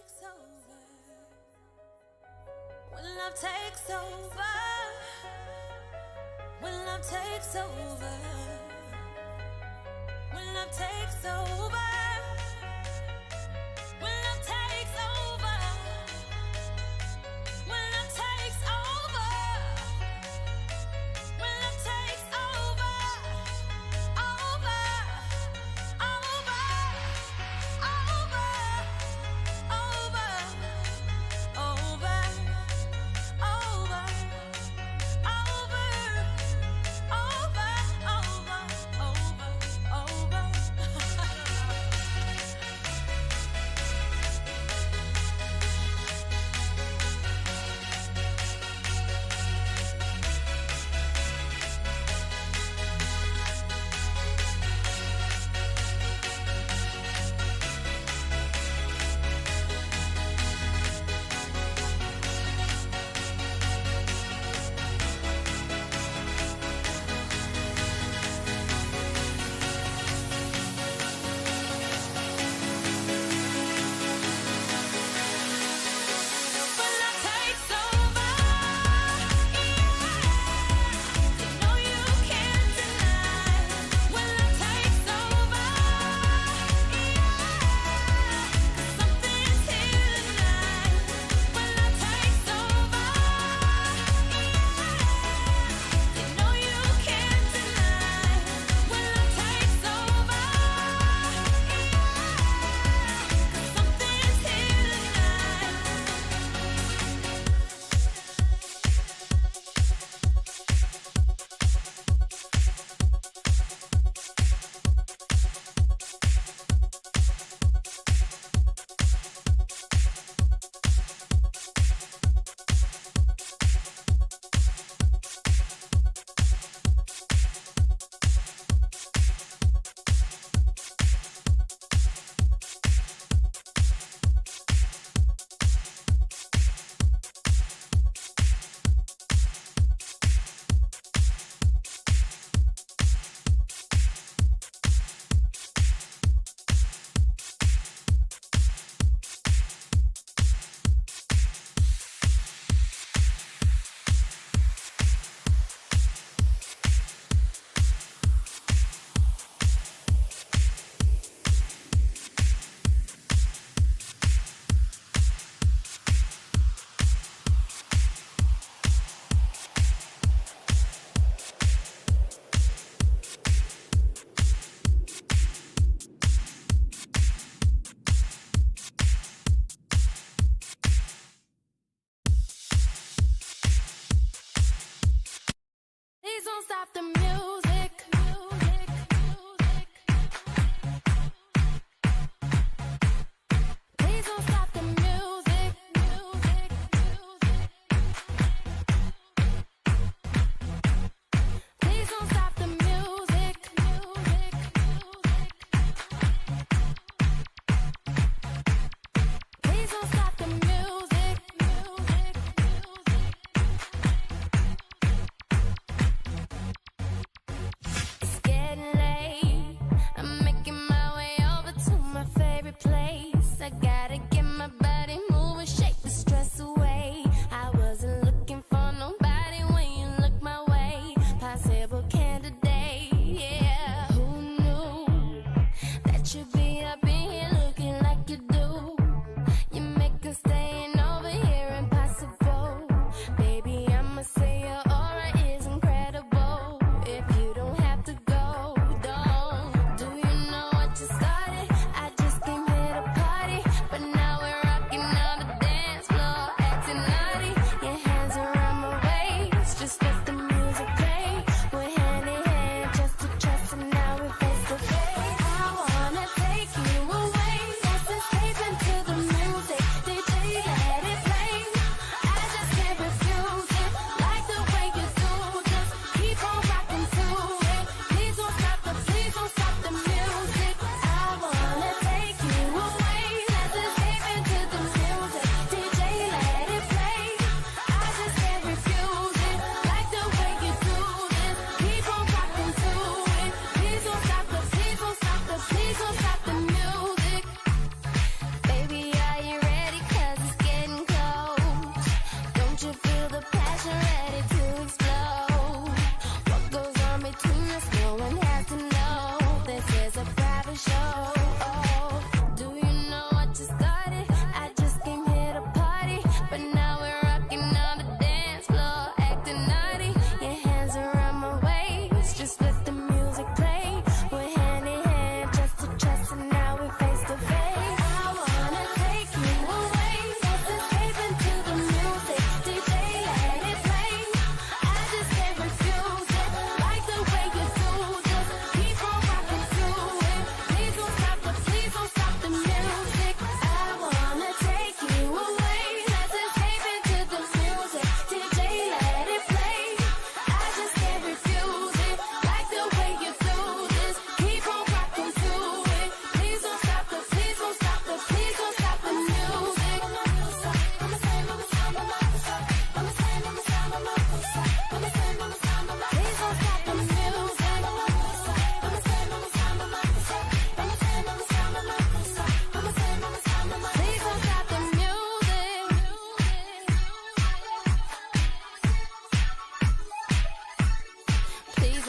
takes over, when love takes over, when love takes over, when love takes over, when love takes over, when love takes over, when love takes over, over, over, over, over, over, over, over, over, over.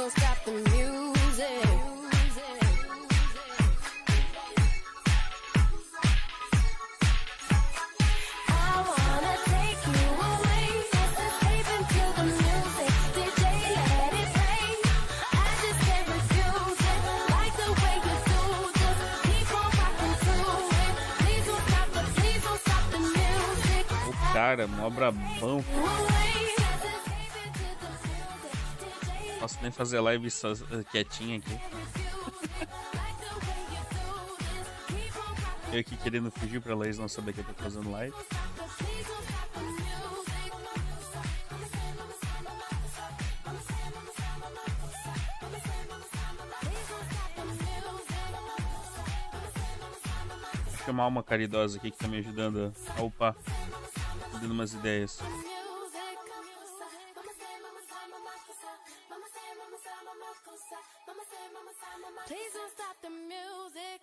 gon' stop the music. I wanna take you away, let's escape into the music. DJ, let it play. I just can't refuse it. Like the way you do this. Keep on rocking to it. Please don't stop the music. O cara, mó brabão. Posso nem fazer live só quietinha aqui. Eu aqui querendo fugir pra Laís não saber que eu tô fazendo live. Vou chamar uma caridosa aqui que tá me ajudando a upar, dando umas ideias. Please don't stop the music.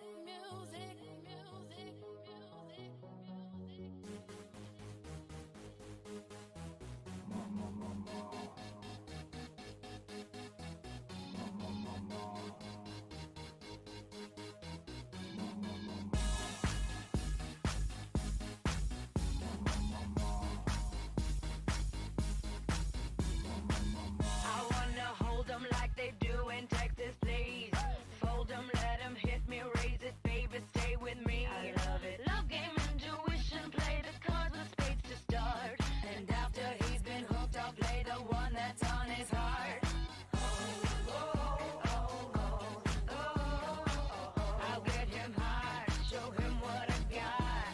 I wanna hold them like they do in Texas, please. Fold them, let them hit me, raise it, baby, stay with me. I love it. Love game, intuition, play the cards with spades to start. And after he's been hooked, I'll play the one that's on his heart. I'll get him hard, show him what I got.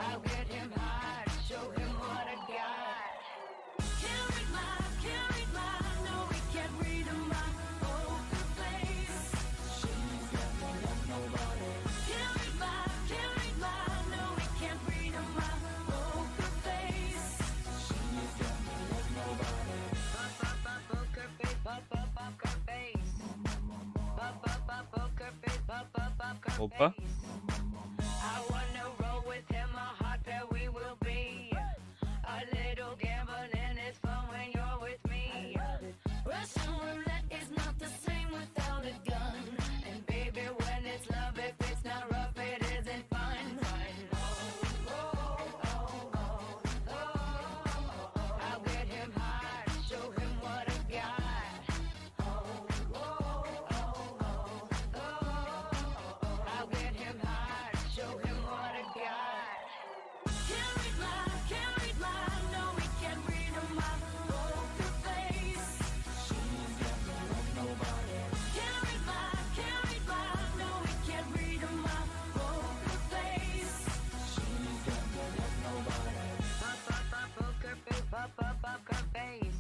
I'll get him hard, show him what I got. Can't read my, no, we can't read my poker face. She's got me like nobody. Can't read my, no, we can't read my poker face. She's got me like nobody. Poker face, poker face. Poker face, poker Opa. face. I wanna roll with him, a hot pair we will be. A little gambling is fun when you're with me. Russian roulette is not the same without a gun. And baby, when it's love, if it's not rough, it isn't fun. I'll get him hard, show him what I got. I'll get him hard, show him what I got. Can't read my, no, we can't read my poker face. She's got me like nobody. Can't read my, no, we can't read my poker face. She's got me like nobody. Poker face, poker face.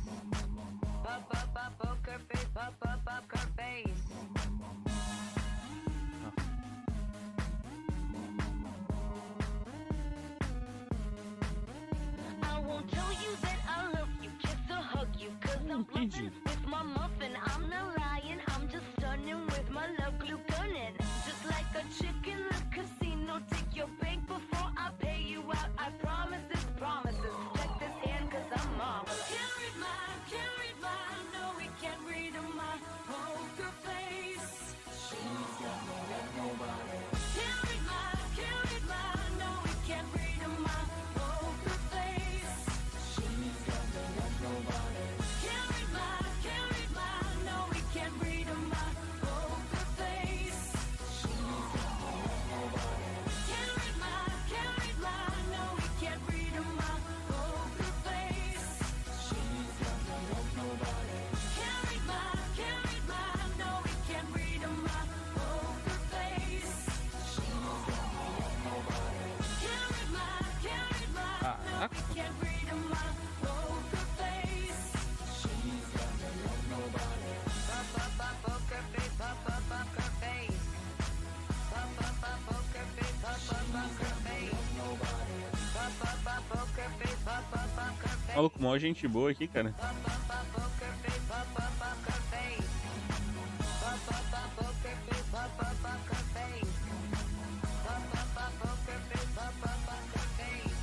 Poker face, poker face. I won't tell you that I love you, kiss or hug you, 'cause I'm bluffing with my muffin. I'm not lying, I'm just stunning with my love glue gunning. Just like a chick in the casino, take your bank before I pay you out. I promise this promises. Check this hand 'cause I'm mom. Can't read my, no, we can't read my poker face. She's got me like nobody. Can't read my, no, we can't read my poker face. She's got me like nobody. Can't read my, no, we can't read my poker face. She's got me like nobody. Can't read my, no, we can't read my poker face. She's got me like nobody. Can't read my, no, we can't read my poker face. She's got me like nobody. Can't read my, no, we can't read my poker face. She's got me like nobody. Poker face, poker face. Poker face, poker face. Poker face, poker face. Maluco, mó gente boa aqui, cara. Poker face, poker face. Poker face, poker face. Poker face, poker face.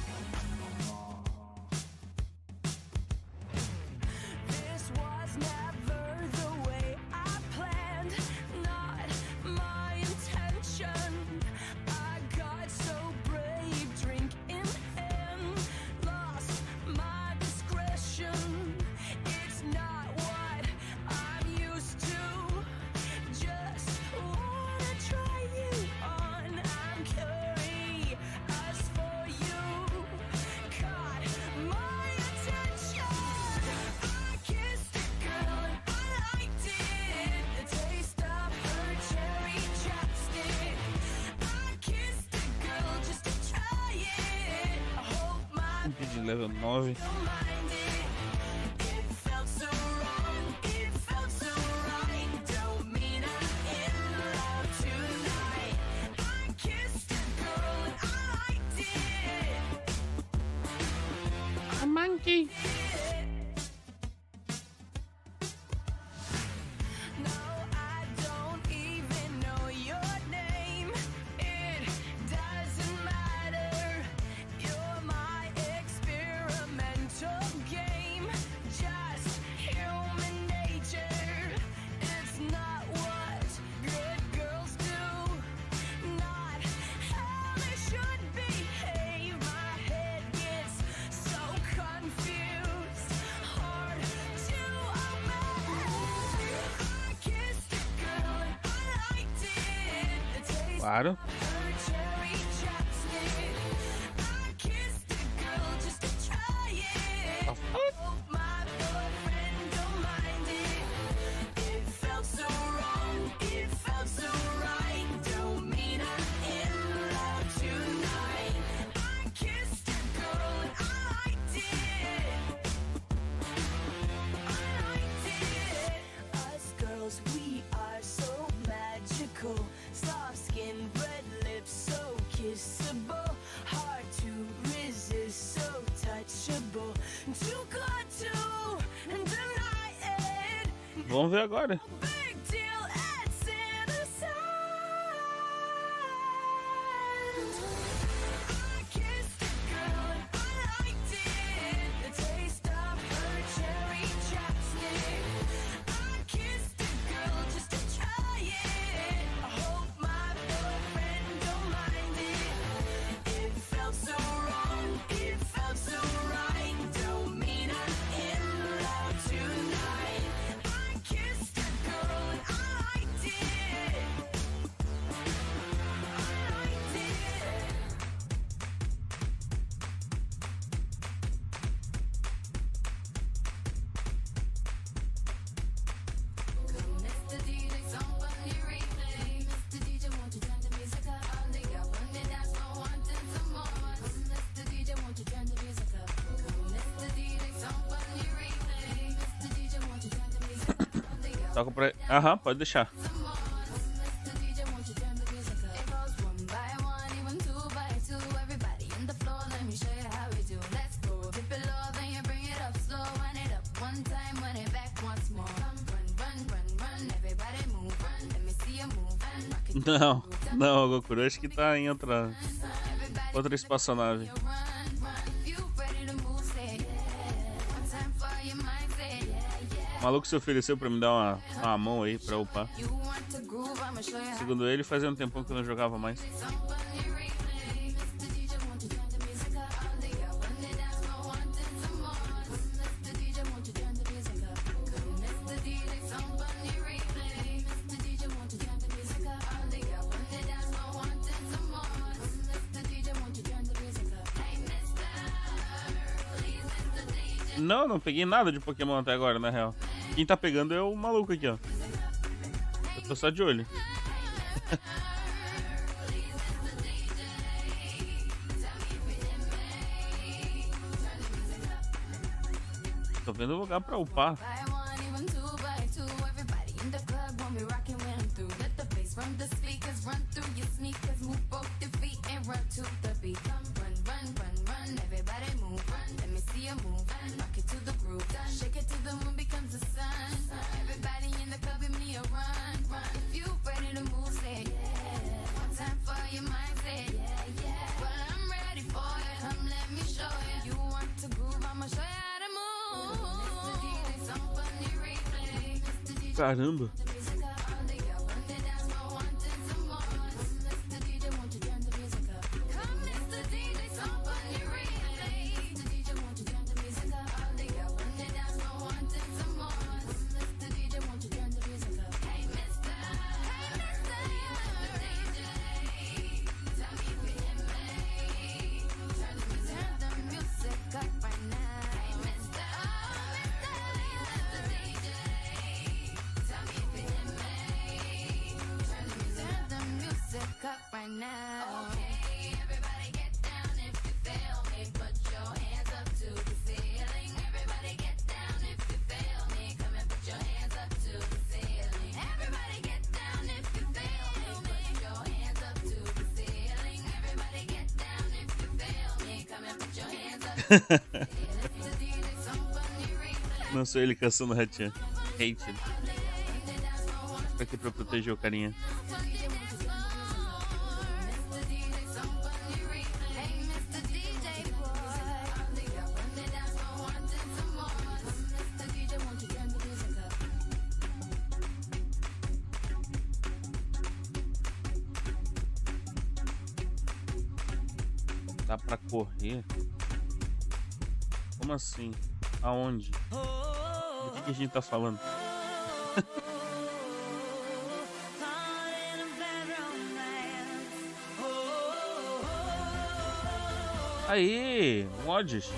level 9. A monkey. Claro. Vamos ver agora. Toca pra... Aham, pode deixar. Não, não, Goku, acho que tá em outra espaçonave. O maluco se ofereceu pra me dar uma mão aí pra upar. Segundo ele, fazia um tempão que eu não jogava mais. Não, não peguei nada de Pokémon até agora, na real. Quem tá pegando é o maluco aqui, ó. Eu tô só de olho. Tô vendo lugar pra upar. Caramba. Não sou ele caçando ratinha. Hate. Pra quê? Pra proteger o carinha. Dá pra correr? Como assim? Aonde? Do que a gente tá falando? Aí, mods.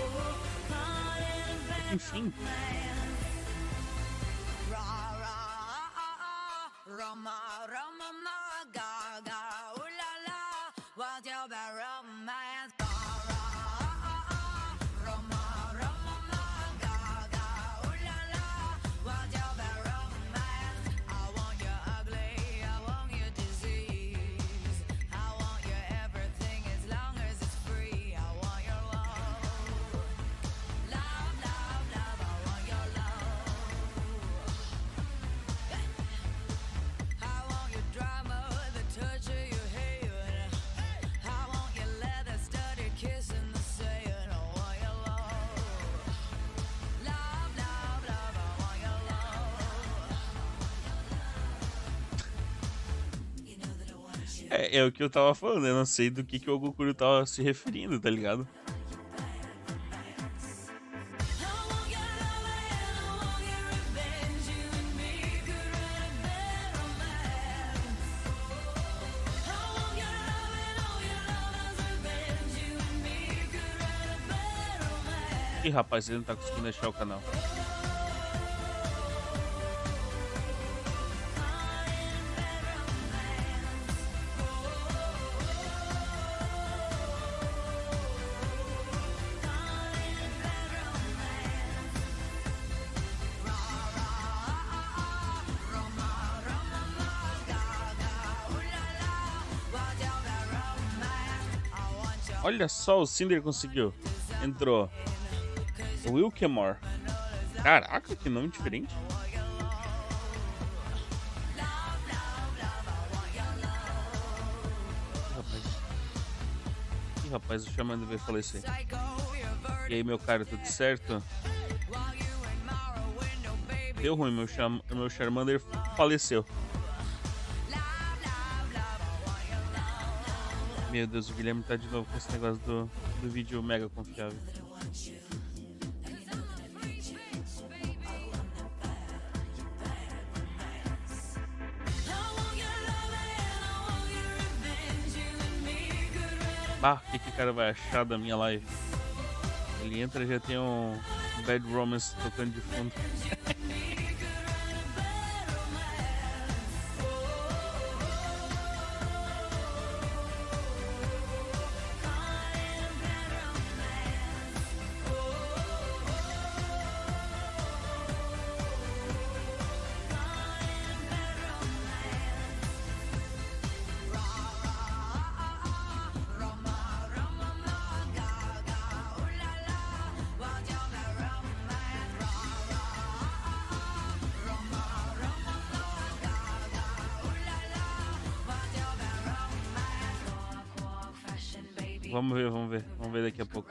Enfim. É o que eu tava falando, eu não sei do que o Goku tava se referindo, tá ligado? Ih, rapaz, ele não tá conseguindo deixar o canal. Olha só, o Cinder conseguiu. Entrou. Wilkemore. Caraca, que nome diferente. Ih, rapaz, o Xamã veio falecer. E aí, meu cara, tudo certo? Deu ruim, meu Charmander faleceu. Meu Deus, o Guilherme tá de novo com esse negócio do vídeo mega confiável. Ah, o que o cara vai achar da minha live? Ele entra e já tem um Bad Romance tocando de fundo. Vamos ver daqui a pouco.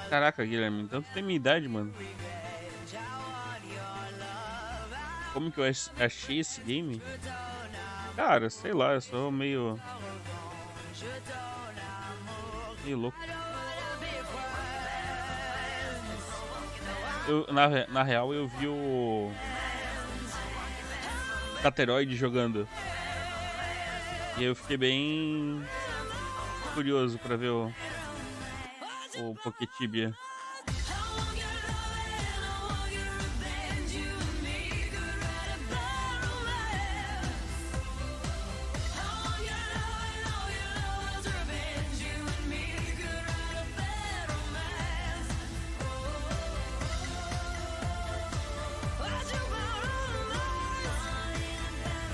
Caraca, Guilherme, então tu tem minha idade, mano. Como que eu achei esse game? Cara, sei lá, eu sou meio louco. Na real, eu vi o Cateroide jogando. E eu fiquei bem curioso pra ver o Poketibia.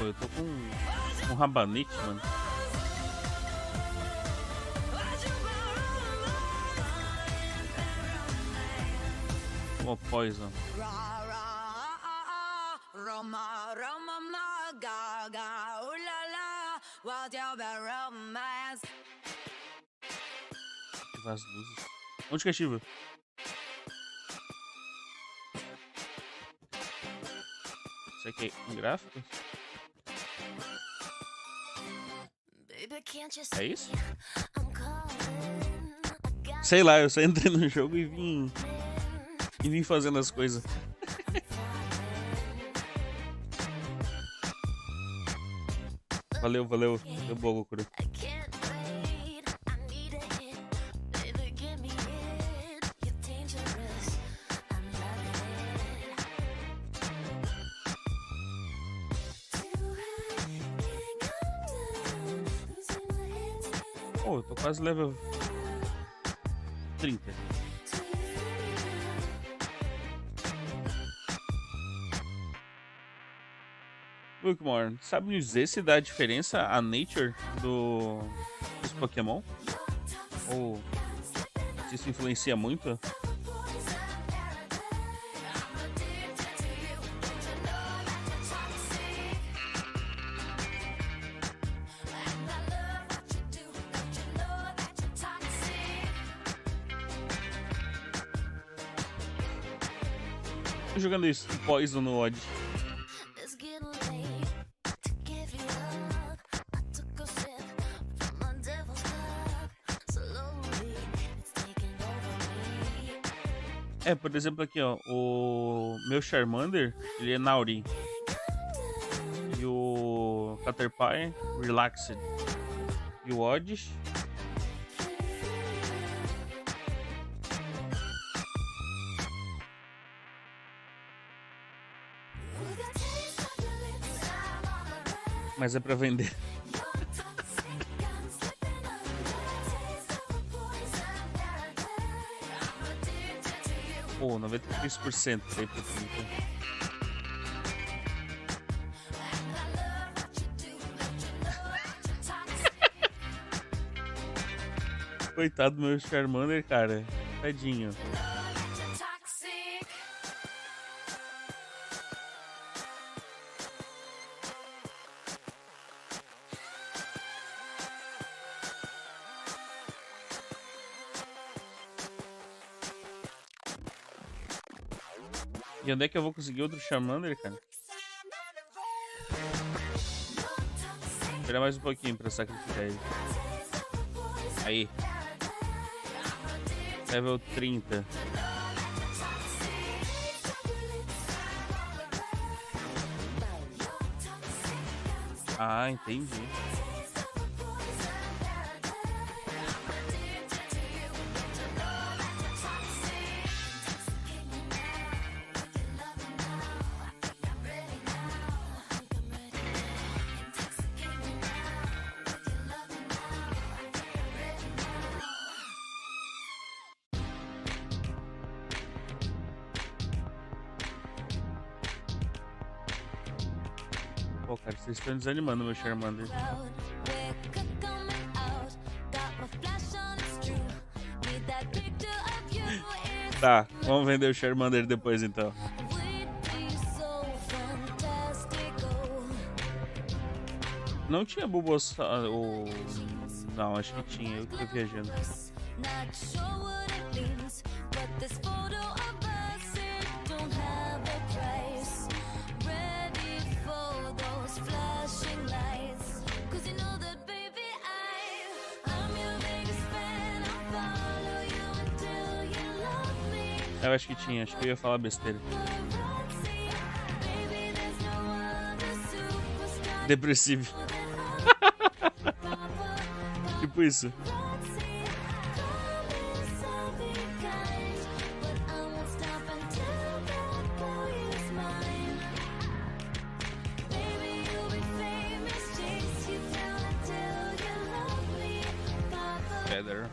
Pô, eu tô com um rabanete, mano. Ó, poison. Ativar as luzes. Onde que ativa? Isso aqui é um gráfico? É isso? Sei lá, eu só entrei no jogo e vim fazendo as coisas. Valeu, valeu. Deu boa, Gokuro. Oh, eu tô quase level 30. Bookmore, sabe me dizer se dá diferença a nature dos Pokémon? Ou se isso influencia muito? Tô jogando isso, Poison no Odd. É, por exemplo aqui, ó, o meu Charmander, ele é Nauri. E o Caterpie, Relaxed. E o Oddish, mas é pra vender. Pô, 93% aí pra 30. Coitado do meu Charmander, cara. Tadinho. E onde é que eu vou conseguir outro Charmander, cara? Esperar mais um pouquinho pra sacrificar ele. Aí. Level 30. Ah, entendi. Pô, cara, vocês estão desanimando meu Charmander. Tá, vamos vender o Charmander depois então. Não tinha Bulbasaur. Não, acho que tinha, eu que tô viajando. Eu acho que tinha, acho que eu ia falar besteira. Depressivo. Tipo isso. Feather.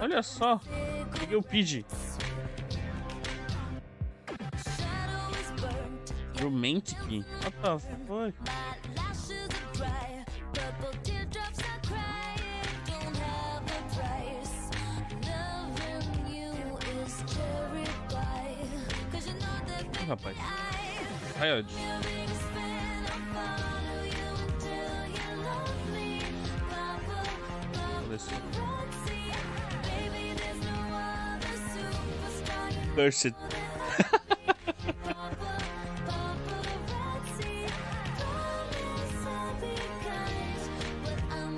Olha só, peguei o pide. Romantic? What the fuck? Rapaz. Aí, ó. Cursed.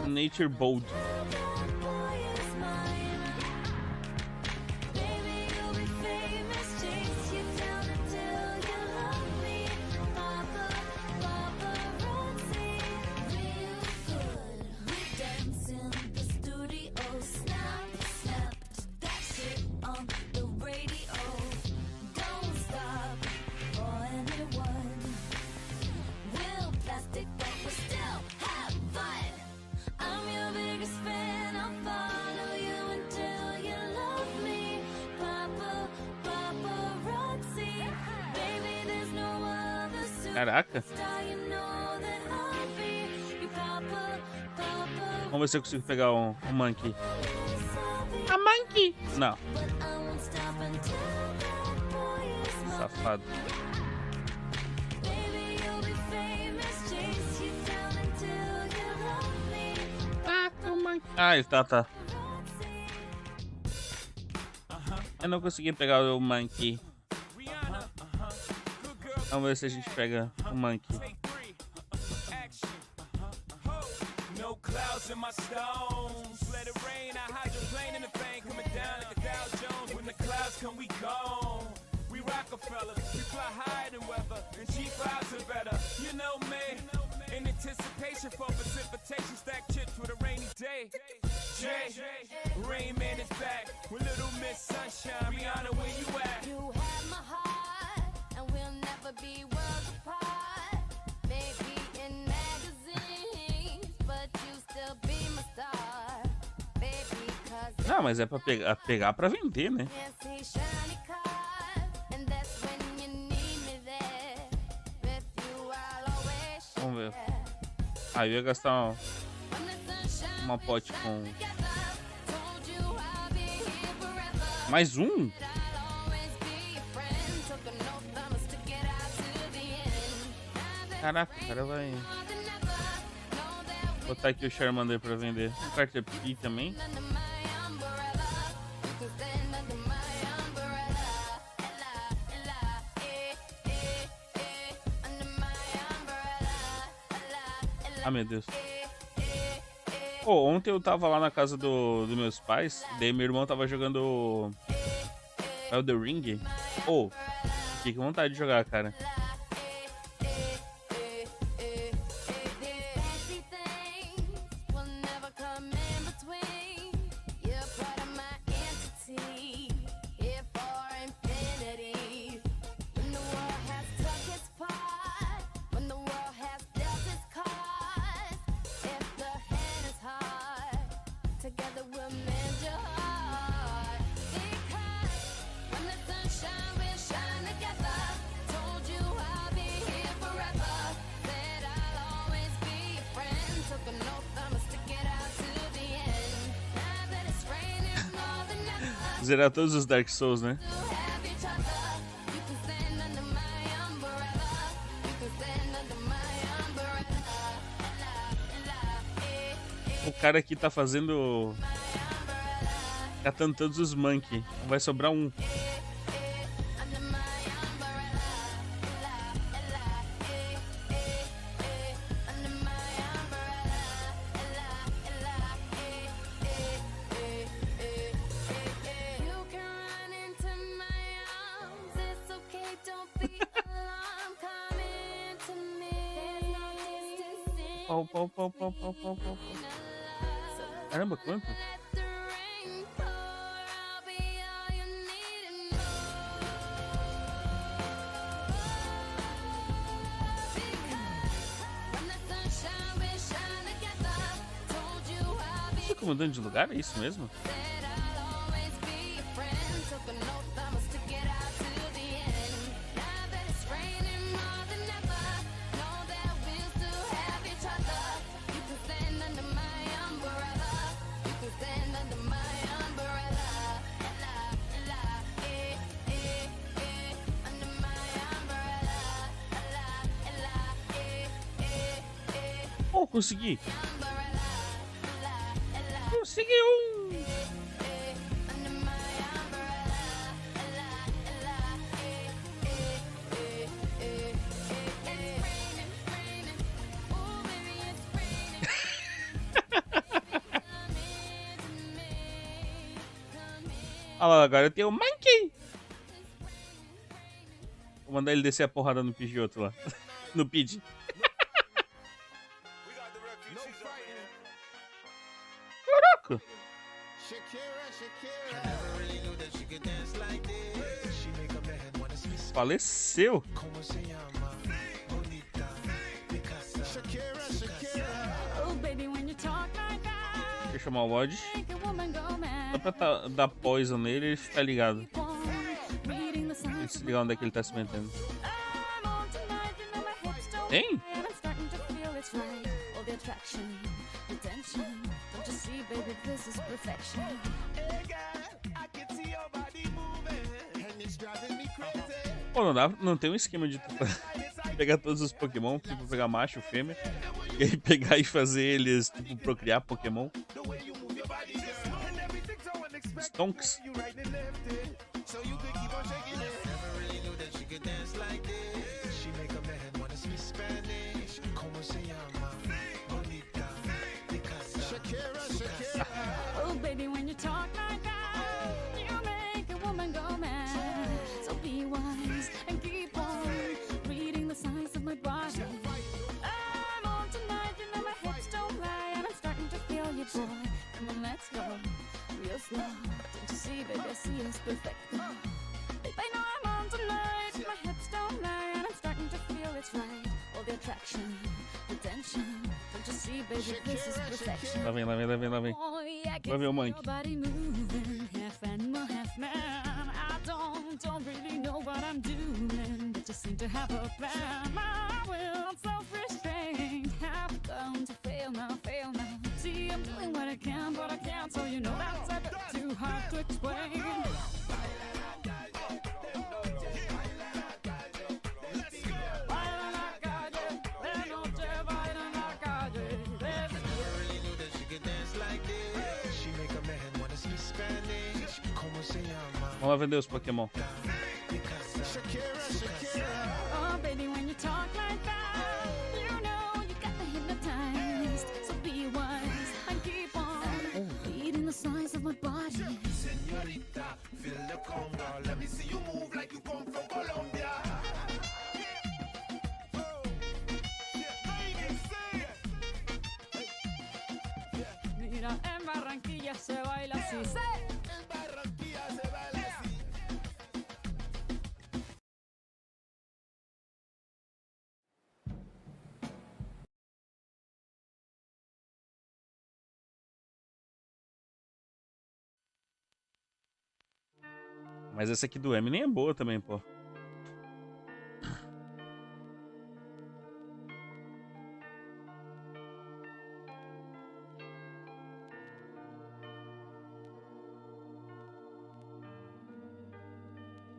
Nature bold. Caraca. Vamos ver se eu consigo pegar um monkey. A monkey! Não. Safado. Ah, ele tá. Eu não consegui pegar o monkey. Vamos ver se a gente pega o monkey. No clouds in my stones. Let it rain. I hydroplane in the thing coming down like a Dow Jones. When the clouds come, we gone. We Rockefeller. We fly higher than weather. And G5s are better. You know me. In anticipation for precipitation. Stack chips with a rainy day. Jay, Rain Man is back. With Little Miss Sunshine. Rihanna, where you at? You have my heart. And we'll never be worlds apart. Maybe in magazines. But you still be my star. Baby, cause não, mas é pra pegar pra vender, né? Vamos ver. Ah, eu ia gastar uma pote com... Mais um? Caraca, o cara vai... botar aqui o Charmander pra vender. Um Participe também. Ah, meu Deus. Oh, ontem eu tava lá na casa dos meus pais. Daí meu irmão tava jogando Elden Ring. Oh, fiquei com vontade de jogar, cara. Zerar todos os Dark Souls, né? O cara aqui tá fazendo... catando todos os monkey. Vai sobrar um. Pau. Caramba, quanto? fica mudando de lugar? É isso mesmo? Oh, consegui! Conseguiu! Olha lá, agora eu tenho o Monkey! Vou mandar ele descer a porrada no Pidgeotto lá. No Pidge. Caraca! Faleceu! Deixa eu chamar o Lodge. Só pra dar poison nele e ele ficar ligado. Ele se ligar onde é que ele tá se metendo. Tem? Pô, não tem um esquema de pegar todos os Pokémon, tipo pegar macho, fêmea, e aí pegar e fazer eles, tipo, procriar Pokémon. Stonks. Oh, baby, when you talk like that, you make a woman go mad. So be wise and keep on reading the signs of my body. I'm on tonight, you know my hips don't lie, and I'm starting to feel you, boy. Come on, let's go real slow. Don't you see, baby, I see us perfect. Babe, I know I'm on tonight, my hips don't lie, and I'm starting to feel it's right. All the attraction, the tension. Don't you see, baby, this is perfection. Lá vem, lá vem, lá vem, lá vem. Lá vem o Monkey. Half animal, half man. I don't really know what I'm doing, but just seem to have a plan. My will, self-restraint, have come to fail now, fail now. See, I'm doing what I can, but I can't, so you know that's a bit too hard to explain. Vamos lá vender os Pokémon. Oh, baby, when you talk like that, you know you got me hypnotized. So be wise and keep on reading the signs of my body. Señorita, feel the conga. Let me see you move like you come from Colombia. Mira, en Barranquilla se baila así. En Barranquilla se baila así. Mas essa aqui do Eminem é boa também, pô.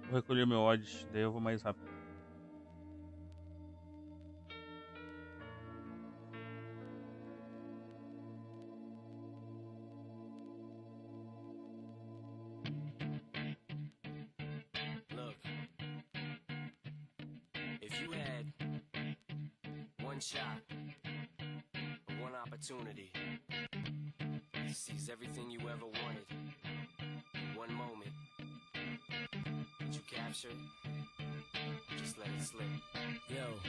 Vou recolher meu odds, daí eu vou mais rápido. Look, if you had one shot, or one opportunity to seize everything you ever wanted in one moment, would you capture it? Just let it slip. Yo,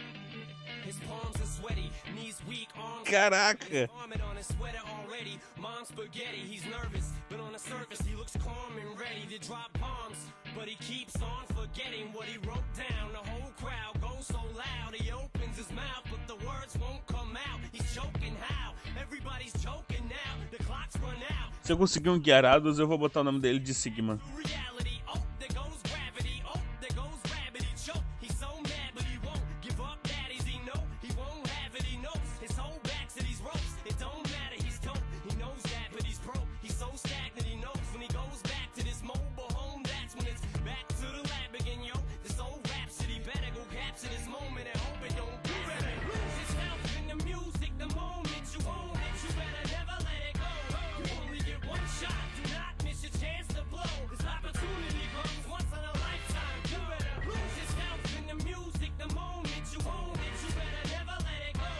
his palms are sweaty, knees weak, arms. Caraca! Vomit on his sweater already. Mom's spaghetti, he's nervous, but on the surface he looks calm and ready to drop bombs. but he keeps on forgetting what he wrote down. The whole crowd goes so loud, he opens his mouth, but the words won't come out. He's choking how? Everybody's choking now. The clock's run out. Se eu conseguir um guiarados, eu vou botar o nome dele de Sigma. Reality, oh, there goes gravity, oh, there goes gravity, choke. He's so mad, but he won't give up. That is he know he won't have it. He knows his whole back to these ropes. It don't matter, he's dope. He knows that, but he's broke. He's so stagnant. He knows when he goes back to this mobile home, that's when it's back to the lab again, yo. This old rhapsody better go capture this moment and hope it don't be better. Lose yourself in the music, the moment you own it, you better never let it go. You only get one shot. Do not miss your chance to blow. This opportunity comes once in a lifetime. You better lose yourself in the music, the moment you own it, you better never let it go.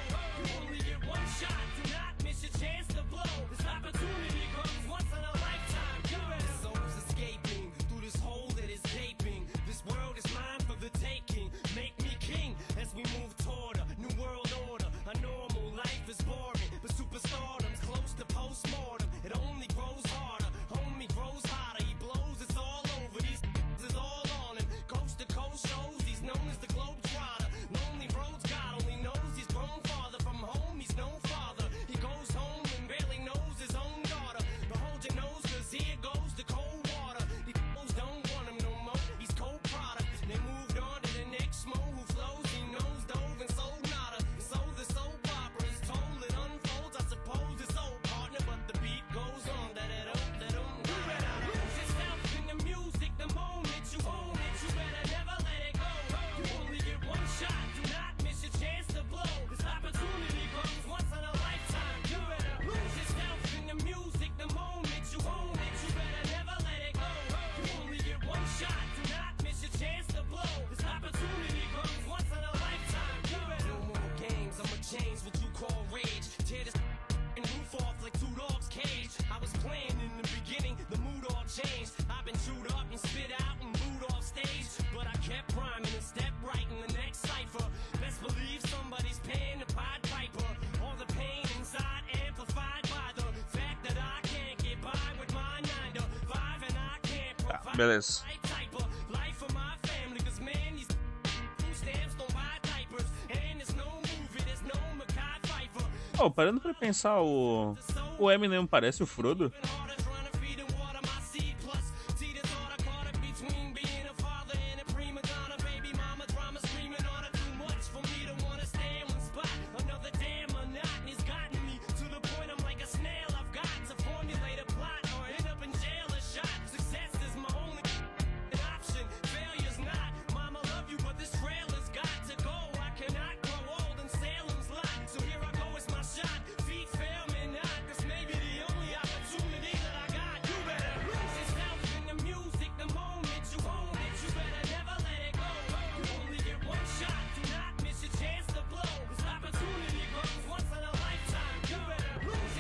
You only get one shot. Do not miss your chance to blow. This opportunity comes once in a lifetime. You better. The soul's escaping through this hole that is gaping. This world is mine for the taking. Make me king as we move toward a new world order. A normal life is boring, but superstardom's close to postmortem. It only grows harder, homie grows hotter. He blows, it's all over. These is all on him. Coast to coast shows, he's known as the Globetrotter. Lonely roads, God only knows he's grown farther from home. He's no father. He goes home and barely knows his own daughter. But hold your nose, cause here goes the cold water. These fools don't want him no more. He's cold product. They moved on to the next mo who flows. He knows dove and sold nada. So the soap opera is told, it unfolds. I suppose it's old partner, but the beat goes on. You better lose yourself in the music, the moment you own it, you better never let it go. You only get one shot. Do not miss your chance to blow. This opportunity comes once in a lifetime. You better lose yourself in the music, the moment you own it, you better never let it go. You only get one shot. Do not miss your chance to blow. This opportunity comes once in a lifetime. You better. No more games, I'ma change what you call rage. Tear this and roof off like two dogs' cage. I was playing in the beginning, the mood all changed. I've been chewed up and spit out and booed off stage, but I kept rhyming and stepped right in the next cipher. Best believe somebody's paying the Pied Piper. All the pain inside amplified by the fact that I can't get by with my 9 to 5 and I can't provide beleza. the right type of life for my family. Cause man, these food stamps don't buy diapers, and there's no movie, there's no Mackay Pfeiffer. Oh, parando pra pensar, o Eminem parece o Frodo.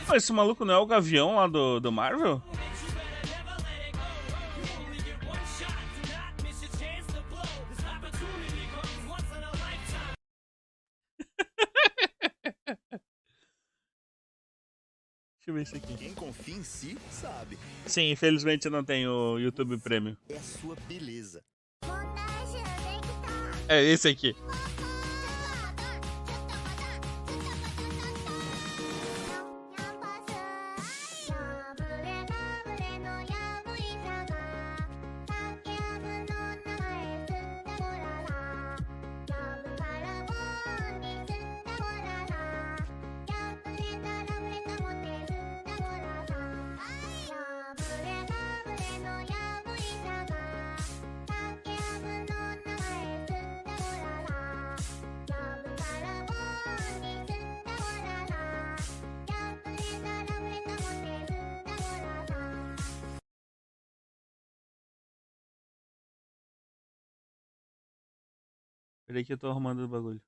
Ah, esse maluco não é o Gavião lá do Marvel? Deixa eu ver isso aqui. Quem confia em si, sabe. Sim, infelizmente eu não tenho YouTube Premium. É a sua beleza. É esse aqui. Peraí que eu tô arrumando o bagulho.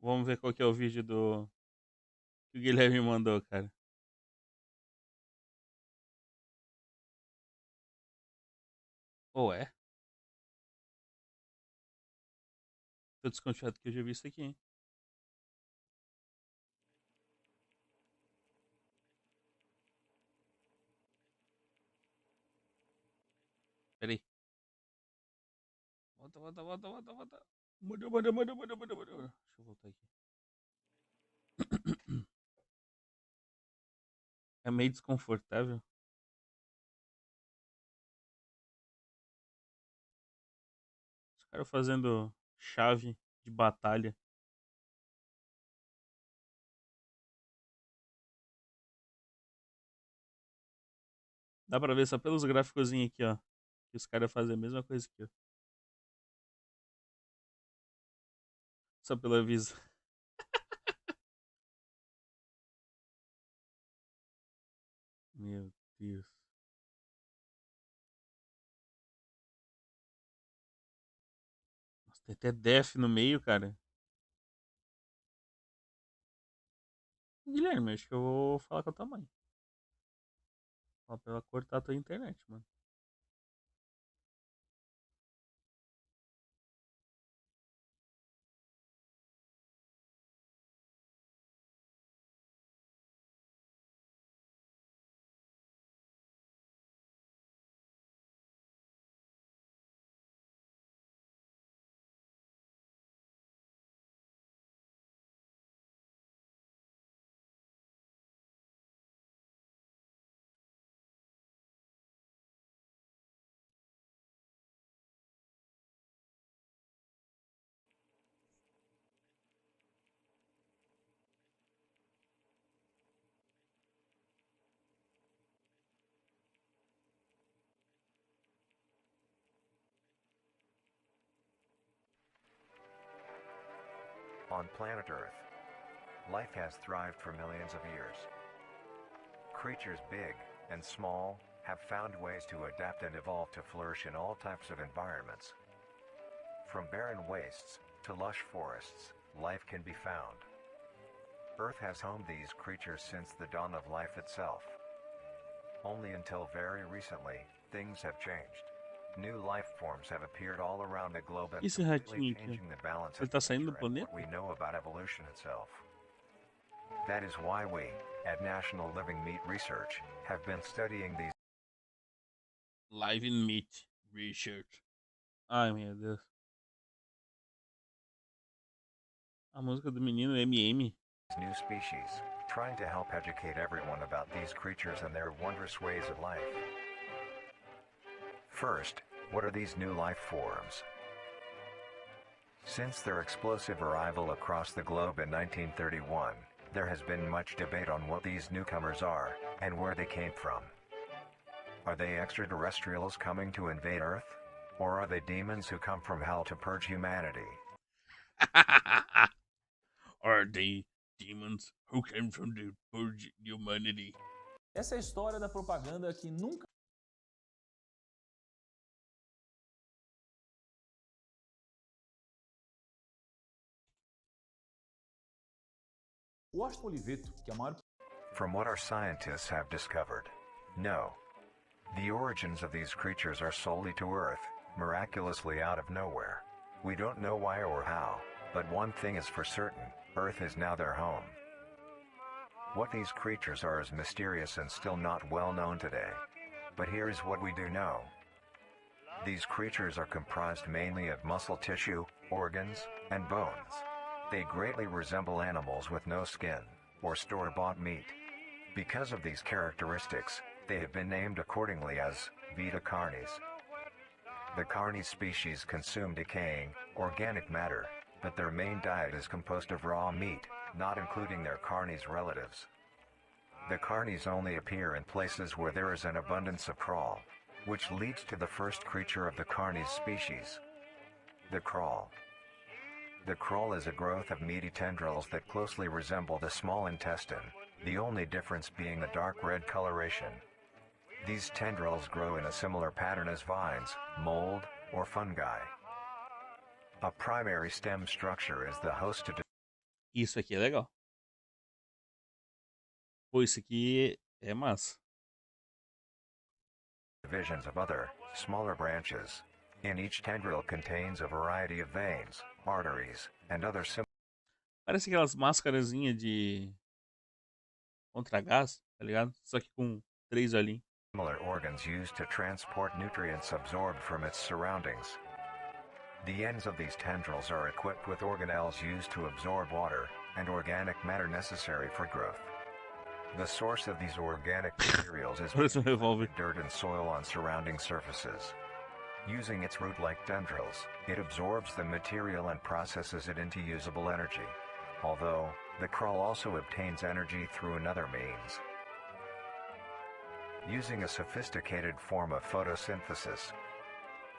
Vamos ver qual que é o vídeo que o Guilherme mandou, cara. Ou é? Tô desconfiado que eu já vi isso aqui, hein? Pera aí. Volta. Manda. Deixa eu voltar aqui. É meio desconfortável. Os caras fazendo chave de batalha. Dá pra ver só pelos gráficos aqui, ó. Que os caras fazem a mesma coisa aqui, ó. Só pelo aviso. Meu Deus. Nossa, tem até def no meio, cara. Guilherme, acho que eu vou falar com a tua mãe. Fala pra ela cortar a tua internet, mano. On planet Earth, life has thrived for millions of years. Creatures big and small have found ways to adapt and evolve to flourish in all types of environments. From barren wastes to lush forests, life can be found. Earth has homed these creatures since the dawn of life itself. Only until very recently, things have changed. New life forms have appeared all around the globe and Esse completely ratinho aqui, changing the balance ele of tá saindo do nature and what planeta? we know about evolution itself. That is why we, at National Living Meat Research, have been studying these Live in Meat Research. Ai, meu Deus. A música do menino MM. new species, trying to help educate everyone about these creatures and their wondrous ways of life. First, what are these new life forms? Since their explosive arrival across the globe in 1931, there has been much debate on what these newcomers are, and where they came from. Are they extraterrestrials coming to invade Earth? Or are they demons who come from hell to purge humanity? Are they demons who came from the purge humanity? Essa é a história da propaganda que nunca... O Washington Oliveto, que é a maior... From what our scientists have discovered, no. The origins of these creatures are solely to Earth, miraculously out of nowhere. We don't know why or how, but one thing is for certain, Earth is now their home. What these creatures are is mysterious and still not well known today. But here is what we do know. These creatures are comprised mainly of muscle tissue, organs, and bones. They greatly resemble animals with no skin, or store-bought meat. Because of these characteristics, they have been named accordingly as Vita carnis. The carnis species consume decaying, organic matter, but their main diet is composed of raw meat, not including their carnis relatives. The carnis only appear in places where there is an abundance of crawl, which leads to the first creature of the carnis species, the crawl. The crawl is a growth of meaty tendrils that closely resemble the small intestine, the only difference being the dark red coloration. These tendrils grow in a similar pattern as vines, mold, or fungi. A primary stem structure is the host to Isso aqui é legal. Pô, isso aqui é massa. divisions of other, smaller branches. In each tendril contains a variety of veins, arteries, and other Parece aquelas máscarazinhas de contra gás, tá ligado? Só que com 3 olhinhos. similar organs used to transport nutrients absorbed from its surroundings. The ends of these tendrils are equipped with organelles used to absorb water and organic matter necessary for growth. The source of these organic materials is Parece um revólver. dirt and soil on surrounding surfaces. Using its root-like tendrils, it absorbs the material and processes it into usable energy. Although, the crawl also obtains energy through another means. Using a sophisticated form of photosynthesis.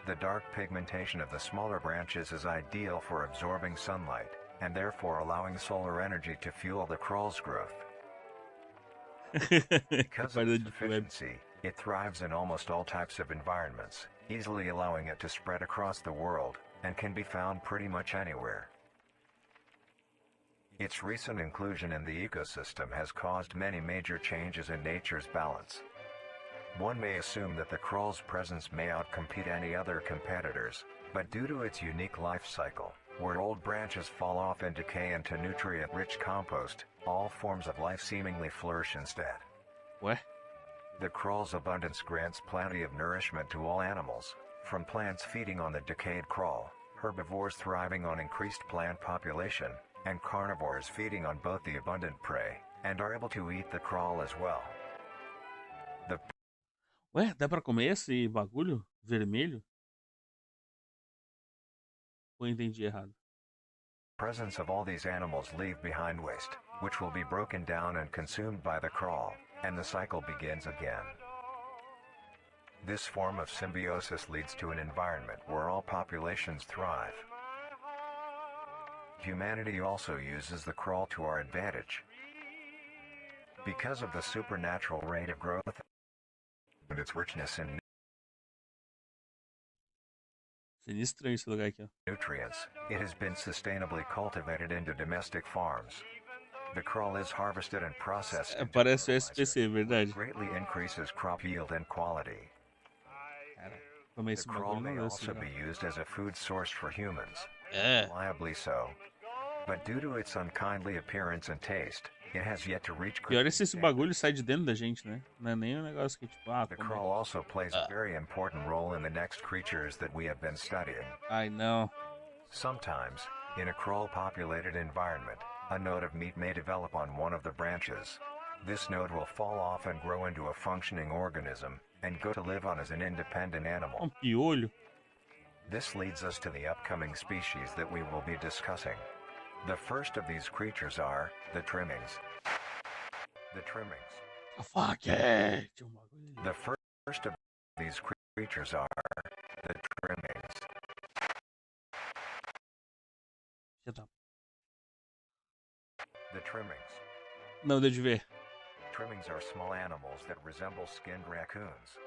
The dark pigmentation of the smaller branches is ideal for absorbing sunlight, and therefore allowing solar energy to fuel the crawl's growth. Because of its efficiency, it thrives in almost all types of environments, easily allowing it to spread across the world, and can be found pretty much anywhere. Its recent inclusion in the ecosystem has caused many major changes in nature's balance. One may assume that the crawl's presence may outcompete any other competitors, but due to its unique life cycle, where old branches fall off and decay into nutrient-rich compost, all forms of life seemingly flourish instead. Ué? The crawl's abundance grants plenty of nourishment to all animals, from plants feeding on the decayed crawl, herbivores thriving on increased plant population, and carnivores feeding on both the abundant prey, and are able to eat the crawl as well. The Ué, dá pra comer esse bagulho vermelho? Ou eu entendi errado? presence of all these animals leave behind waste, which will be broken down and consumed by the crawl, and the cycle begins again. This form of symbiosis leads to an environment where all populations thrive. Humanity also uses the crawl to our advantage. Because of the supernatural rate of growth and its richness in Seria estranho esse lugar aqui, ó. nutrients, it has been sustainably cultivated into domestic farms. The crawl is harvested and processed into Parece o fertilizer, SPC, verdade. greatly increases crop yield and quality. Cara, comer The esse crawl bagulho may não deve also ser be legal. used as a food source for humans, É. reliably so. But due to its unkindly appearance and taste, it has yet to reach Pior é se esse cooking bagulho sai de dentro da gente, né? Não é nem um negócio que tipo, The come. crawl also plays a very important role in the next creatures that we have been studying. Ai, não. Sometimes, in a crawl-populated environment, a node of meat may develop on one of the branches. This node will fall off and grow into a functioning organism, and go to live on as an independent animal. Piolho. This leads us to the upcoming species that we will be discussing. The first of these creatures are the trimmings. The trimmings. Fuck yeah. Tinha um bagulho ali. The first of these creatures are the trimmings. Já tá. The trimmings. Não, deu de ver. Trimmings are small animals that resemble skinned raccoons.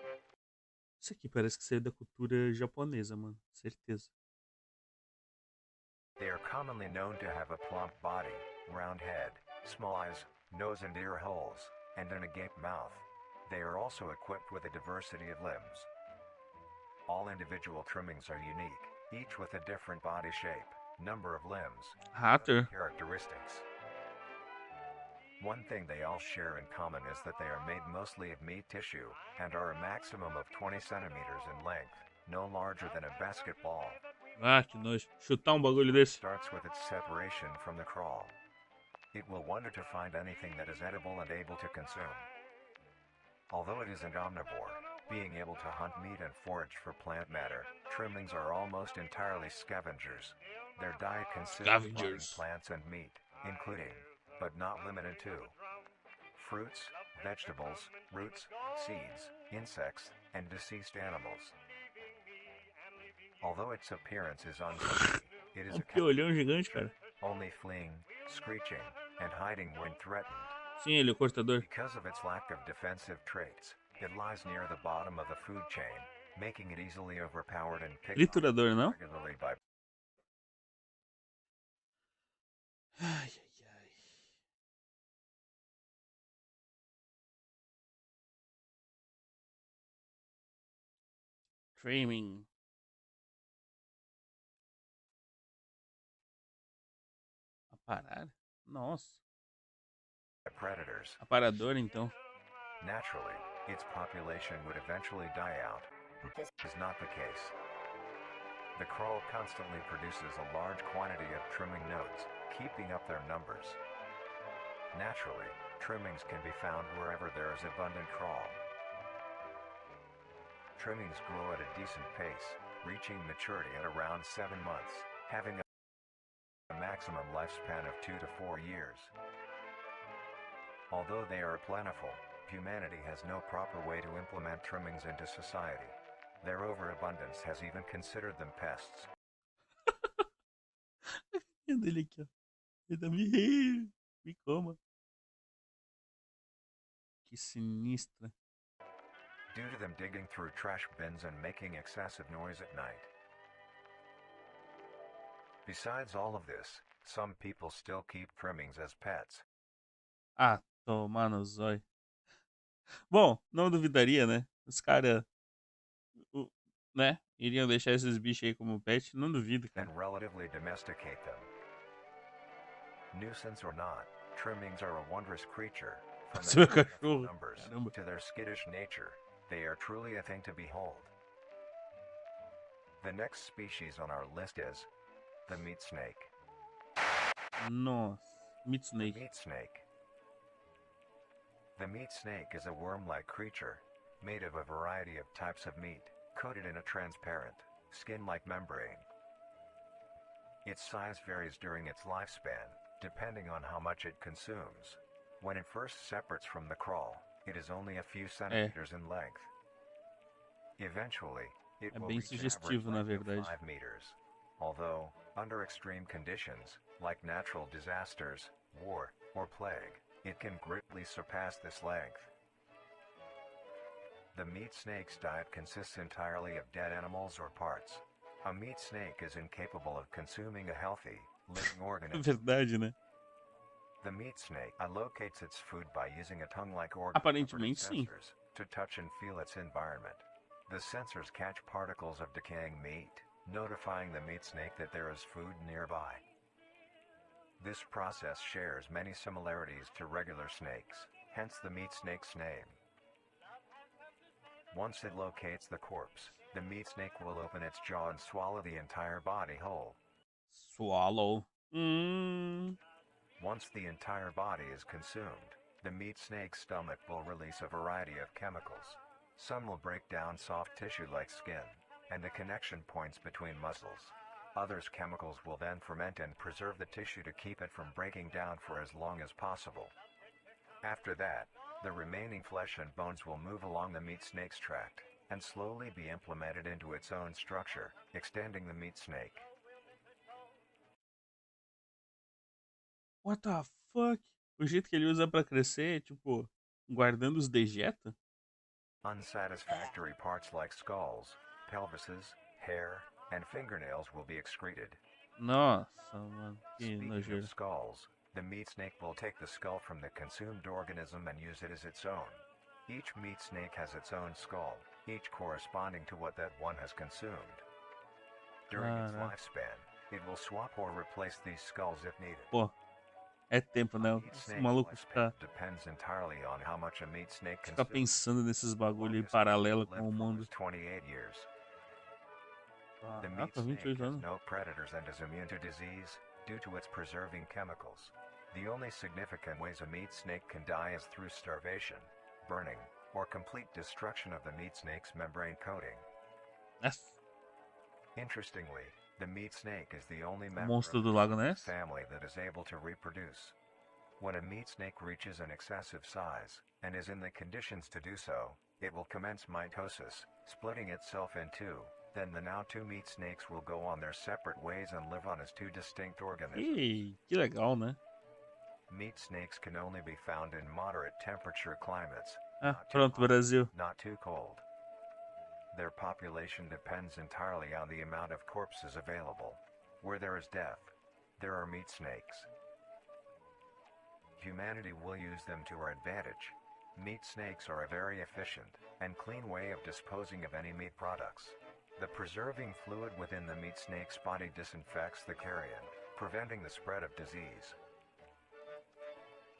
Isso aqui parece que saiu da cultura japonesa, mano. Certeza. They are commonly known to have a plump body, round head, small eyes, nose and ear holes, and an agape mouth. They are also equipped with a diversity of limbs. All individual trimmings are unique, each with a different body shape, number of limbs, Ratter. characteristics. One thing they all share in common is that they are made mostly of meat tissue, and are a maximum of 20 centimeters in length, no larger than a basketball. Ah, que nojo. Chutar um bagulho desse. Starts with its separation from the crawl. It will wonder to find anything that is edible and able to consume. Although it is an omnivore, being able to hunt meat and forage for plant matter, trimmings are almost entirely scavengers. Their diet consists of hunting Scavengers. plants and meat, including, but not limited to, fruits, vegetables, roots, seeds, insects, and deceased animals. Although its appearance is unclear, it is a Piolhão gigante, cara. only fleeing, screeching, and hiding when threatened. Sim, ele é o cortador. Because of its lack of defensive traits, it lies near the bottom of the food chain, making it easily overpowered and picked on Triturador, não? regularly by Ai, ai, ai. Trimming. Aparar? Nossa. predators. Aparador, então. Naturally, its population would eventually die out. This is not the case. The crawl constantly produces a large quantity of trimming nodes, keeping up their numbers. Naturally, trimmings can be found wherever there is abundant crawl. Trimmings grow at a decent pace, reaching maturity at around 7 months, having a maximum lifespan of 2 to 4 years. Although they are plentiful, humanity has no proper way to implement trimmings into society. Their overabundance has even considered them pests. E dele aqui, ó. Ele tá me rir. Me coma. Que sinistra. Due to them digging through trash bins and making excessive noise at night. Besides all of this, some people still keep trimmings as pets. Ah, tomar no zóio. Bom, não duvidaria, né? Os caras, né? Iriam deixar esses bichos aí como pet. Não duvido, And cara. relatively domesticate them. Nuisance or not, trimmings are a wondrous creature. From Seu their cachorro. numbers Caramba. to their skittish nature, they are truly a thing to behold. The next species on our list is the meat snake. Nossa. Meat The snake. meat snake. The meat snake is a worm-like creature, made of a variety of types of meat, coated in a transparent, skin-like membrane. Its size varies during its lifespan, depending on how much it consumes. When it first separates from the crawl, it is only a few centimeters in length. Eventually, it É will bem reach sugestivo, average na length of verdade. 5 meters. Although, under extreme conditions, like natural disasters, war, or plague, it can greatly surpass this length. The meat snake's diet consists entirely of dead animals or parts. A meat snake is incapable of consuming a healthy, living organism. Verdade, né? The meat snake allocates its food by using a tongue-like organ Aparentemente, sim. sensors to touch and feel its environment. The sensors catch particles of decaying meat, notifying the meat snake that there is food nearby. This process shares many similarities to regular snakes, hence the meat snake's name. Once it locates the corpse, the meat snake will open its jaw and swallow the entire body whole. Swallow. Once the entire body is consumed, the meat snake's stomach will release a variety of chemicals. Some will break down soft tissue like skin, and the connection points between muscles. Others chemicals will then ferment and preserve the tissue to keep it from breaking down for as long as possible. After that, the remaining flesh and bones will move along the meat snake's tract, and slowly be implemented into its own structure, extending the meat snake. What the fuck? O jeito que ele usa pra crescer é, tipo, guardando os dejetos? Unsatisfactory parts like skulls, pelvises, hair, and fingernails will be excreted. Nossa, mano. Que Speaking of nojeira. skulls, the meat snake will take the skull from the consumed organism and use it as its own. Each meat snake has its own skull, each corresponding to what that one has consumed. During its Caraca. lifespan, it will swap or replace these skulls if needed. Pô, é tempo, né? A meat O snake's maluco lifespan fica depends entirely on how much a meat snake fica consumes. pensando nesses bagulho aí Longest paralelo lived com o for mundo. was 28 years. The meat Caraca, snake 28 has anos. no predators and is immune to disease due to its preserving chemicals. The only significant ways a meat snake can die is through starvation, burning, or complete destruction of the meat snake's membrane coating. Nossa, Interestingly, the meat snake is the only o member monstro of do the Lago Ness. family that is able to reproduce. When a meat snake reaches an excessive size, and is in the conditions to do so, it will commence mitosis, splitting itself in two. Then the now two meat snakes will go on their separate ways and live on as two distinct organisms. Ih, que legal, né? Meat snakes can only be found in moderate temperature climates, Ah, not too pronto, hot, Brasil. not too cold. Their population depends entirely on the amount of corpses available. Where there is death, there are meat snakes. Humanity will use them to our advantage. Meat snakes are a very efficient and clean way of disposing of any meat products. The preserving fluid within the meat snake's body disinfects the carrion, preventing the spread of disease.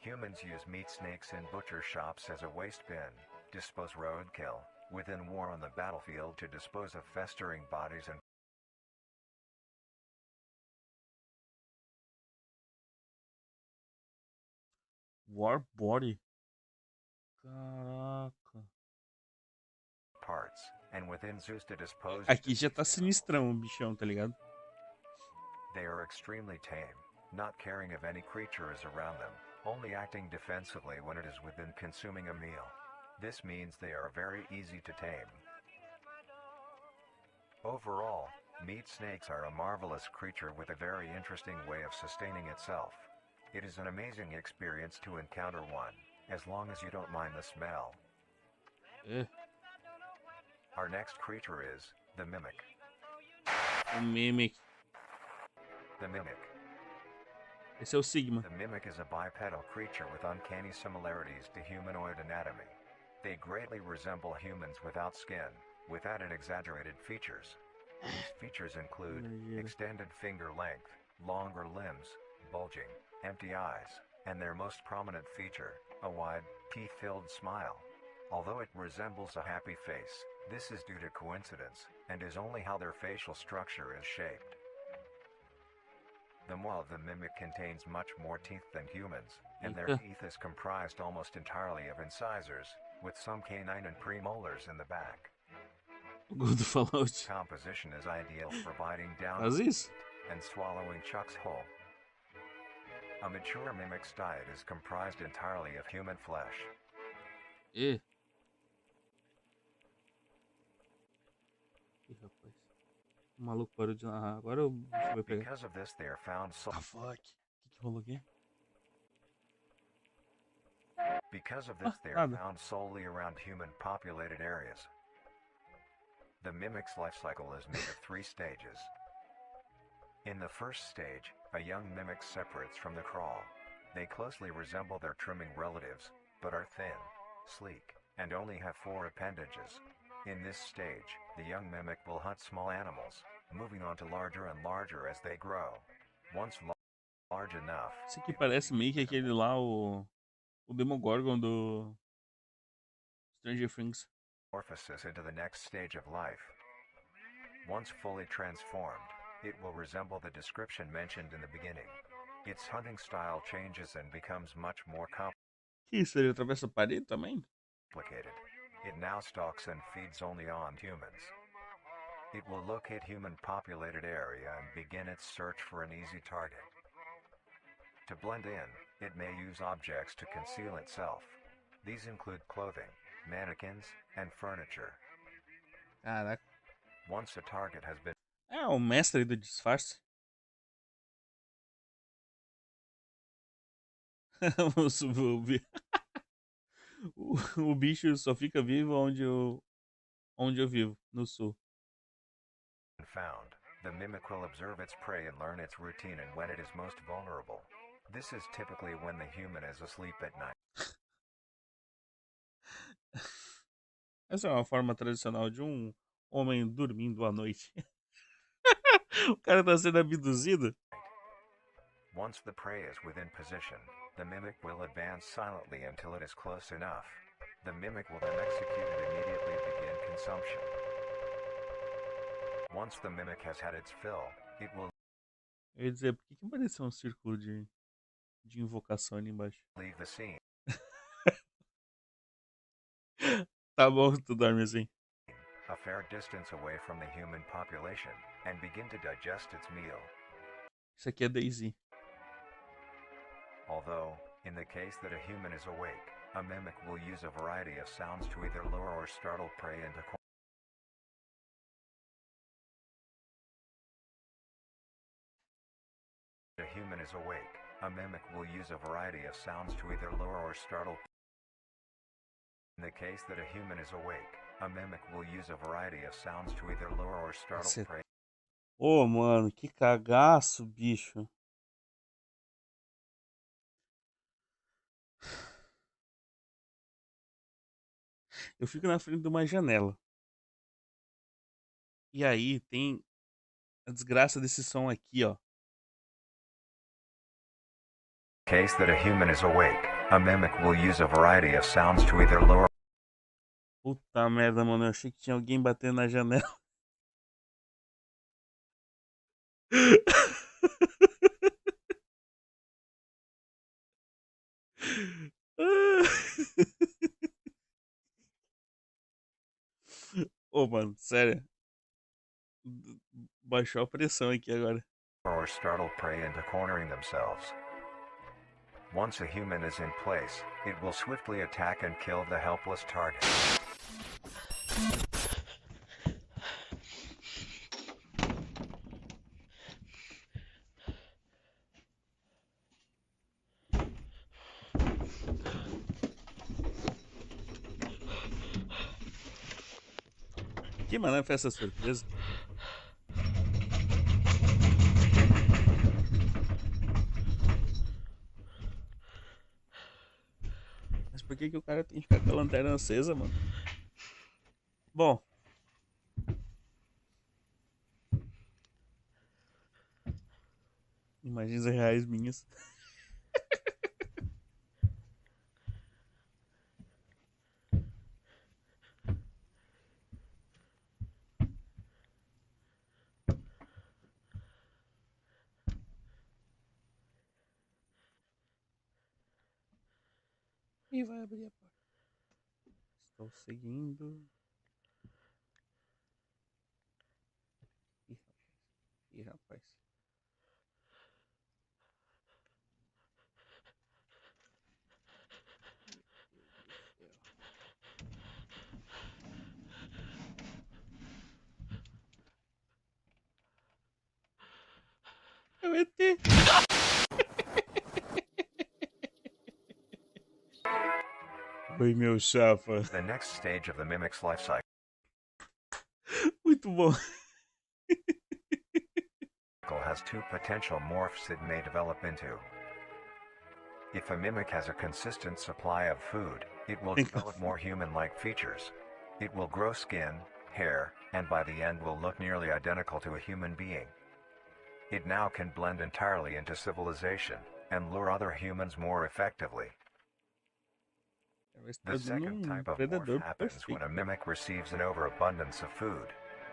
Humans use meat snakes in butcher shops as a waste bin, dispose roadkill, within war on the battlefield to dispose of festering bodies and War body. Caraca. parts, and within zoos to dispose of Aqui já tá deceased animals. sinistrão o bichão, tá ligado? They are extremely tame, not caring if any creature is around them, only acting defensively when it is within consuming a meal. This means they are very easy to tame. Overall, meat snakes are a marvelous creature with a very interesting way of sustaining itself. It is an amazing experience to encounter one, as long as you don't mind the smell. É, Our next creature is the mimic. o Mimic. The mimic. Esse é o Sigma. The mimic is a bipedal creature with uncanny similarities to humanoid anatomy. They greatly resemble humans without skin, with added exaggerated features. These features include extended finger length, longer limbs, bulging, empty eyes, and their most prominent feature, a wide, teeth-filled smile. Although it resembles a happy face, this is due to coincidence, and is only how their facial structure is shaped. The maw of the mimic contains much more teeth than humans, and their Eita. teeth is comprised almost entirely of incisors, with some canine and premolars in the back. O Gordo falou de... Composition is ideal for biting down Faz isso? and swallowing Chuck's whole. A mature mimic's diet is comprised entirely of human flesh. Ih. Ih, rapaz. O maluco parou de narrar. Agora o bicho vai pegar. Because of this, they are found Ah, fuck. O que rolou aqui? Because of this, they are nada. found solely around human-populated areas. The mimic's life cycle is made of 3 stages. In the first stage, a young mimic separates from the crawl. They closely resemble their trimming relatives, but are thin, sleek, and only have 4 appendages. In this stage, the young mimic will hunt small animals, moving on to larger and larger as they grow. Once large enough, Isso aqui parece meio que aquele lá, o Demogorgon do Stranger Things. metamorphosis into the next stage of life. Once fully transformed, it will resemble the description mentioned in the beginning. Its hunting style changes and becomes much more Que isso? Ele atravessa a parede também? complicated. It now stalks and feeds only on humans. It will locate human-populated area and begin its search for an easy target. To blend in, it may use objects to conceal itself. These include clothing, mannequins, and furniture. Caraca. Once a target has been É o mestre do disfarce. O bicho só fica vivo onde eu vivo, no sul. found, the mimic will observe its prey and learn its routine and when it is most vulnerable. This is typically when the human is asleep at night. Essa é uma forma tradicional de um homem dormindo à noite. O cara tá sendo abduzido. Once the prey is within position, the mimic will advance silently until it is close enough. The mimic will then execute and immediately begin consumption. Once the mimic has had its fill, it will Eu ia dizer, por que apareceu um círculo de invocação ali embaixo? leave the scene, Tá bom, tu dorme assim. a fair distance away from the human population, and begin to digest its meal. Isso aqui é Daisy. Although, in the case that a human is awake, a mimic will use a variety of sounds to either lure or startle prey into a human is awake, a mimic will use a variety of sounds to either lure or startle. In the case that a human is awake, a mimic will use a variety of sounds to either lure or startle Caceta. prey. Ô, mano, que cagaço, bicho. Eu fico na frente de uma janela. E aí tem a desgraça desse som aqui, ó. Case that a human is awake, A mimic will use a variety of sounds to either lure Puta merda, mano. Eu achei que tinha alguém batendo na janela. Ô, mano, sério. Baixou a pressão aqui agora. or startle prey into cornering themselves. Once a human is in place, it will swiftly attack and kill the helpless target. Que mano foi essa surpresa? Mas por que o cara tem que ficar com a lanterna acesa, mano? Bom. Imagens reais minhas. E vai abrir a porta. Estou seguindo. Ih, rapaz. É o ET. Oi, meu chapa. The next stage of the mimic's life cycle Muito bom. has two potential morphs it may develop into. If a mimic has a consistent supply of food, it will develop more human-like features. It will grow skin, hair, and by the end will look nearly identical to a human being. It now can blend entirely into civilization and lure other humans more effectively. The second type of morph happens when a mimic receives an overabundance of food.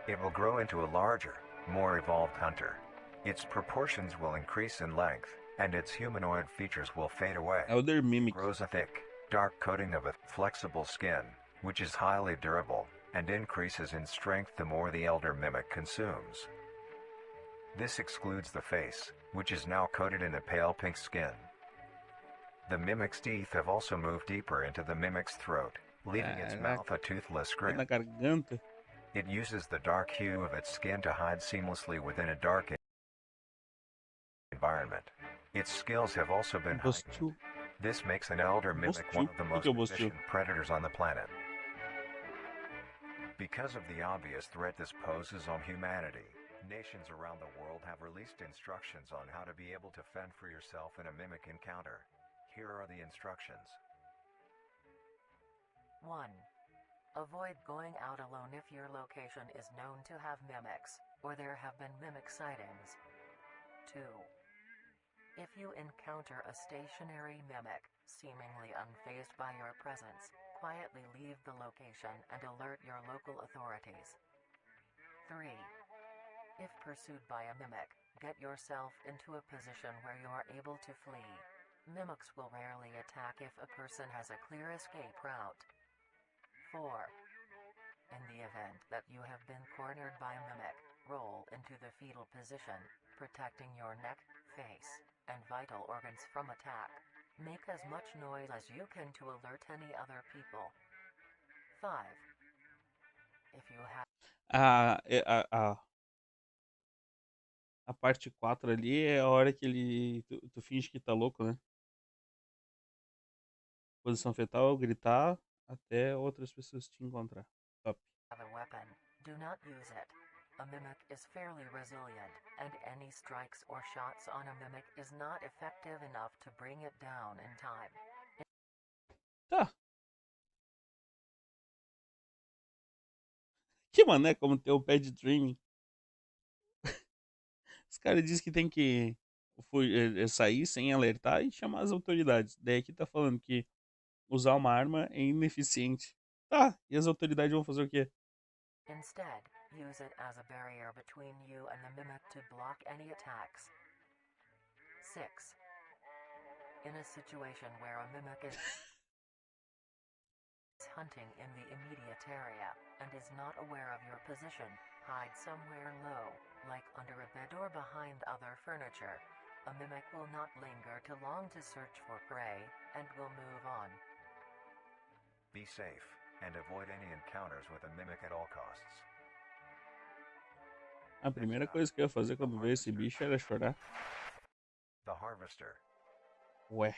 It will grow into a larger, more evolved hunter. Its proportions will increase in length, and its humanoid features will fade away. Elder mimic grows a thick, dark coating of a flexible skin, which is highly durable, and increases in strength the more the elder mimic consumes. This excludes the face, which is now coated in a pale pink skin. The mimic's teeth have also moved deeper into the mimic's throat, leaving its mouth a toothless grin. na garganta. It uses the dark hue of its skin to hide seamlessly within a dark environment. Its skills have also been heightened. This makes an elder mimic one of the most efficient predators on the planet. Because of the obvious threat this poses on humanity, nations around the world have released instructions on how to be able to fend for yourself in a mimic encounter. Here are the instructions. 1. Avoid going out alone if your location is known to have mimics, or there have been mimic sightings. 2. If you encounter a stationary mimic, seemingly unfazed by your presence, quietly leave the location and alert your local authorities. 3. If pursued by a mimic, get yourself into a position where you are able to flee. Mimics will rarely attack if a person has a clear escape route. 4. In the event that you have been cornered by a mimic, roll into the fetal position, protecting your neck, face, and vital organs from attack. Make as much noise as you can to alert any other people. 5. If you have A parte 4 ali é a hora que tu finge que tá louco, né? Posição fetal, gritar até outras pessoas te encontrar. Top. a weapon, do not use it. A mimic is fairly resilient, and any strikes or shots on a mimic is not effective enough to bring it down in time. Tá. Que mané como ter o pad dreaming. Os caras dizem que tem que sair sem alertar e chamar as autoridades. Daí aqui tá falando que usar uma arma é ineficiente. Tá, e as autoridades vão fazer o quê? Instead, use it as a barrier between you and the mimic to block any attacks. 6. In a situation where a mimic is hunting in the immediate area and is not aware of your position, hide somewhere low, like under a bed or behind other furniture. A mimic will not linger too long to search for prey and will move on. Be safe, and avoid any encounters with a mimic at all costs. A primeira coisa que eu ia fazer quando ver esse bicho era chorar. The harvester. Ué.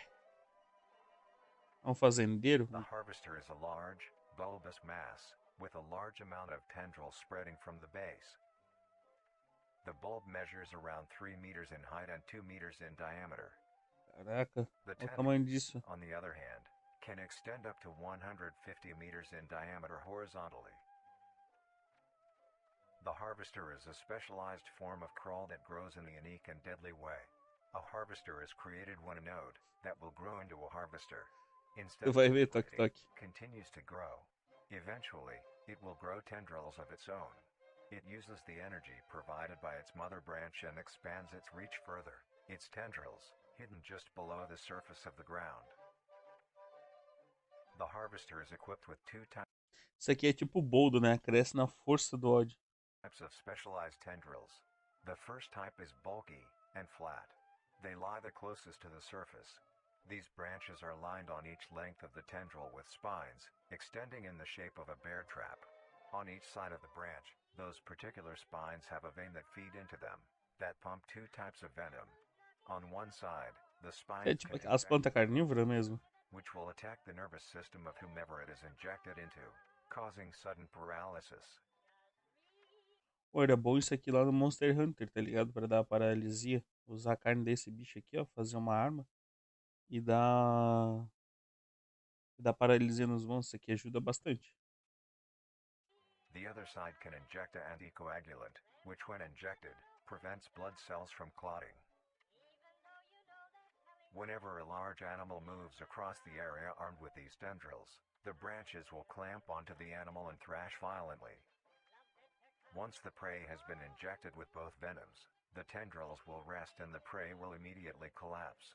É um fazendeiro? The harvester is a large, bulbous mass, with a large amount of tendrils spreading from the base. The bulb measures around 3 meters in height and 2 meters in diameter. Caraca, The olha o tamanho tendrils, disso. on the other hand, can extend up to 150 meters in diameter horizontally. The harvester is a specialized form of crawl that grows in a unique and deadly way. A harvester is created when a node that will grow into a harvester, instead Tu of vai ver, toque, inflating, toque. continues to grow. Eventually, it will grow tendrils of its own. It uses the energy provided by its mother branch and expands its reach further, its tendrils, hidden just below the surface of the ground. The harvester is equipped with 2 Isso aqui é tipo o boldo, né? Cresce na força do ódio. types of specialized tendrils. The first type is bulky and flat. They lie the closest to the surface. These branches are lined on each length of the tendril with spines, extending in the shape of a bear trap. On each side of the branch, those particular spines have a vein that feed into them, that pump 2 types of venom. On one side, the É spines tipo can as inject plantas carnívoras mesmo. which will attack the nervous system of whomever it is injected into, causing sudden paralysis. Pô, era bom isso aqui lá no Monster Hunter, tá ligado? Pra dar paralisia. Usar a carne desse bicho aqui, ó. Fazer uma arma. E dar paralisia nos monstros. Isso aqui ajuda bastante. The other side can inject an anticoagulant, which when injected, prevents blood cells from clotting. Whenever a large animal moves across the area armed with these tendrils, the branches will clamp onto the animal and thrash violently. Once the prey has been injected with both venoms, the tendrils will rest and the prey will immediately collapse.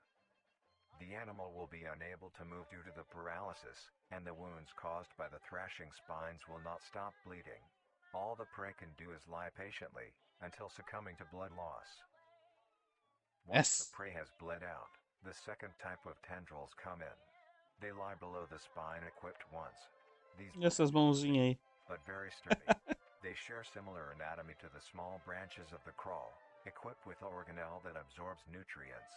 The animal will be unable to move due to the paralysis, and the wounds caused by the thrashing spines will not stop bleeding. All the prey can do is lie patiently, until succumbing to blood loss. Once the prey has bled out, the second type of tendrils come in. They lie below the spine equipped once. These E essas mãozinhas aí? but very sturdy. They share similar anatomy to the small branches of the crawl, equipped with organelle that absorbs nutrients.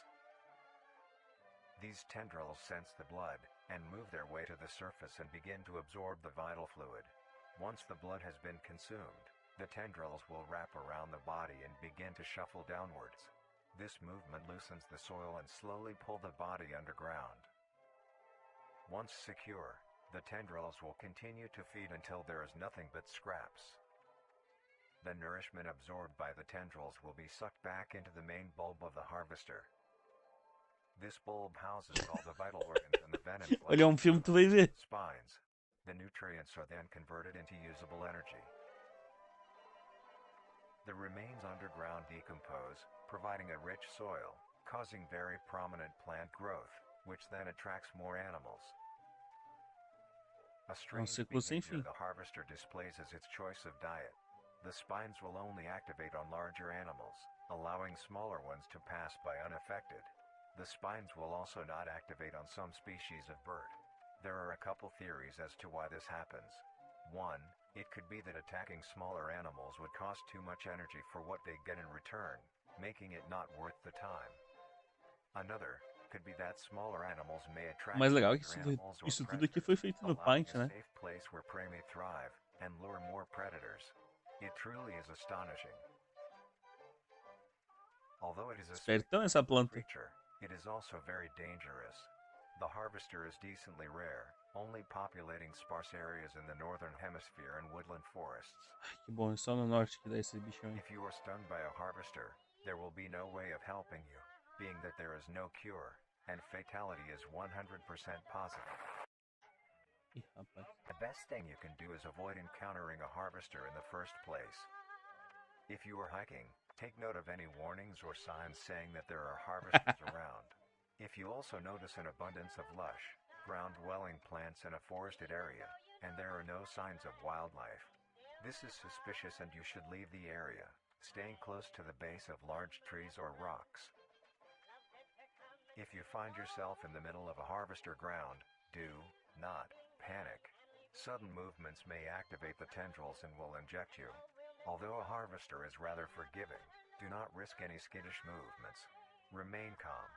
These tendrils sense the blood, and move their way to the surface and begin to absorb the vital fluid. Once the blood has been consumed, the tendrils will wrap around the body and begin to shuffle downwards. This movement loosens the soil and slowly pull the body underground. Once secure, the tendrils will continue to feed until there is nothing but scraps. The nourishment absorbed by the tendrils will be sucked back into the main bulb of the harvester. This bulb houses all the vital organs and the venom Olha, um filme tu vai ver. spines. The nutrients are then converted into usable energy. The remains underground decompose, providing a rich soil, causing very prominent plant growth, which then attracts more animals. A strange ciclo sem behavior fim. the harvester displays as its choice of diet. The spines will only activate on larger animals, allowing smaller ones to pass by unaffected. The spines will also not activate on some species of bird. There are a couple theories as to why this happens. One, it could be that attacking smaller animals would cost too much energy for what they get in return, making it not worth the time. Another could be that smaller animals may attract O mais legal é que larger animals or isso tudo aqui predators, foi feito no allowing Paint, a né? safe place where prey may thrive and lure more predators. It truly is astonishing. Although it is a Espertão essa planta. creature, it is also very dangerous. The harvester is decently rare, only populating sparse areas in the northern hemisphere and woodland forests. Ai, que bom, é só no norte que dá esse bichão aí. If you are stung by a harvester, there will be no way of helping you. being that there is no cure, and fatality is 100% possible. Ih, rapaz. The best thing you can do is avoid encountering a harvester in the first place. If you are hiking, take note of any warnings or signs saying that there are harvesters around. If you also notice an abundance of lush, ground-dwelling plants in a forested area, and there are no signs of wildlife, this is suspicious and you should leave the area, staying close to the base of large trees or rocks. If you find yourself in the middle of a harvester ground, do not panic. Sudden movements may activate the tendrils and will inject you. Although a harvester is rather forgiving, do not risk any skittish movements. Remain calm.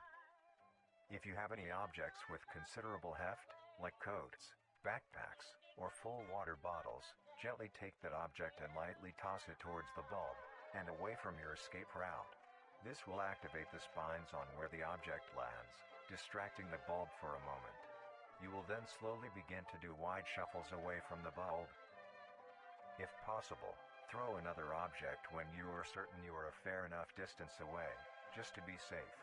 If you have any objects with considerable heft, like coats, backpacks, or full water bottles, gently take that object and lightly toss it towards the bulb, and away from your escape route. This will activate the spines on where the object lands, distracting the bulb for a moment. You will then slowly begin to do wide shuffles away from the bulb. If possible, throw another object when you are certain you are a fair enough distance away, just to be safe.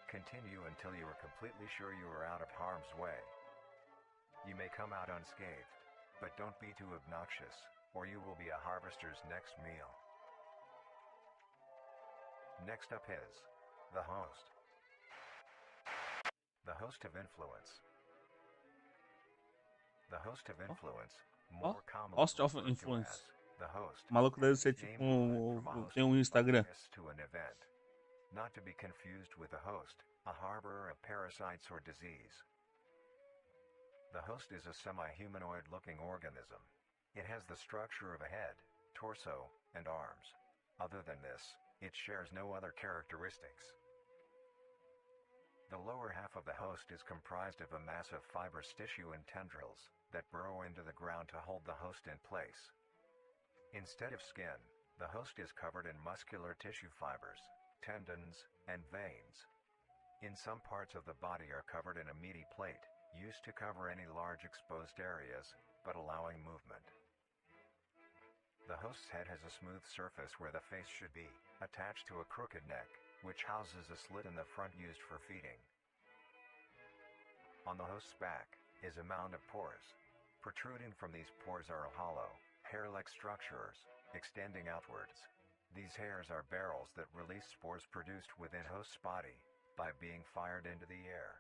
Continue until you are completely sure you are out of harm's way. You may come out unscathed, but don't be too obnoxious, or you will be a harvester's next meal. Next up is the host. The host of influence. The host of influence, more commonly Host of referred to influence. as the host, O maluco deve ser is tipo named from a tem um host Instagram. bias to an event. Not to be confused with a host, a harborer of parasites or disease. The host is a semi-humanoid looking organism. It has the structure of a head, torso, and arms. Other than this, it shares no other characteristics. The lower half of the host is comprised of a mass of fibrous tissue and tendrils that burrow into the ground to hold the host in place. Instead of skin, the host is covered in muscular tissue fibers, tendons, and veins. In some parts of the body are covered in a meaty plate, used to cover any large exposed areas, but allowing movement. The host's head has a smooth surface where the face should be, attached to a crooked neck, which houses a slit in the front used for feeding. On the host's back is a mound of pores. Protruding from these pores are hollow, hair-like structures, extending outwards. These hairs are barrels that release spores produced within host's body by being fired into the air.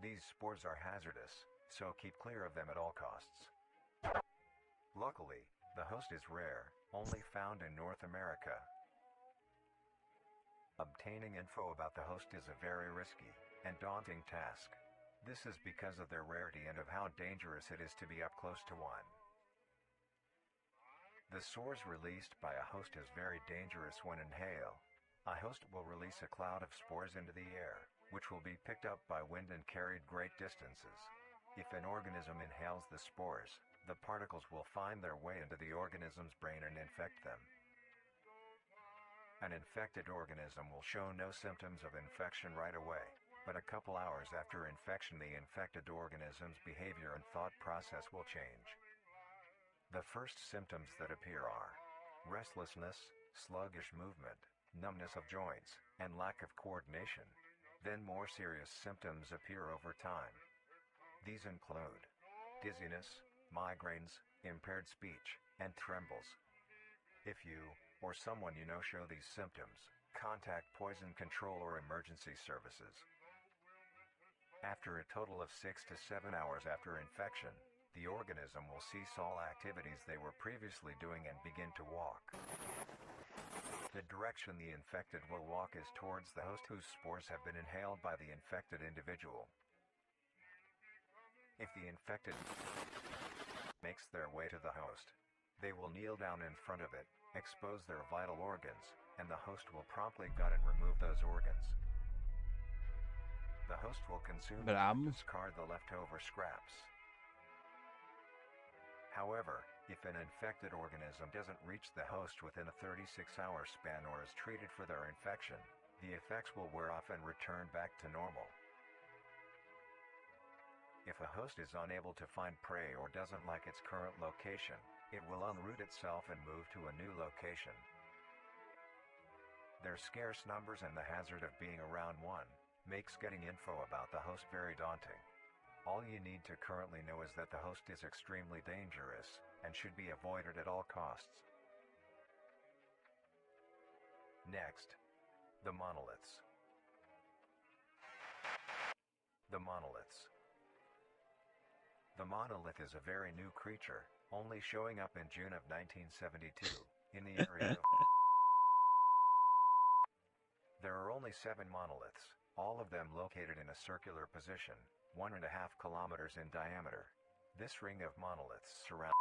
These spores are hazardous, so keep clear of them at all costs. Luckily, the host is rare, only found in North America. Obtaining info about the host is a very risky and daunting task. This is because of their rarity and of how dangerous it is to be up close to one. The spores released by a host is very dangerous when inhaled. A host will release a cloud of spores into the air, which will be picked up by wind and carried great distances. If an organism inhales the spores, the particles will find their way into the organism's brain and infect them. An infected organism will show no symptoms of infection right away, but a couple hours after infection the infected organism's behavior and thought process will change. The first symptoms that appear are restlessness, sluggish movement, numbness of joints, and lack of coordination. Then more serious symptoms appear over time. These include dizziness, migraines, impaired speech, and trembles. If you, or someone you know show these symptoms, contact poison control or emergency services. After a total of 6 to 7 hours after infection, the organism will cease all activities they were previously doing and begin to walk. The direction the infected will walk is towards the host whose spores have been inhaled by the infected individual. If the infected makes their way to the host, they will kneel down in front of it, expose their vital organs, and the host will promptly gut and remove those organs. The host will consume and discard the leftover scraps. However, if an infected organism doesn't reach the host within a 36-hour span or is treated for their infection, the effects will wear off and return back to normal. If a host is unable to find prey or doesn't like its current location, it will unroot itself and move to a new location. Their scarce numbers and the hazard of being around one makes getting info about the host very daunting. All you need to currently know is that the host is extremely dangerous and should be avoided at all costs. Next, the monoliths. The monoliths. The monolith is a very new creature, only showing up in June of 1972, in the area of... There are only 7 monoliths, all of them located in a circular position, 1.5 kilometers in diameter. This ring of monoliths surrounds...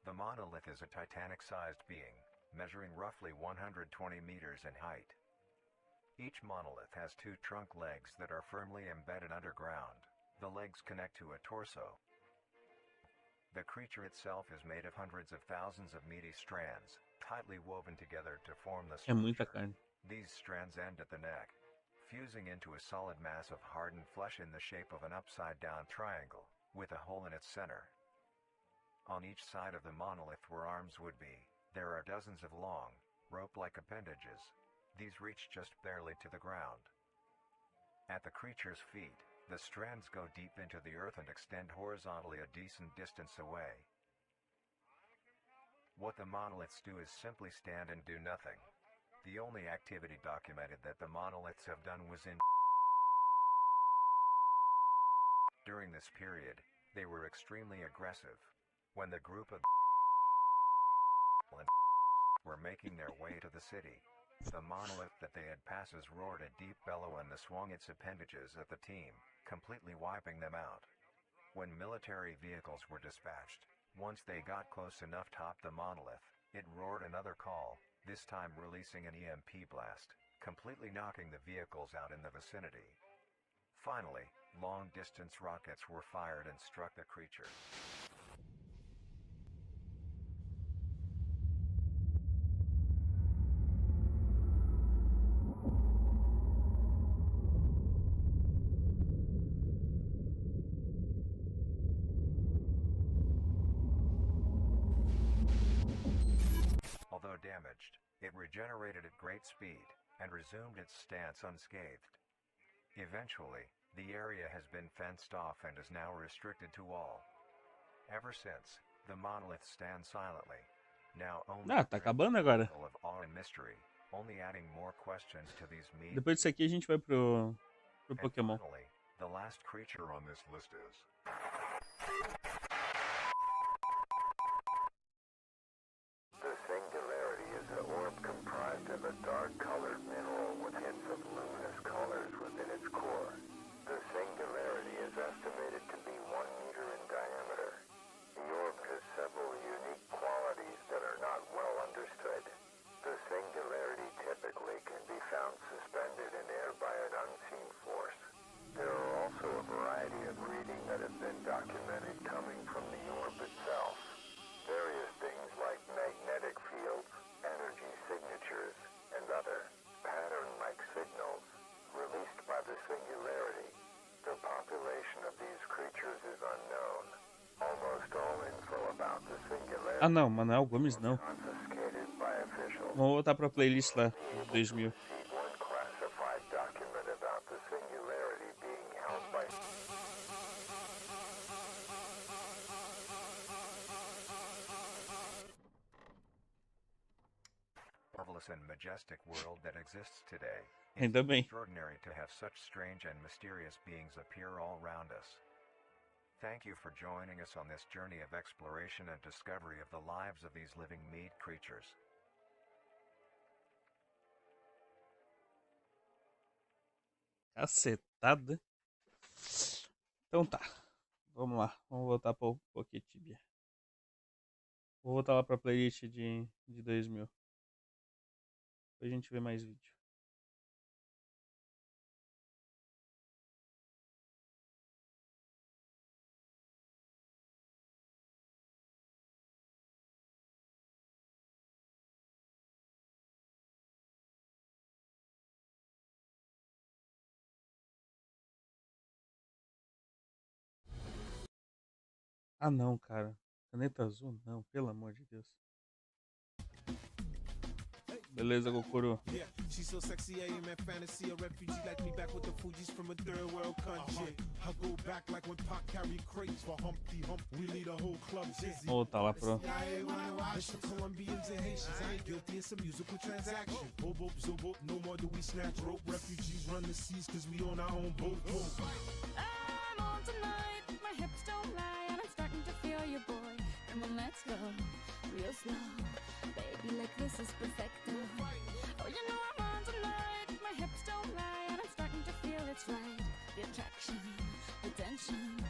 The monolith is a Titanic-sized being, measuring roughly 120 meters in height. Each monolith has 2 trunk legs that are firmly embedded underground. The legs connect to a torso. The creature itself is made of hundreds of thousands of meaty strands, tightly woven together to form the É muita structure. carne. These strands end at the neck, fusing into a solid mass of hardened flesh in the shape of an upside-down triangle, with a hole in its center. On each side of the monolith where arms would be, there are dozens of long, rope-like appendages. These reach just barely to the ground. At the creature's feet, the strands go deep into the earth and extend horizontally a decent distance away. What the monoliths do is simply stand and do nothing. The only activity documented that the monoliths have done was in... During this period, they were extremely aggressive. When the group of were making their way to the city, the monolith that they had passes roared a deep bellow and swung its appendages at the team, completely wiping them out. When military vehicles were dispatched, once they got close enough top the monolith, it roared another call, this time releasing an EMP blast, completely knocking the vehicles out in the vicinity. Finally, long-distance rockets were fired and struck the creature. Although damaged, it regenerated at great speed, and resumed its stance unscathed. Eventually, the area has been fenced off and is now restricted to all. Ever since, the monolith stands silently, now only Ah, tá acabando agora. full of awe and mystery, only adding more questions to these meat. Depois disso aqui a gente vai pro And Pokémon. finally, the last creature on this list is... The singularity is an orb comprised of a dark-colored mineral with hints of luminous colors within its core. The singularity is estimated to be 1 meter in diameter. The orb has several unique qualities that are not well understood. The singularity typically can be found suspended in air by an unseen force. There are also a variety of reading that have been documented coming from the orb itself. Various things like magnetic fields, energy signatures, and other pattern-like signals released by the singularity. The population of these creatures is unknown. Almost all info about the singularity Ah não, Manuel Gomes não. confiscated by officials. Vamos voltar pra playlist lá, de 2000. See one classified document about the singularity being held by... Marvelous and majestic world that exists today. It's Ainda bem. extraordinary to have such strange and mysterious beings appear all around us. Thank you for joining us on this journey of exploration and discovery of the lives of these living meat creatures. Cacetada. Então tá. Vamos lá. Vamos voltar pro Poketibia. Vou voltar lá pra playlist de 2000. Depois a gente vê mais vídeo. Ah não, cara. Caneta azul? Não, pelo amor de Deus. Beleza, Gokuro. Yeah, she's so sexy, I am a fantasy. A refugee like me back with the Fugees from a third world country. I go back like when Pac carried crates for Humpty Hump. We lead a whole club dizzy. Oh, tá lá pro. Mr. Colombians and Haitians, I ain't guilty, it's a musical transaction. Boop, boop, zo, boop, no more do we snatch rope. Refugees run the seas cause we on our own boat. I'm on tonight, my hips don't lie, and I'm starting to feel you, boy. Come on, let's go, real slow. Baby, like this is perfecto. Oh, you know I'm on tonight, my hips don't lie, and I'm starting to feel it's right. The attraction, the tension.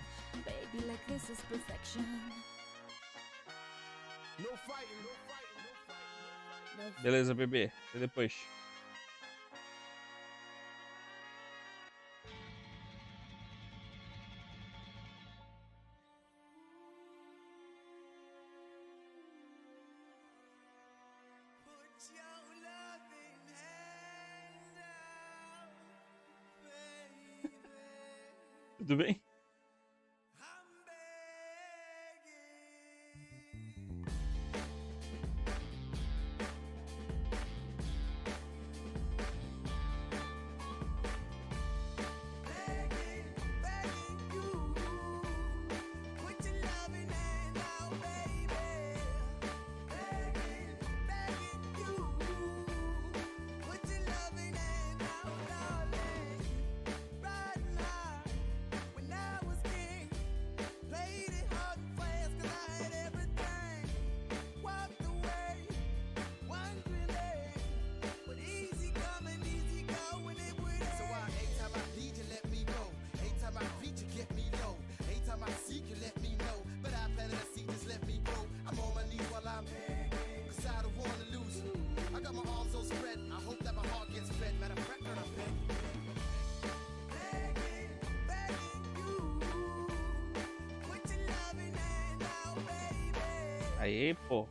Baby, like this is perfection. No fighting, no fighting, no fighting, no fighting. Beleza, bebê. Até depois. Tudo bem? Aí, pô.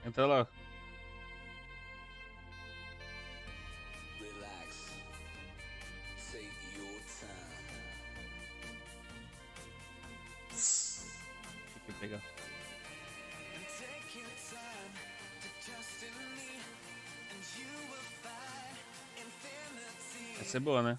Entra lá. Relax. Take your time. Tem que pegar. Take your time to trust in me, and you will find infinity. Essa é boa, né?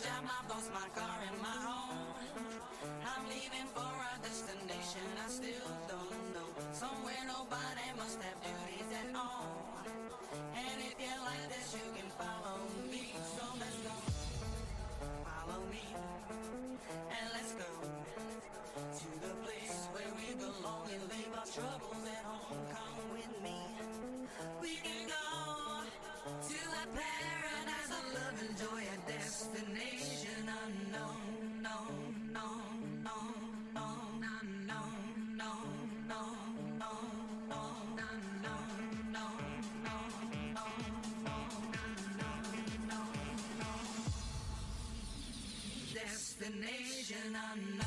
job, my boss, my car, and my home. I'm leaving for a destination I still don't know. Somewhere nobody must have duties at all. And if you like this, you can follow me. So let's go. Follow me. And let's go to the place where we belong and leave our troubles at home. Come with me. We can go to a paradise of love and joy, a destination unknown. No, no, no, no, no, no, no, no, no, no, no, no, no. Destination unknown.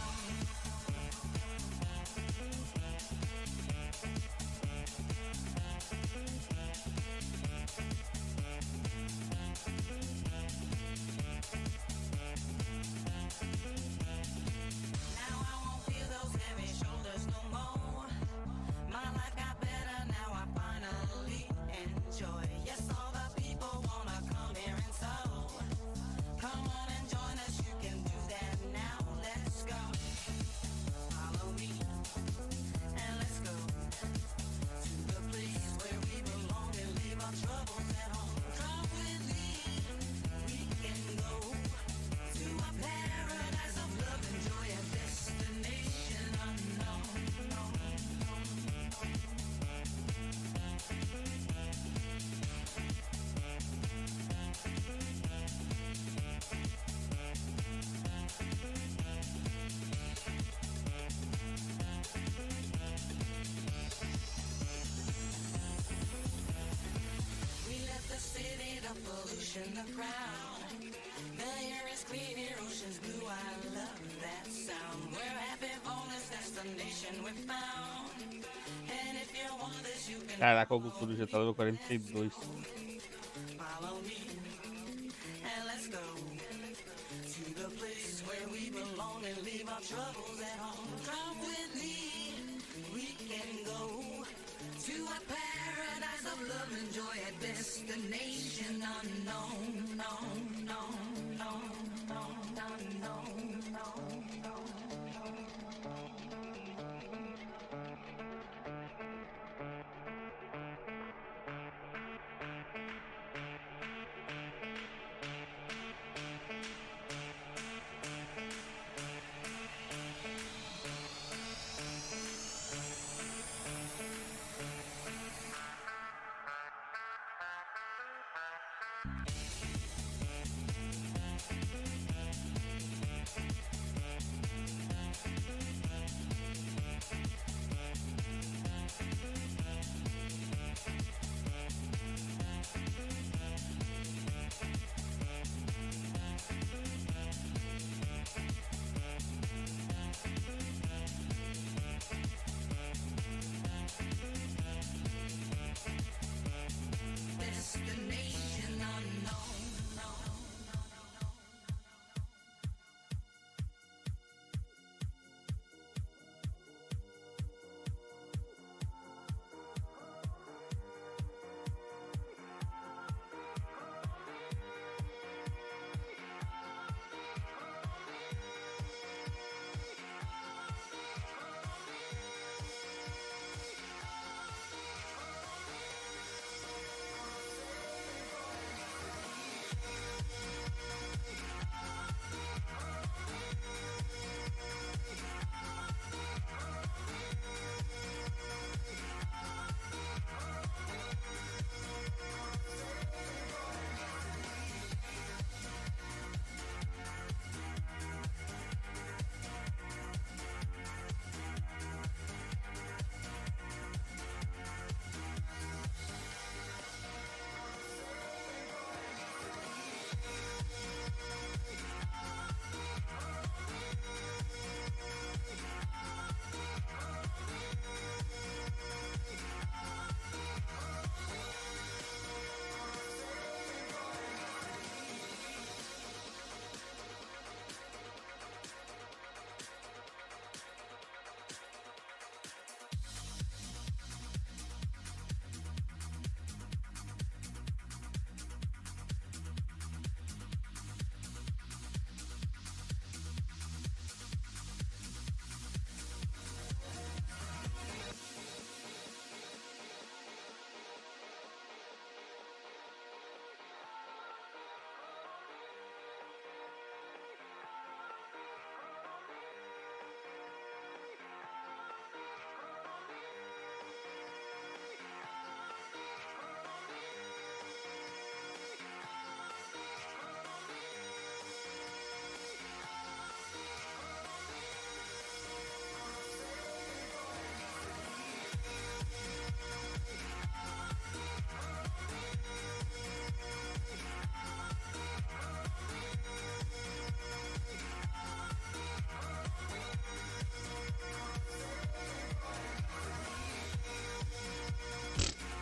Now I won't feel those heavy shoulders no more. My life got better, now I finally enjoy. Yes, all the people wanna come here and so come on and join us, you can do that now. Let's go. Follow me and let's go to the place where we belong and leave our troubles at home. Come with me, we can go to a paradise of love and joy, a destination unknown. We left the city, the pollution, the crowd. The air is clean, here ocean's blue, I love that sound. We're happy for this destination we found. And if you want this, you can Caraca, o Goku do já tá level 42. follow me. And let's go to the place where we belong and leave our troubles at home. Come with me, we can go to a paradise of love and joy, a destination unknown. No, no, no, no, no, no, no, no.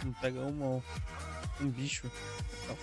não pega um bicho. Não.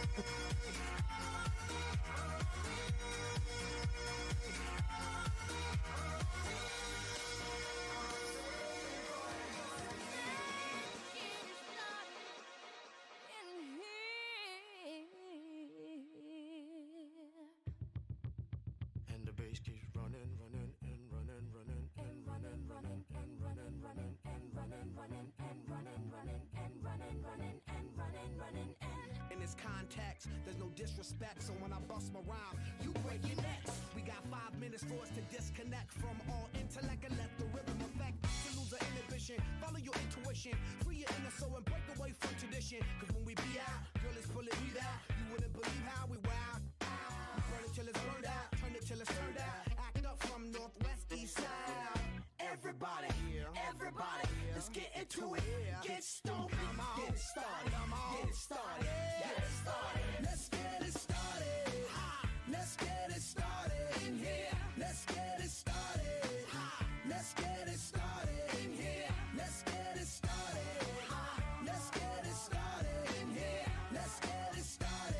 And the bass keeps running, running, and running, running, and running, running, and running, running, and running, running, and running, running, and running, running, and running, running, and in this context, there's no disrespect. So when I bust my rhyme, you break your necks. We got 5 minutes for us to disconnect from all intellect and let the rhythm affect. To lose the inhibition, follow your intuition, free your inner soul and break away from tradition. Cause when we be out, girl, it's pulling me out. You wouldn't believe how we wild. Burn it till it's burned out, turn it till it's turned out. Act up from northwest, east side. Everybody, everybody, let's get into it. Get stoked, get it started, get it started, get it started. Let's get it started. Let's get it started in here. Let's get it started. Let's get it started in here. Let's get it started. Let's get it started in here. Let's get it started.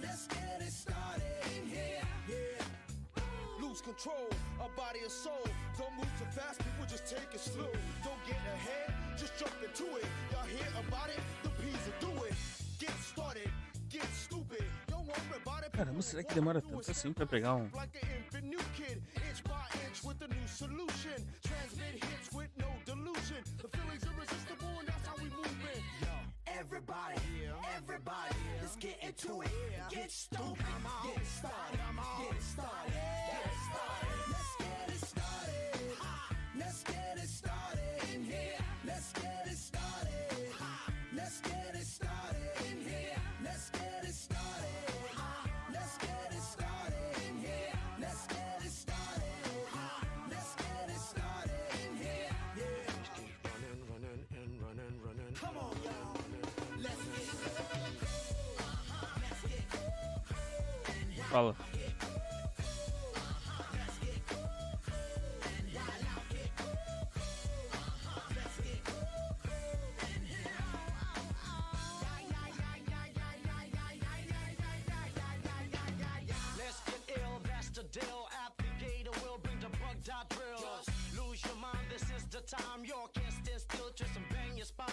Let's get it started in here. Yeah. Lose control of body and soul. Don't move too fast, people just take it slow. Don't get ahead, just jump into it. Y'all hear about it? The P's will do it. Get started, get stupid. Don't worry about it. Caramba, será que demora tanto assim pra pegar um? Like an infant new kid, inch by inch with a new solution. Transmit hits with no delusion. The feeling's irresistible and that's how we move it. Everybody, everybody, let's get into it. Get stupid, get it started, get it started, get it started. Let's get it started. Let's get it started in here. Let's get it started. Let's get it started in here. Let's get it started. Let's get it started in here. Let's get it started. Let's get it started in here. Yeah. Keep running, running, and running, running. Come on, y'all. Let's get it. Let's get it. Fala. Deal applicator will bring the bug dot drills. Lose your mind, this is the time. You can't stand still, twist and bang your spine.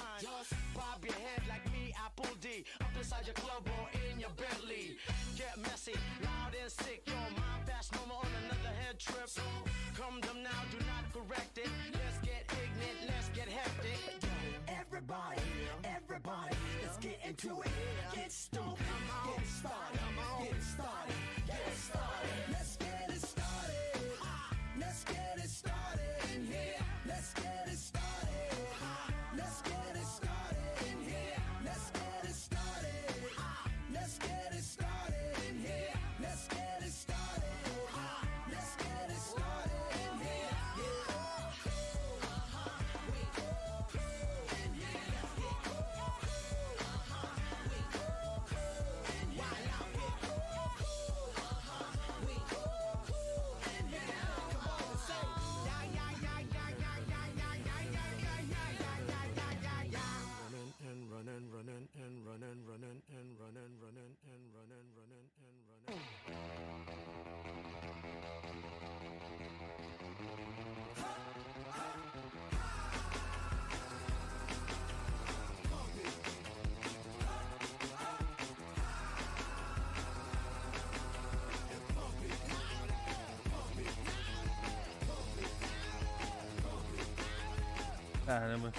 Bob your head like me, Apple D. Up inside your club or in your Bentley. Get messy, loud and sick. Your mind fast, no more on another head trip. So come them now, do not correct it. Let's get ignorant, let's get hectic. Everybody, everybody, let's get into it. Get stupid, get it started, get it started, get it started. Let's get it started. Let's get it started in here. Let's get it started. Let's get it started in here. Let's get it started. Let's get it started in here. Let's get it started. Let's get it started in here. Caramba.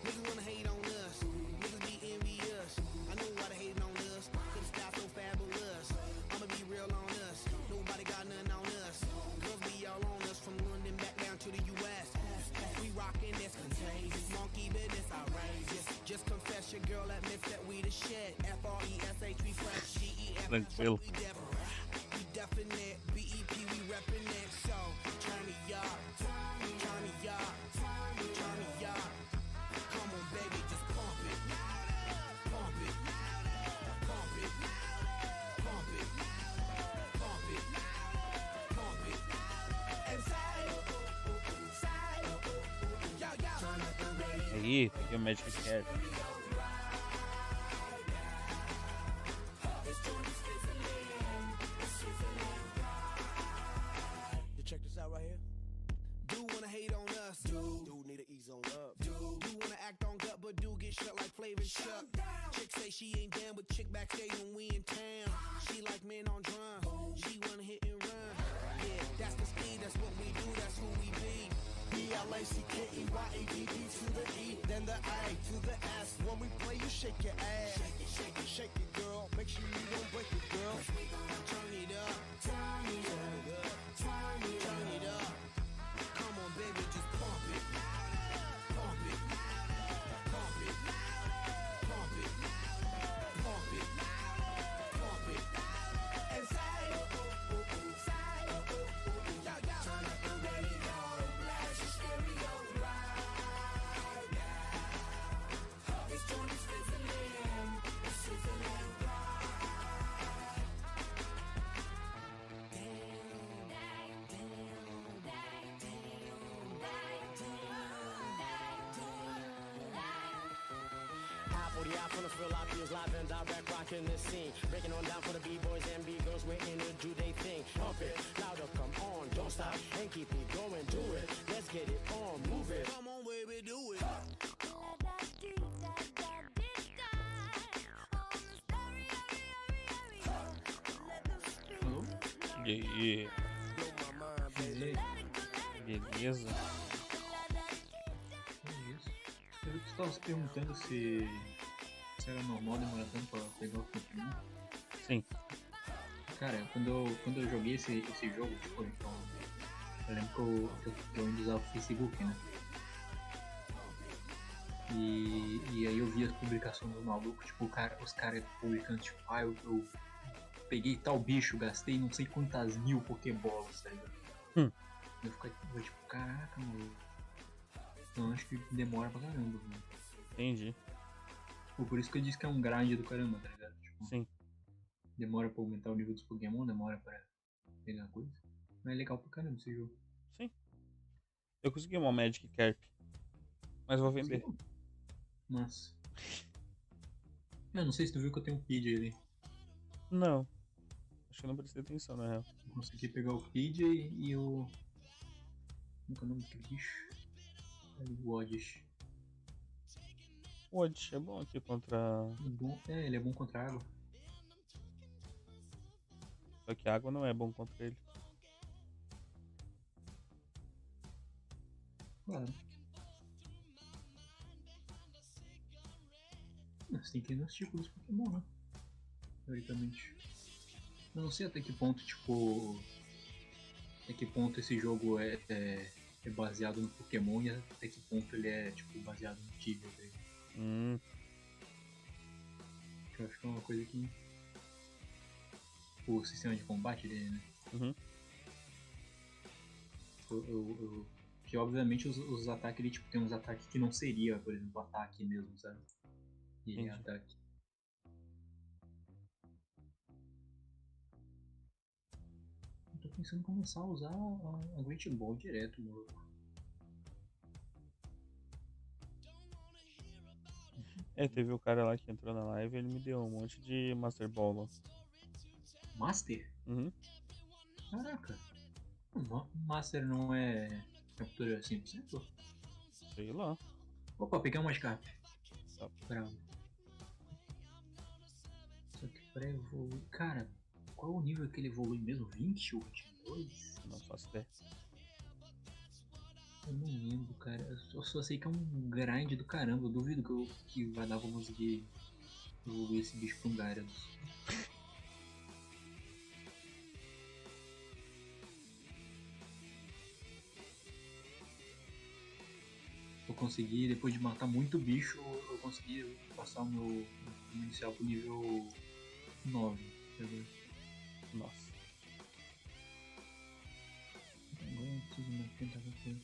Niggas wanna hate on us. Niggas be envious. I know why they hating on us. Cause the style so fabulous. I'ma be real on us. Nobody got nothing on us. Girls be all on us from London back down to the US. We rockin' this contagious. Monkey business outrageous. Just confess your girl admits that we the shit. F-R-E-S-H, we fresh. G-E-F, Tranquilo. we definite. B-E-P, we reppin' it. So, turn me up. Turn me up. Turn me up. Come on, baby, just pump it. Pump it. Pump it. Pump it. Pump it. Pump it. And say, Ih, peguei o Magic Quer. You check this out right here. Do wanna hate on us? Do need to ease on up? Do wanna act on gut, but do get shut like Flavor Chuck? Chick say she ain't down with chick backstage when we in town. She like men on drum. She wanna hit and run. Yeah, that's the speed. That's what we do. That's who we be. B-L-A-C-K-E-Y-A-D-D to the E, then the A to the S. When we play, you shake your ass. Shake it, shake it, shake it, girl. Make sure you don't break it, girl. Turn it up, turn it up, turn it up. Come on, baby, just pump it, pump it, pump it, pump it, pump it, pump it, and say, oh, oh, oh, say, oh, oh, oh, oh. Turn up the radio, blast your stereo, right, yeah. This joint is sizzling, it's sizzling, right. For the eye, from the feel, I feels live and direct, rocking the scene. Breaking on down for the B-boys and B-girls, we're in to do they thing. Pump it, louder, come on, don't stop, and keep it going, do it. Let's get it on, move it. Come on, baby, do it. Yeah. Beleza. É isso. Eu vi que você estava se perguntando se era normal demorar tanto pra pegar o Pokémon. Sim. Cara, quando eu joguei esse jogo, tipo, então, eu lembro que eu ainda usava o Facebook, né? E aí eu vi as publicações dos malucos, tipo, os caras publicando, tipo, eu peguei tal bicho, gastei não sei quantas mil Pokébolas, tá ligado? Eu fiquei tipo, caraca, maluco. Então acho que demora pra caramba, mano. Entendi. Por isso que eu disse que é um grind do caramba, tá ligado? Tipo, Sim. demora pra aumentar o nível dos Pokémon, demora pra pegar coisa. Mas é legal pra caramba esse jogo. Sim. Eu consegui uma Magic Carp. Mas vou vender. Sim. Mas. Eu não sei se tu viu que eu tenho um Pidgey ali. Não. Acho que eu não prestei atenção, na real. Eu consegui pegar o Pidgey e o... Como é o nome daquele bicho? O Oddish. O Oddish é bom aqui contra... Ele é bom contra água. Só que a água não é bom contra ele. Claro. Você tem que ir nos tipos dos Pokémon, né? Teoricamente. Eu não sei até que ponto, tipo... Até que ponto esse jogo é baseado no Pokémon e até que ponto ele é, tipo, baseado no Tibia, tá ligado? Eu acho que é uma coisa que... O sistema de combate dele, né? Uhum. Que obviamente os ataques ele, tipo, tem uns ataques que não seria, por exemplo, ataque mesmo, sabe? E ele é ataque. Eu tô pensando em começar a usar a Great Ball direto, mano. Teve o cara lá que entrou na live e ele me deu um monte de Master Ball lá. Master? Uhum. Caraca. Master não é captura 100%? Sei lá. Opa, peguei uma Scarp. Tá. Bravo. Só que pra evoluir... Cara, qual o nível que ele evolui mesmo? 20 ou 22? Não faço ideia. Eu não lembro, cara. Eu só sei que é um grind do caramba. Eu duvido que vai dar pra conseguir evoluir esse bicho com Gyarados. Eu consegui, depois de matar muito bicho, eu consegui passar o meu inicial pro nível 9. Entendeu? Nossa. Agora eu preciso tentar fazer.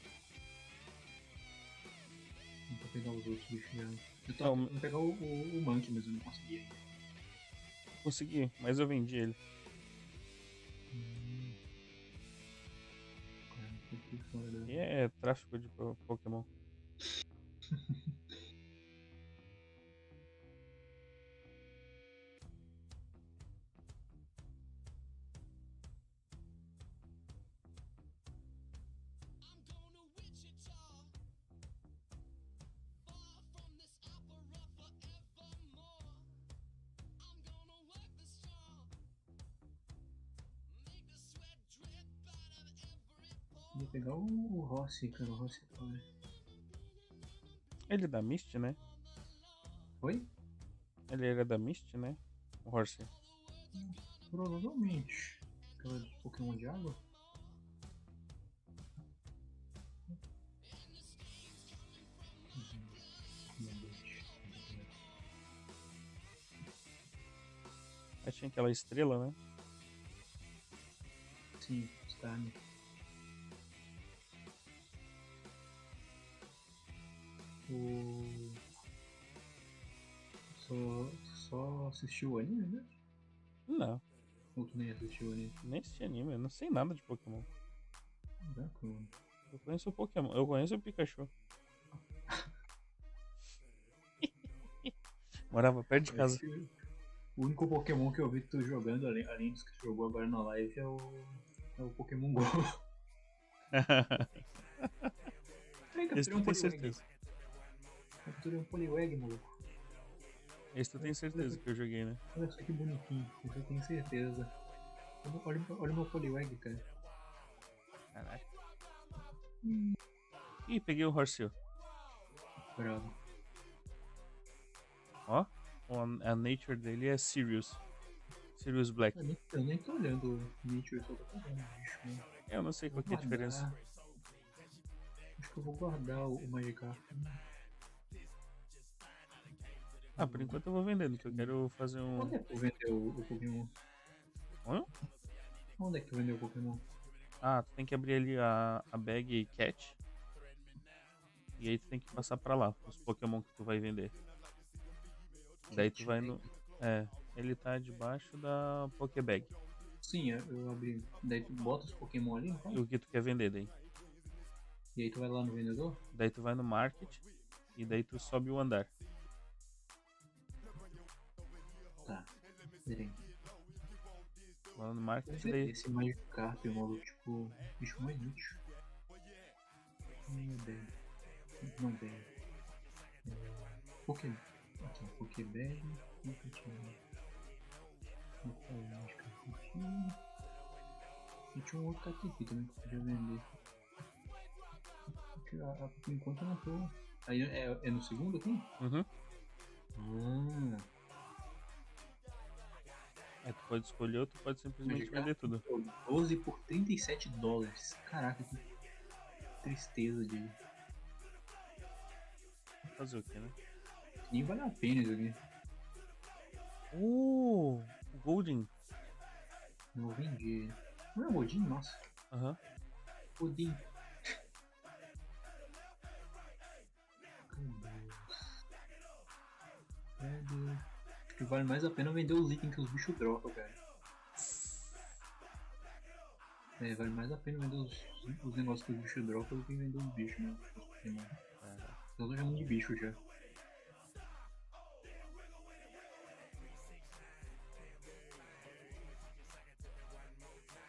Tentar pegar os outros bichos já. Eu tava tentando pegar o Monkey, mas eu não consegui ainda. Consegui, mas eu vendi ele. Cara, tô fora da... E é tráfico de Pokémon. Ia pegar o Rossi, cara. O Rossi tá, né? Ele é da Mist, né? Oi? Ele era da Mist, né? O Horsey. Provavelmente. Aquela de Pokémon de água? Aí tinha aquela estrela, né? Sim, está, né? O... Só assistiu o anime, né? Não, Ou tu nem assistiu o anime? nem assisti anime, eu não sei nada de Pokémon. Caraca, mano. Eu conheço o Pokémon, eu conheço o Pikachu. Morava perto de casa. Acho que o único Pokémon que eu vi que tu jogando, além dos que tu jogou agora na live, é o Pokémon GO. Peraí, Esse capturei tu um tem Poliwag. certeza. Capturei um Poliwag, maluco. Esse tu tem certeza que eu joguei, né? Olha só que bonitinho, isso eu tenho certeza. Olha o meu Poliwag, cara. Caraca. Ih, peguei o Horsey. Bravo. Ó, a nature dele é Sirius. Sirius Black. Eu nem tô olhando o Nature, só tô pegando o bicho, mano. Eu não sei qual que é a diferença. Acho que eu vou guardar o Magikarp. Ah, por enquanto eu vou vendendo, que eu quero fazer um... Onde é que tu vendeu o Pokémon? Hã? Onde é que tu vendeu o Pokémon? Ah, tu tem que abrir ali a bag cat. E aí tu tem que passar pra lá, os Pokémon que tu vai vender. Daí tu vai no... É, ele tá debaixo da Pokébag. Sim, eu abri. Daí tu bota os Pokémon ali, então? E o que tu quer vender daí? E aí tu vai lá no vendedor? Daí tu vai no market e daí tu sobe o andar. Tá, peraí. Lá no market daí... Esse Magikarp, maluco, tipo, bicho mais útil. Meu Deus. Não veio. Aqui, Pokébag. Nunca tinha. E tinha um outro Caterpie também que eu podia vender. Por enquanto eu não tô. Aí é no segundo aqui? Uhum. Ah. Tu pode escolher ou tu pode simplesmente vender tudo. 12 por $37. Caraca, que tristeza de. Fazer o que, né? Nem vale a pena isso aqui. Golden. Não vendi. Não é o Godin? Nossa. Aham. Godin. Acho que vale mais a pena vender os itens que os bichos dropam, cara. É, vale mais a pena vender os negócios que os bichos dropam do que vender os bichos, né? Eu tô chamando de bicho já.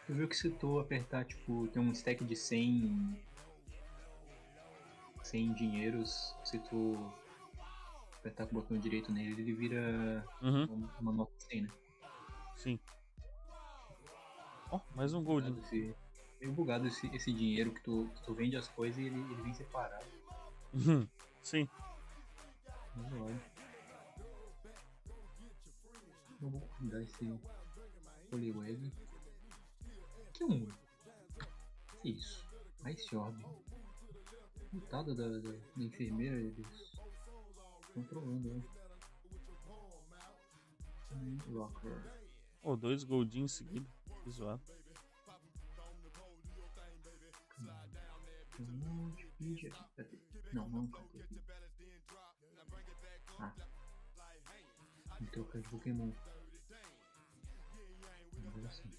Tu viu que se tu apertar, tipo, tem um stack de 100 dinheiros, se tu apertar com o botão direito nele, ele vira uma nota de 100, né? Sim. Ó, mais um Golden. Meio bugado esse dinheiro que tu vende as coisas e ele vem separado. Sim. Mas olha. Eu vou cuidar esse Poliwag. Que que isso? Ice Orb. Coitada da enfermeira, eles controlando, né? Locker. Oh, 2 Goldinhos seguidos. Que zoado. Não, não, cara. Ah. Vou trocar de Pokémon. Agora sim.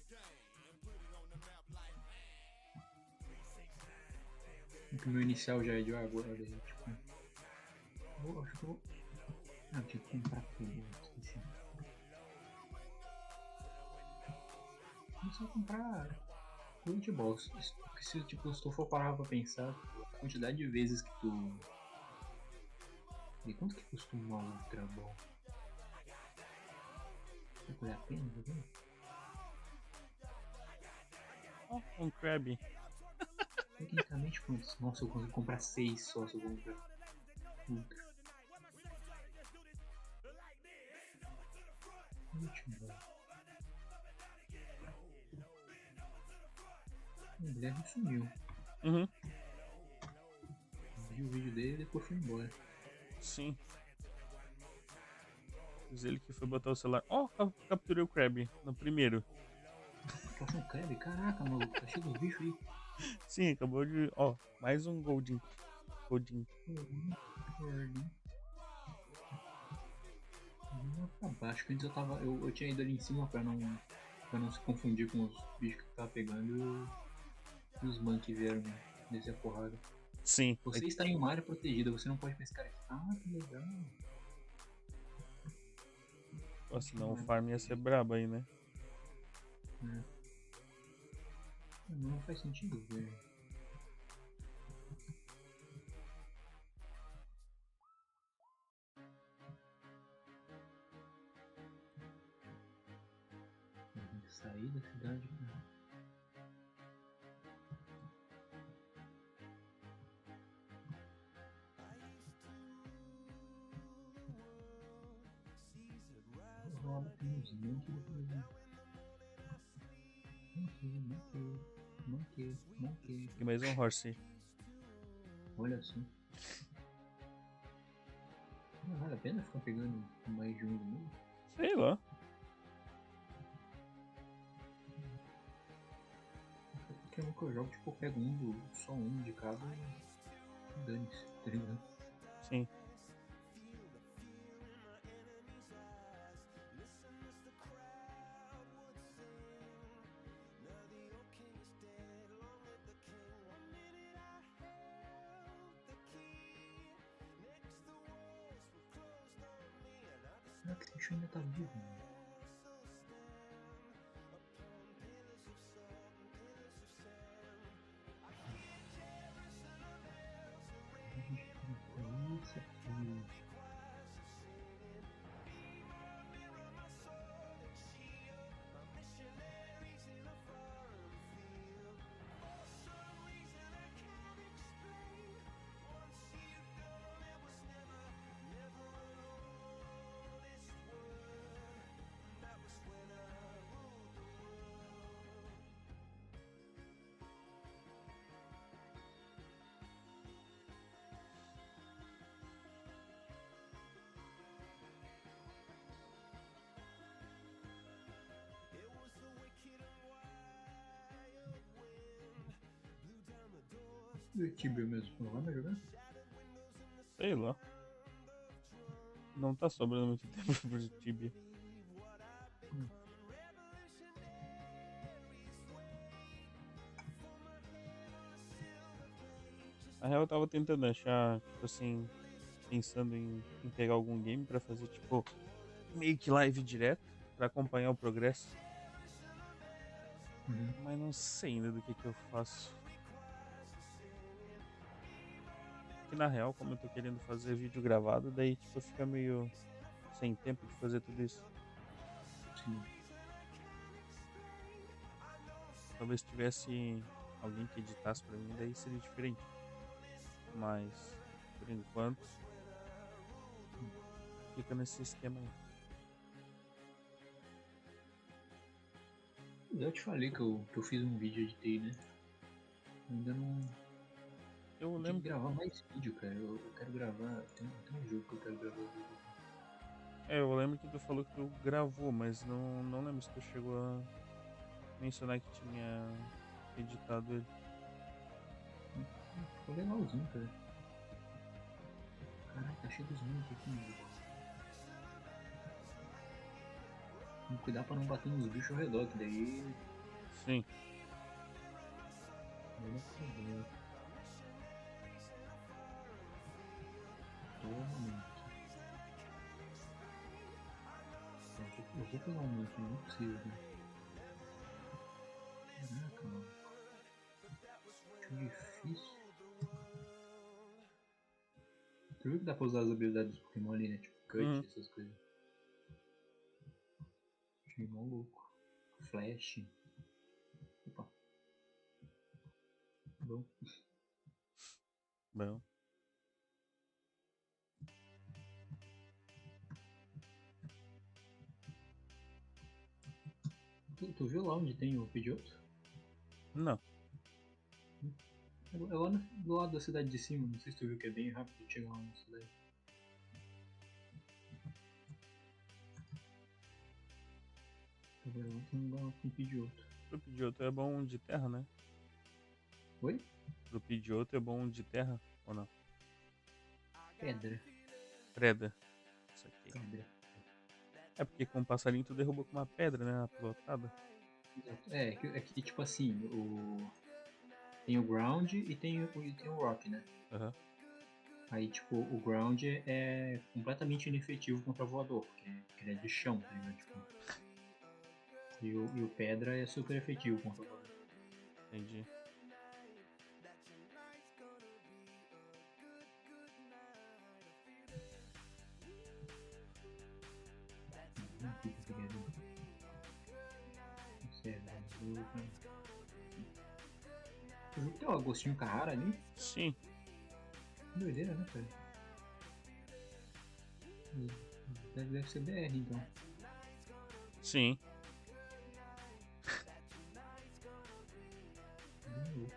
O meu inicial já é de água, olha aí, tipo. Acho que eu vou. Ah, eu tinha que comprar Pokémon, esqueci. Vou só comprar Ultra Balls. Porque se tipo, se tu for parar pra pensar, a quantidade de vezes que tu. E quanto que custa uma Ultra Ball? Vai valer a pena, tá vendo? Ó, um Krabby. Tecnicamente quantos? Nossa, eu consigo comprar 6 só se eu comprar. Puta. O Guilherme sumiu. Uhum. Vi o vídeo dele e depois foi embora. Sim. Diz ele que foi botar o celular. Ó, capturei o Krabby no primeiro. Próximo Crab? Caraca, maluco, tá cheio dos bichos aí. Sim, acabou de. Ó, mais um Goldin. Goldin. Pra baixo, que antes eu tinha ido ali em cima pra não se confundir com os bichos que eu tava pegando e os monkeys vieram descer a porrada. Sim. Você está em uma área protegida, você não pode pescar aqui. Ah, que legal. Ó, senão o farm ia ser brabo aí, né? Não faz sentido, velho. Tem que sair da cidade, né? Roda tem uns montes de coisa. Monkey. E mais um horse. Olha só. Não vale a pena ficar pegando mais de um do mundo? Sei lá. Porque eu nunca jogo, tipo, eu pego só um de cada e dane-se, tá ligado? Sim. Será que esse bicho ainda tá vivo, mano? Isso aqui. E o tibia mesmo, não vai mais jogar? Sei lá. Não tá sobrando muito tempo pro tibia. Na real, eu tava tentando achar, tipo assim, pensando em pegar algum game pra fazer, tipo, meio que live direto, pra acompanhar o progresso. Mas não sei ainda do que eu faço. Que na real, como eu tô querendo fazer vídeo gravado, daí, tipo, fica meio sem tempo de fazer tudo isso. Sim. Talvez tivesse alguém que editasse pra mim, daí seria diferente. Mas, por enquanto, fica nesse esquema aí. Eu te falei que eu fiz um vídeo e editei, né? Ainda não. Eu Tem que lembro. gravar mais vídeo, cara. Eu quero gravar. Tem um jogo que eu quero gravar. Eu lembro que tu falou que tu gravou, mas não lembro se tu chegou a mencionar que tinha editado ele. Ficou legalzinho, cara. Caraca, tá cheio dos monstros aqui, mano. Tem que cuidar pra não bater nos bichos ao redor, que daí. Sim. Olha que legal. Toma, mano. Eu vou pegar um monte, não é possível, né? Caraca, mano. Que difícil. Tu viu que dá pra usar as habilidades dos Pokémon ali, né? Tipo, cut, essas coisas. Achei maluco. Flash. Opa. Bom. Bom. Tu viu lá onde tem o Pidgeotto? Não. É lá do lado da cidade de cima, não sei se tu viu que é bem rápido de chegar lá na cidade. Tá vendo? Lá tem um lugar com Pidgeotto. Pro Pidgeotto é bom de terra, né? Oi? Pro Pidgeotto é bom de terra ou não? Pedra. Pedra. Isso aqui. Pedra. É porque com o passarinho tu derruba com uma pedra, né? A pilotada. Exato. É que tipo assim, tem o ground e tem o rock, né? Aham. Aí tipo, o ground é completamente inefetivo contra voador, porque ele é de chão, tá ligado? Tipo, e o pedra é super efetivo contra voador. Entendi. Tu viu que tem o Agostinho Carrara ali? Sim. Doideira, né, cara? Deve ser BR, então. Sim. Bem louco.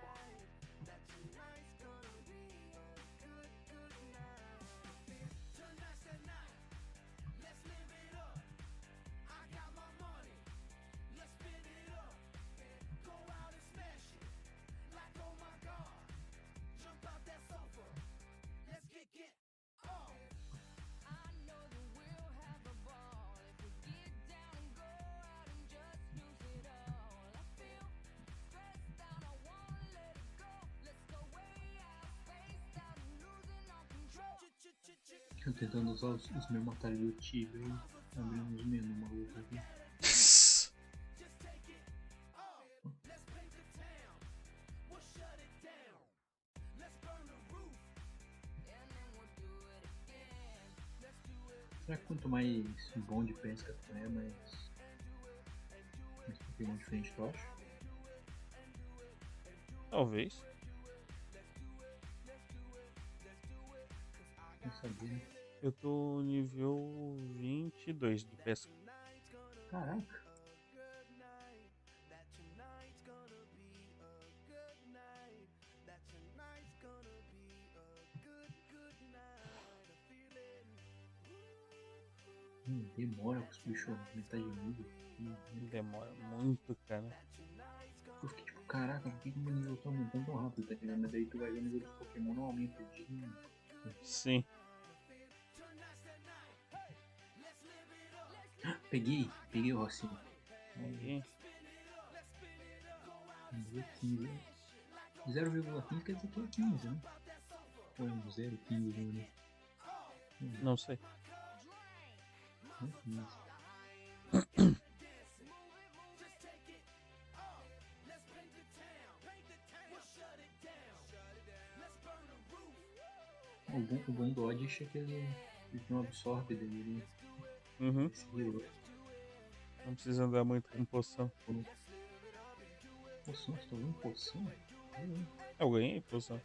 Eu tentando usar os meus atalhos do tibia e abrindo os menus malucos aqui. Será que quanto mais bom de pesca tu é, mais Pokémon diferente tu acha? Talvez. Não sabia, né? Eu tô nível 22 de pesca. Caraca! Demora com os bichos metade de nível. Demora muito, cara. Eu fiquei tipo, caraca, por que o meu nível tá aumentando tão rápido, tá ligado? Mas daí tu vai ver o nível dos Pokémon não aumenta de nível. Sim. Peguei o Rocinho. Aí. 0,15 quer dizer que é 15, né? Ou é um 0,15, né? Não sei. É 15. O bom do Oddish é que ele não absorve dele. Uhum. Esse hero. Não precisa andar muito com poção. Poção? Você tá vendo poção? Eu ganhei poção.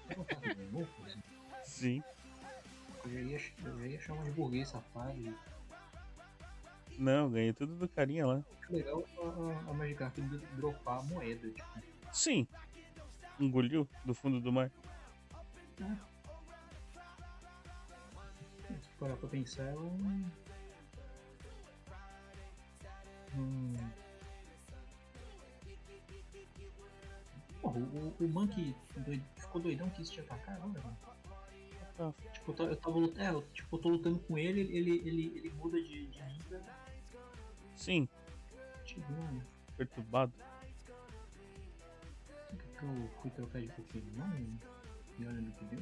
Ganhou poção? Sim. Eu já ia chamar de burguês safado. Não, ganhei tudo do carinha lá. Acho legal a Magikarp dropar a moeda, tipo. Sim. Engoliu do fundo do mar. Se parar pra pensar, é Porra, o Monkey ficou doidão que isso te atacar, não, velho? Ah, Tipo, eu tava lutando, eu tô lutando com ele muda de nível. sim. Tipo, mano, Perturbado. será que eu fui trocar de Pokémon? E olha no que deu.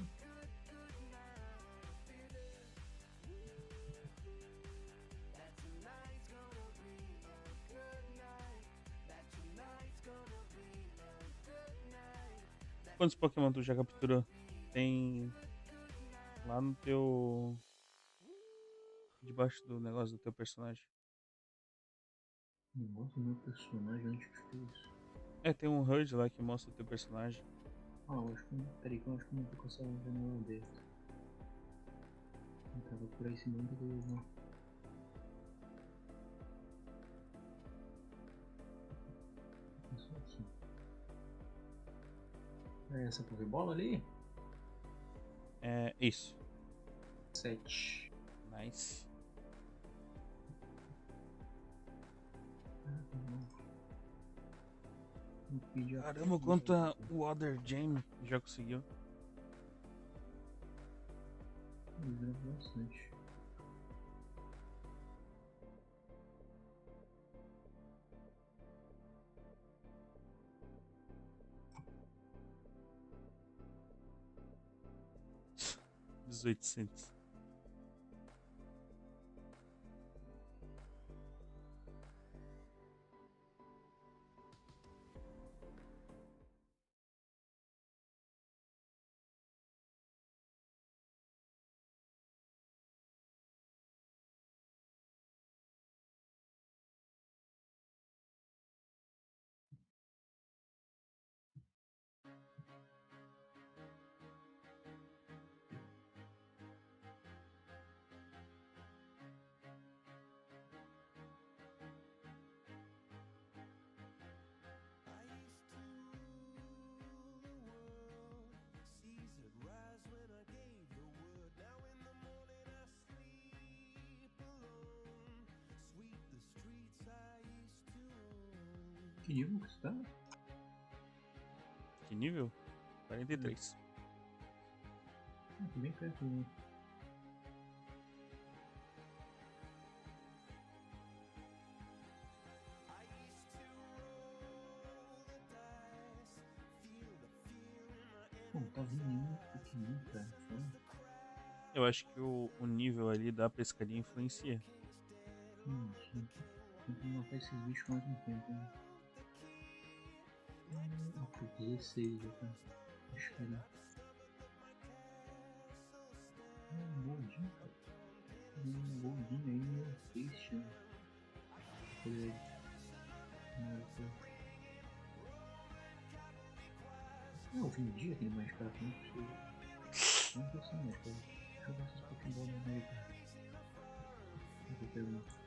Quantos Pokémon tu já capturou? Tem lá no teu... debaixo do negócio do teu personagem. Negócio do meu personagem, onde que fez? É, tem um HUD lá que mostra o teu personagem. eu acho que. Peraí, que eu acho que eu não tô com essa janela aberta. Eu tava por aí se não, beleza. Isso aqui. É essa Pokébola ali? É isso. 7. Nice. Caramba, quanto o Other Jam já conseguiu? Bastante. $1.800. Que nível que você tá? Que nível? 43. Tô bem perto, né? Pô, tá vindo nenhum pequenininho, cara. Eu acho que o nível ali da pescaria influencia. Sim. Tem que matar esses bichos mais um tempo, né? Pô, 16 já, cara. Acho que era. Gordinho, cara. Gordinho aí, meio triste, né? Eu vendi aquele mais caro, não é possível. Não tô sem mais caro. Deixa eu ver essas Pokébolas no meio, cara. Eu pergunto.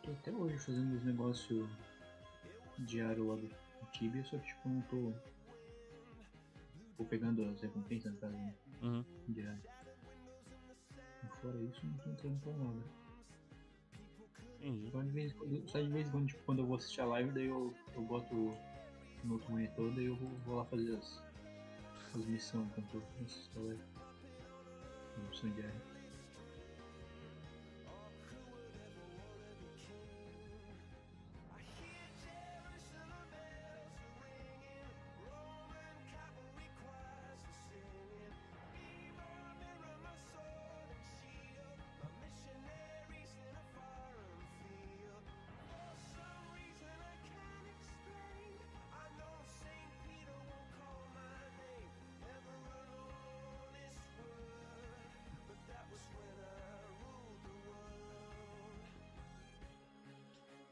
Tô até hoje fazendo os negócios diários lá do Tibia, só que tipo, não tô pegando as recompensas no caso, né? Diário. E fora isso, não tô entrando pra nada. Entendi. Só de vez em quando, tipo, quando eu vou assistir a live, daí eu boto no outro monitor, daí eu vou lá fazer as missões enquanto eu assisto a live. Missão diária.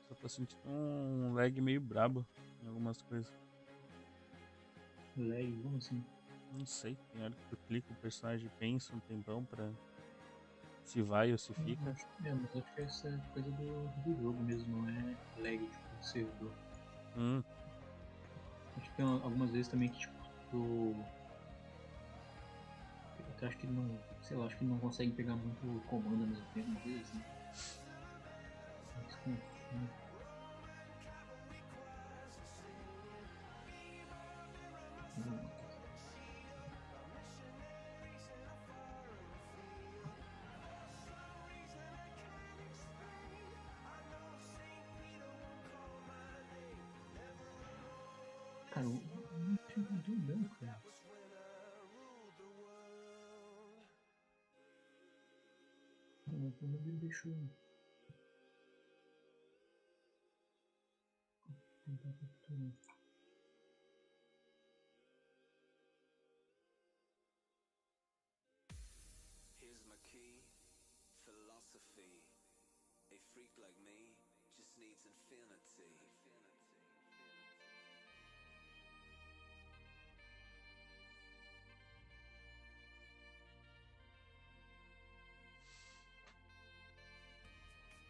Só tô sentindo um lag meio brabo em algumas coisas. Lag, como assim? Não sei, tem hora que eu clico, o personagem pensa um tempão pra se vai ou se fica. Mas acho que essa é coisa do jogo mesmo, não é lag, tipo, do servidor. Acho que tem algumas vezes também que, tipo, eu acho que ele não, sei lá, acho que ele não consegue pegar muito comando ao mesmo tempo, às vezes, assim. Cara, eu não tinha entendido não, cara. Não, como ele deixou. Here's my key, philosophy. A freak like me just needs infinity.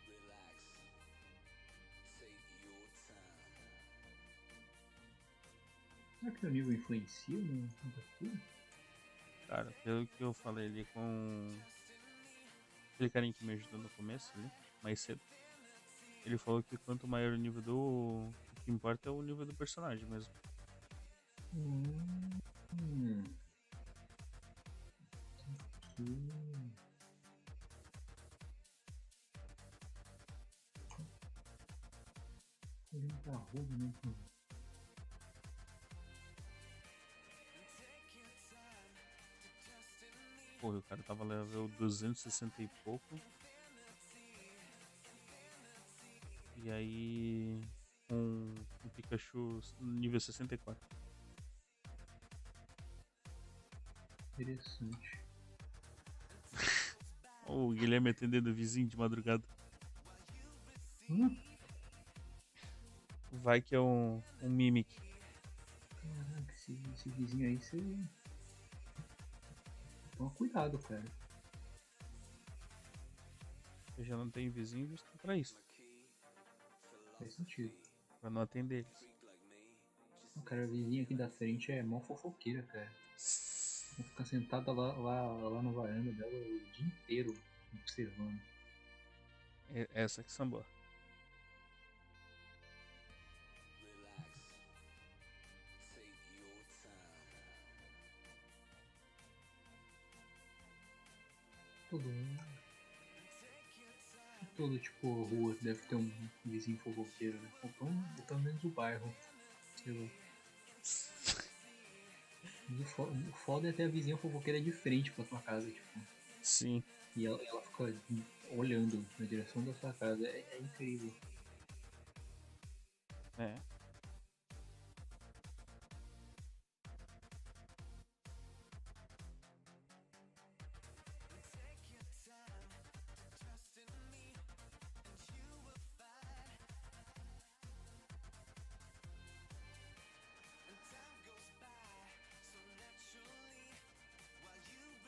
Relax. Take your time. Será que o nível influencia no bagulho? Cara, pelo que eu falei ali com aquele carinha que me ajudou no começo ali, mais cedo, ele falou que quanto maior o nível do. O que importa é o nível do personagem mesmo. Ele tá ruim, né? Porra, o cara tava level 260 e pouco. E aí. Um Pikachu nível 64. Interessante. O Guilherme atendendo o vizinho de madrugada. Vai que é um Mimic. Caraca, esse vizinho aí, você... Toma cuidado, cara. Eu já não tenho vizinho visto pra isso. Faz sentido. Pra não atender eles. O cara, vizinho aqui da frente é mó fofoqueira, cara. Vou ficar sentado lá na varanda dela o dia inteiro, observando. Essa que samba. Todo tipo rua deve ter um vizinho fofoqueiro, né? Ou pelo menos o bairro. Sei lá. O foda é ter a vizinha fofoqueira de frente pra tua casa, tipo. Sim. E ela fica olhando na direção da sua casa. É incrível. É.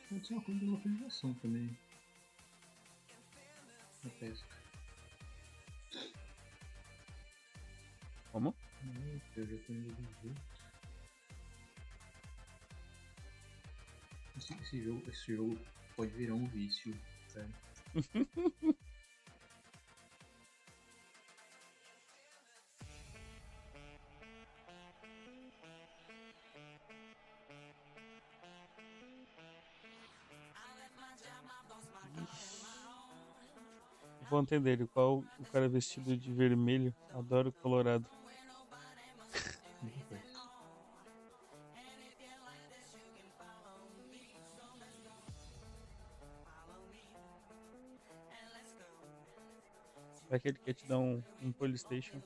Pode ser uma coisa de localização também. Na pesca. Como? Eu já tô indo do jeito. Esse jogo pode virar um vício, cara. Vou entender qual o cara vestido de vermelho. Adoro colorado. Vai que ele quer te dar um Polystation.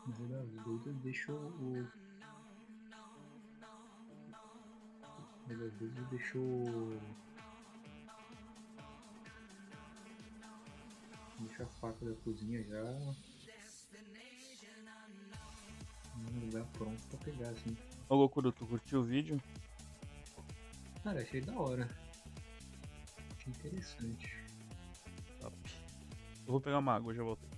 Na verdade, as dúvidas deixou o. As dúvidas deixou. Deixa a faca da cozinha já num lugar pronto pra pegar, assim. Ô Gokuro, tu curtiu o vídeo? Cara, achei da hora. Achei interessante. Top. Eu vou pegar uma água, já voltei.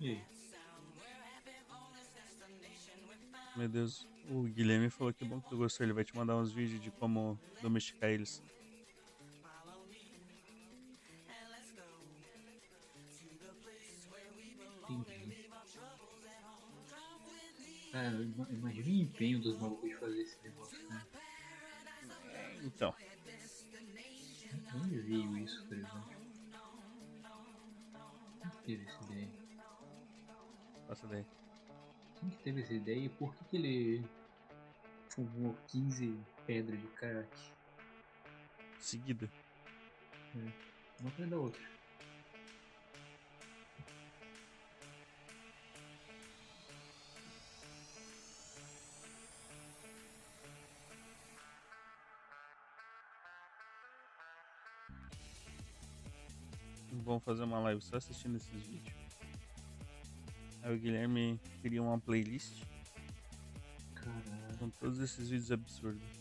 E aí? Meu Deus, o Guilherme falou que bom que tu gostou. Ele vai te mandar uns vídeos de como domesticar eles. Entendi. Cara, imagina o empenho dos malucos de fazer esse negócio, né? Então, Onde veio isso, por exemplo? Quem que teve essa ideia? faça ideia. Quem que teve essa ideia e por que ele fumou 15 pedras de crack? Seguida. Uma atrás da outra. Vamos fazer uma live só assistindo esses vídeos. Aí o Guilherme cria uma playlist Caralho. com todos esses vídeos absurdos.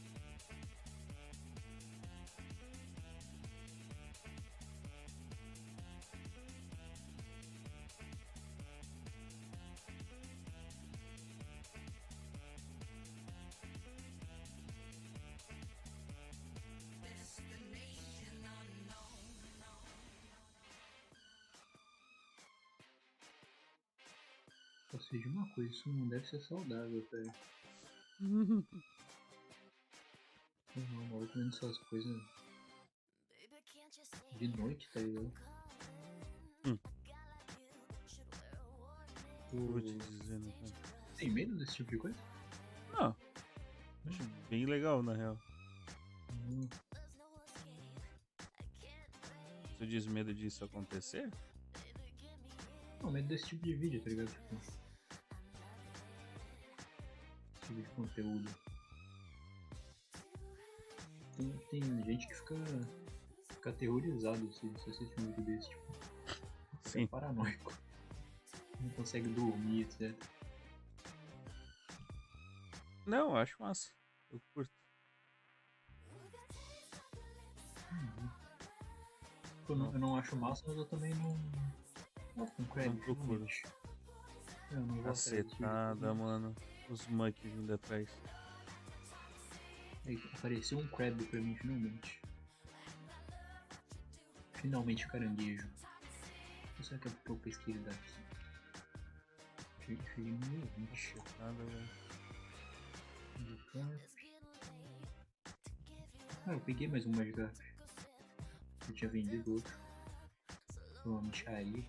Ou seja, uma coisa, isso não deve ser saudável, cara. Não, o maluco vendo essas coisas de noite, tá ligado? Vou te dizendo, cara. Tem medo desse tipo de coisa? Não. Acho bem legal, na real. Você diz medo disso acontecer? Não, medo desse tipo de vídeo, tá ligado? Tipo, esse tipo de conteúdo. Tem gente que fica aterrorizado se assiste um vídeo desse, tipo. Sim. É paranoico. Não consegue dormir, etc. Não, eu acho massa. Eu curto. Eu não acho massa, mas eu também não com crédito. Não procuro. Eu não vou Cacetada, mano. Os muck vindo atrás. Aí apareceu um crab pra mim finalmente. Finalmente caranguejo. Ou será que é porque eu pesquei daqui? Cheguei no 20. Nada, velho. Ah, eu peguei mais um Magikarp. Eu tinha vendido outro. Foi uma micharia.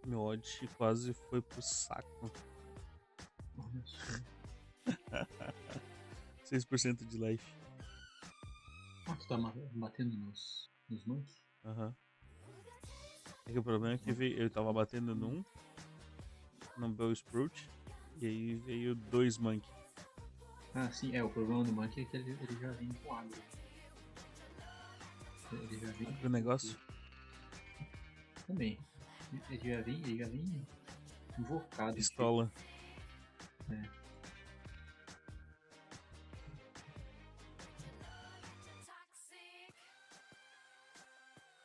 Meu odd quase foi pro saco. Olha só. 6% de life. Ah, tu tá batendo nos monkeys? Aham. É que o problema é que eu tava batendo num Bell Sprout, e aí veio 2 Monkey. Ah, sim, o problema do monkey é que ele já vem com água. Ele já vem O negócio? também. Ele já vem invocado. Pistola. É.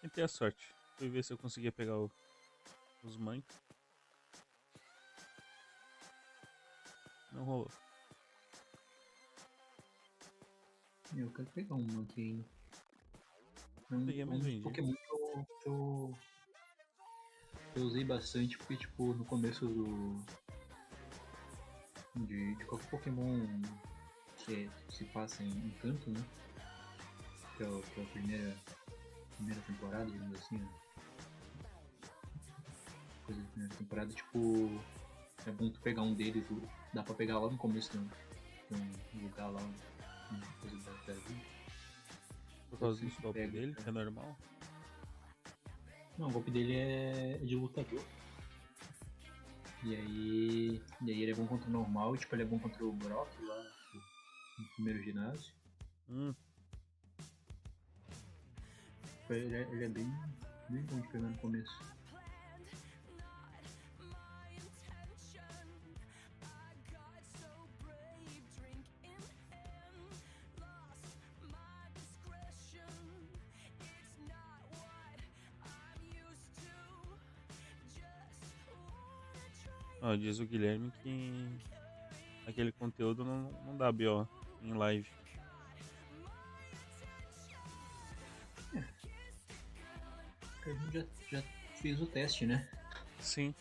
Tentei a sorte. Fui ver se eu conseguia pegar os Monkey. Não rolou. Eu quero pegar um monkey ainda. Peguei, mas Um dos vendi. Pokémon que eu usei bastante porque, tipo, no começo de qualquer Pokémon que se passa em canto, né? Que é a primeira temporada, digamos assim, né? Coisa da primeira temporada, tipo, é bom tu pegar um deles, dá pra pegar lá no começo, né? Tem um lugar lá, uma coisa da vida. Por causa do golpe pega, dele, cara. que é normal. Não, o golpe dele é de lutador. E aí ele é bom contra o normal, tipo, ele é bom contra o Brock lá no primeiro ginásio. Ele é bem bom de pegar no começo. Ó, diz o Guilherme que aquele conteúdo não dá BO em live. Porque a gente já fez o teste, né? Sim.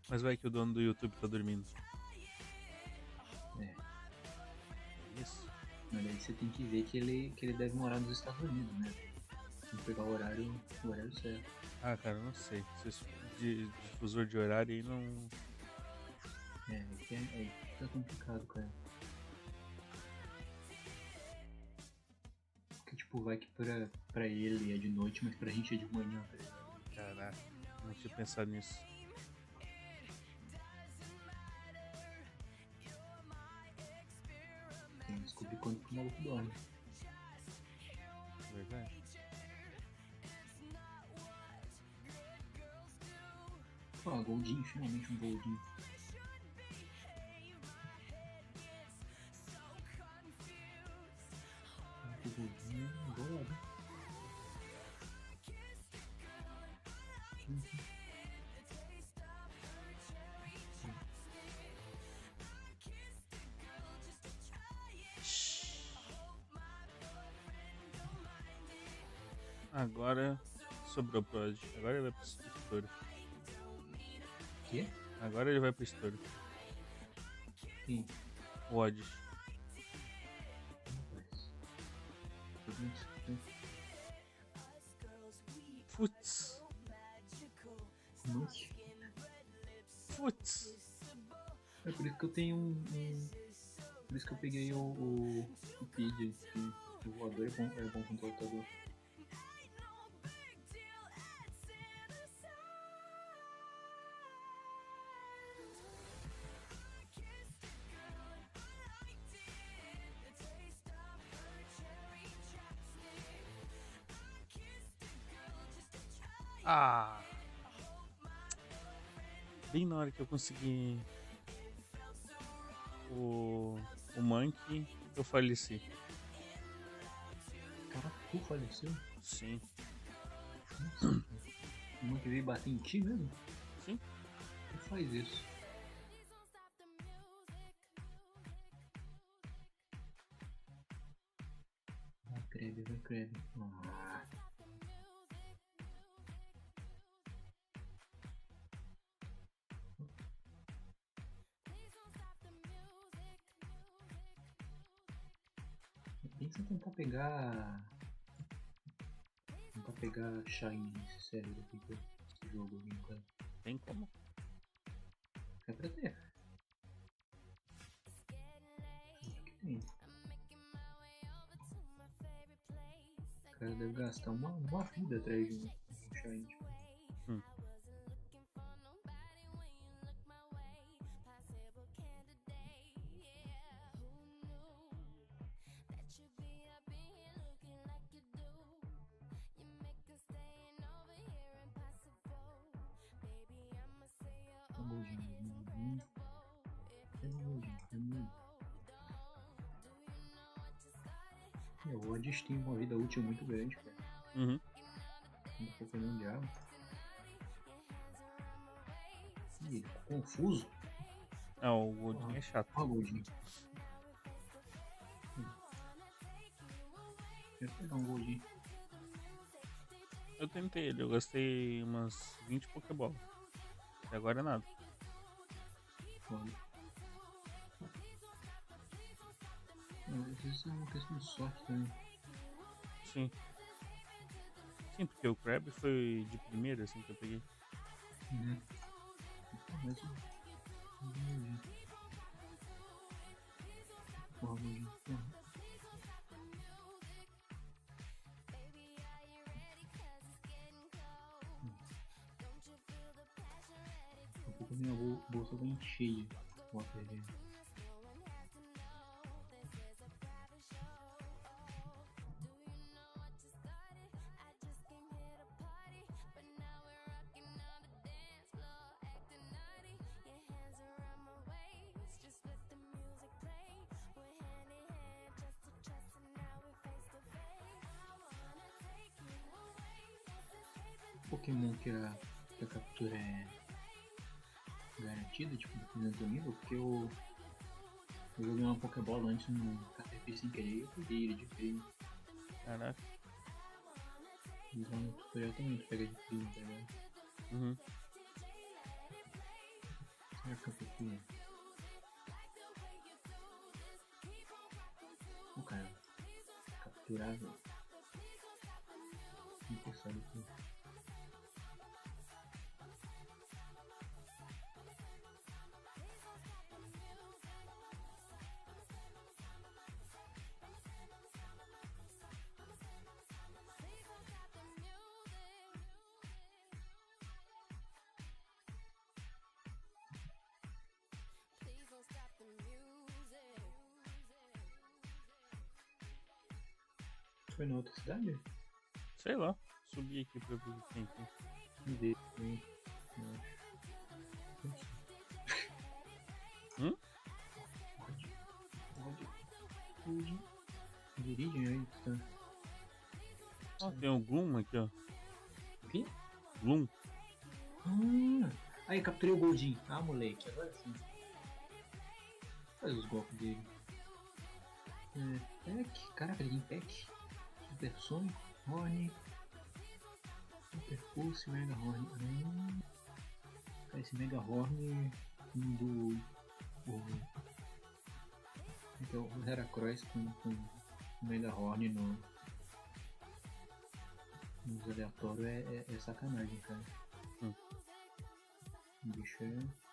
Mas vai que o dono do YouTube tá dormindo. É. Isso. Mas aí você tem que ver que ele deve morar nos Estados Unidos, né? Tem que pegar o horário certo. Ah, cara, eu não sei. Esse difusor de horário aí não. É tá complicado, cara. Porque, tipo, vai que pra ele é de noite, mas pra gente é de manhã, tá ligado? Caraca, não tinha pensado nisso. Tem que descobrir quando que o maluco dorme. Verdade. Ó, Goldinho, finalmente um Goldinho. O Goldinho é bolado. Agora sobrou pro Odd. Agora ele vai pro estouro. Quê? Agora ele vai pro estouro. Sim. O Odd. Putz. Nossa. Putz. É por isso que eu tenho por isso que eu peguei o feed, que o voador é bom com o computador. Ah. Bem na hora que eu consegui o Monkey, eu faleci. Caraca, tu faleceu? Sim. Nossa, o Monkey veio bater em ti mesmo? Sim. Quem faz isso? Vai creme. Ah. Pensa em tentar pegar Shine sério daqui pra esse jogo aqui, cara. Tem como? É pra ter. Acho que tem. O cara deve gastar uma vida atrás de um Shine. Tipo. O Odds tem uma vida útil muito grande, cara. Uhum. Não foi fazer um diabo. Ih, ele ficou confuso. Não, o Goldinho é chato. Ó, Goldinho. Deixa eu pegar um Goldinho. Eu tentei ele, eu gastei umas 20 Pokébolas. E agora é nada. Foda. Às vezes é uma questão de sorte também. Sim. Sim, porque o Crab foi de primeira, assim, que eu peguei. Uhum. Mas porra, Goldinho. Daqui a pouco a minha bolsa vai encher com a perder. Pokémon que era que a captura é garantida, tipo, dependendo do nível, porque eu joguei uma Pokébola antes no Participe sem querer e eu peguei ele de primo. Caraca. Então no tutorial também tu pega de primo, tá ligado? Uhum. Será que eu prefiro? O cara, capturar, velho. Encostar aqui. Foi na outra cidade? Sei lá. Subi aqui pra ver o que tem aqui. Me dei. Pode. Dirige aí, tá? Ó, tem um Gloom aqui, ó. O quê? Gloom. Aí, capturei o Goldinho. Ah, moleque, agora sim. Faz os golpes dele. Pack. Caraca, ele tem pack. Supersônico, Horn. Super Pulse, Mega Horn. Cara, esse Mega Horn do. Então, o Heracross com Mega Horn nos aleatórios é sacanagem, cara. O bicho é.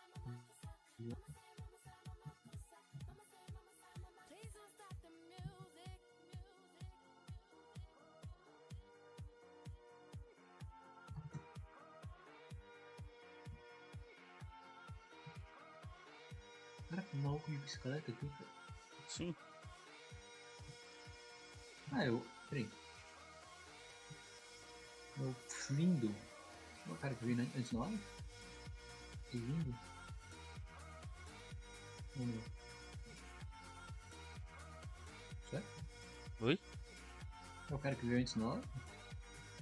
Caraca, um maluco de bicicleta aqui, cara. Sim. Peraí. Eu lindo. O cara que veio antes na hora? Que lindo. Vamos lá. Certo? Oi? É o cara que veio antes na hora?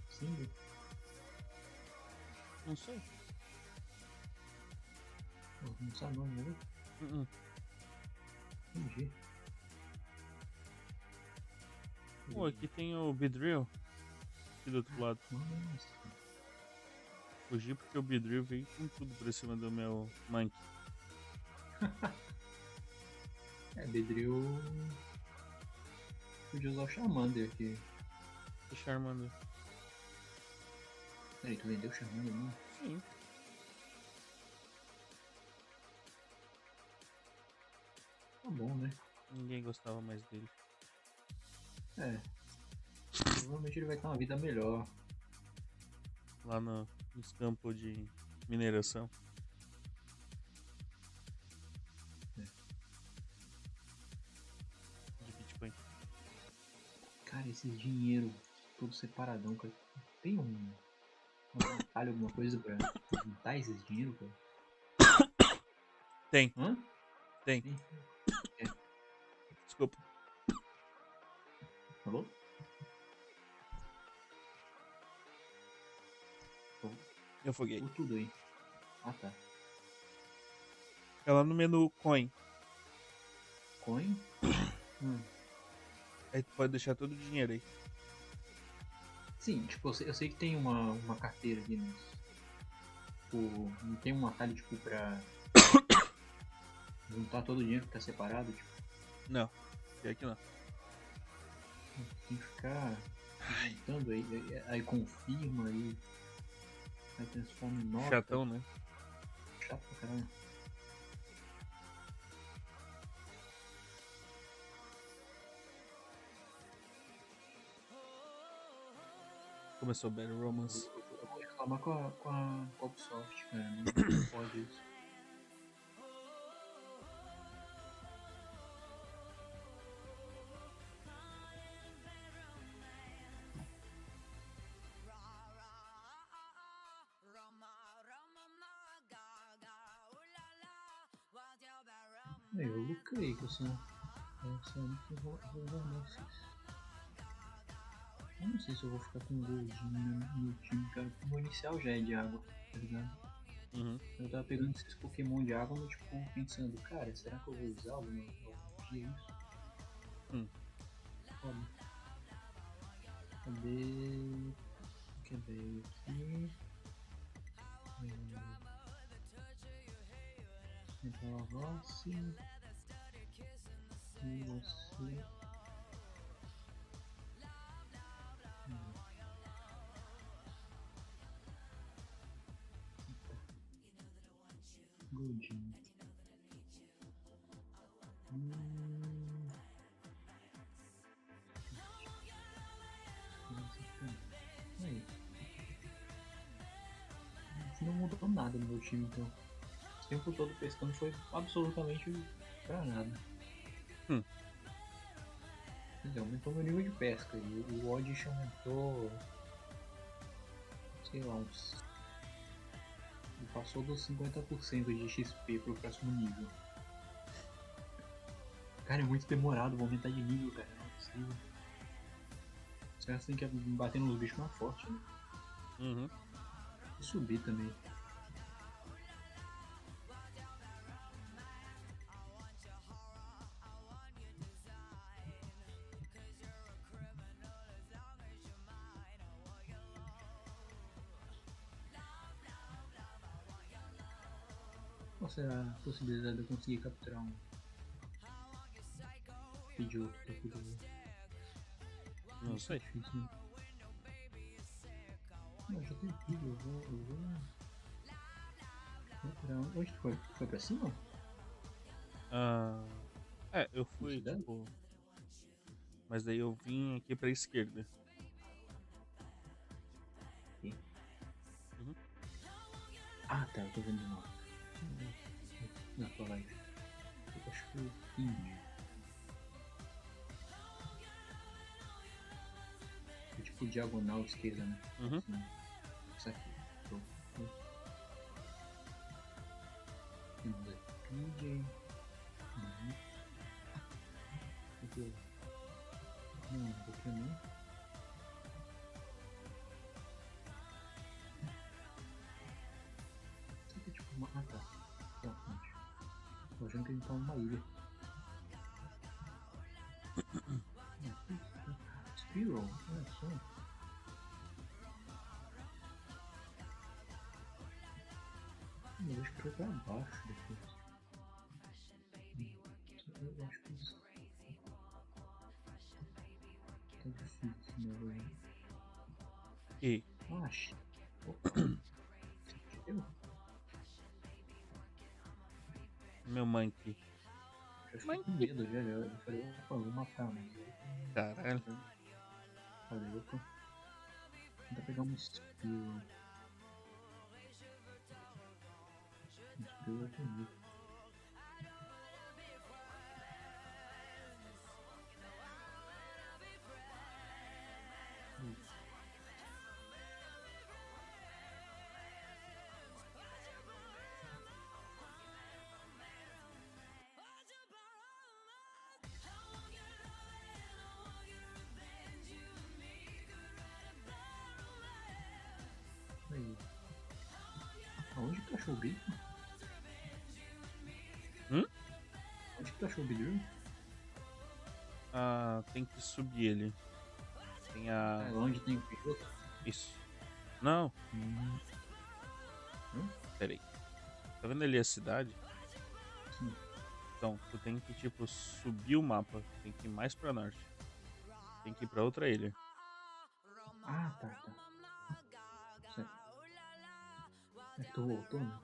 Sim. Não sei. Não sabe o nome, né? Entendi. Pô, aqui tem o Beedrill. Aqui do outro lado. Nossa. Fugi porque o Beedrill veio com tudo pra cima do meu Monkey. Bedrill. Podia usar o Charmander aqui. O Charmander. Peraí, tu vendeu o Charmander mesmo? Sim. Tá bom, né? Ninguém gostava mais dele. Provavelmente ele vai ter uma vida melhor. Lá nos campos de mineração. De Bitcoin. Cara, esses dinheiro todo separadão, cara. Tem um atalho, alguma coisa pra juntar esses dinheiro, cara? Tem. Hã? Tem. Desculpa. Alô? Eu afoguei. Ou tudo aí. Ah, tá. É lá no menu Coin. Coin? Aí tu pode deixar todo o dinheiro aí. Sim, tipo, eu sei que tem uma carteira aqui, mas... Tipo, não tem um atalho, tipo, pra... juntar todo o dinheiro que tá separado, tipo... Não, pior que não. Tem que ficar juntando aí confirma aí transforma em nota. Chatão, né? Chato pra caralho. Começou o Battle Romance. Eu vou reclamar com a Ubisoft, cara. Não pode isso. Eu lucrei com essa muito romances. Eu não sei se eu vou ficar com goldinho no time, cara. O meu inicial já é de água, tá ligado? Uhum. Eu tava pegando esses Pokémon de água, mas tipo, pensando, cara, será que eu vou usar algum dia isso? Foda. Cadê? Aqui? Então avance. E você. Goldinho. Aí. Não mudou nada no meu time, então. O tempo todo pescando foi absolutamente pra nada. Quer dizer, aumentou meu nível de pesca e o odd aumentou. Sei lá, uns. Ele passou dos 50% de XP pro próximo nível. Cara, é muito demorado, vou aumentar de nível, cara. Não é possível. Os caras têm que bater nos bichos mais forte, né? Uhum. E subir também. Qual será a possibilidade de eu conseguir capturar um vídeo outro pra poder... Não sei. Difícil, né? Não, já tem vídeo, eu vou... Onde tu foi? Foi pra cima? Eu fui, tipo... Mas daí eu vim aqui pra esquerda. Aqui. Uhum. Ah, tá, eu tô vendo de novo. Na tua live. Eu acho que eu entendi. É tipo diagonal esquerda, né? Uhum. Assim, isso aqui. Temos aqui, DJ. Não, Pokémon. Isso aqui é tipo uma... Ah, tá. Tá, fonte. Tô achando que a gente tá numa ilha. Squirrel, olha só. Eu acho que foi pra baixo depois. Eu acho que isso tá difícil, né? E Acho. Opa. Eu meu monkey. fiquei com medo já. Eu falei, opa, vou matar, mas... Caralho. Falei, opa. Vou tentar pegar um espirro. Um espirro é bonito. Aí. Aonde que achou o bicho? Onde que achou o bicho? Tem que subir ele. Tem a... Onde tem o bicho? Isso. Não. Pera aí. Tá vendo ali a cidade? Sim. Então, tu tem que, tipo, subir o mapa. Tem que ir mais pra norte. Tem que ir pra outra ilha. Ah, tá. Certo. É que tu voltou, né?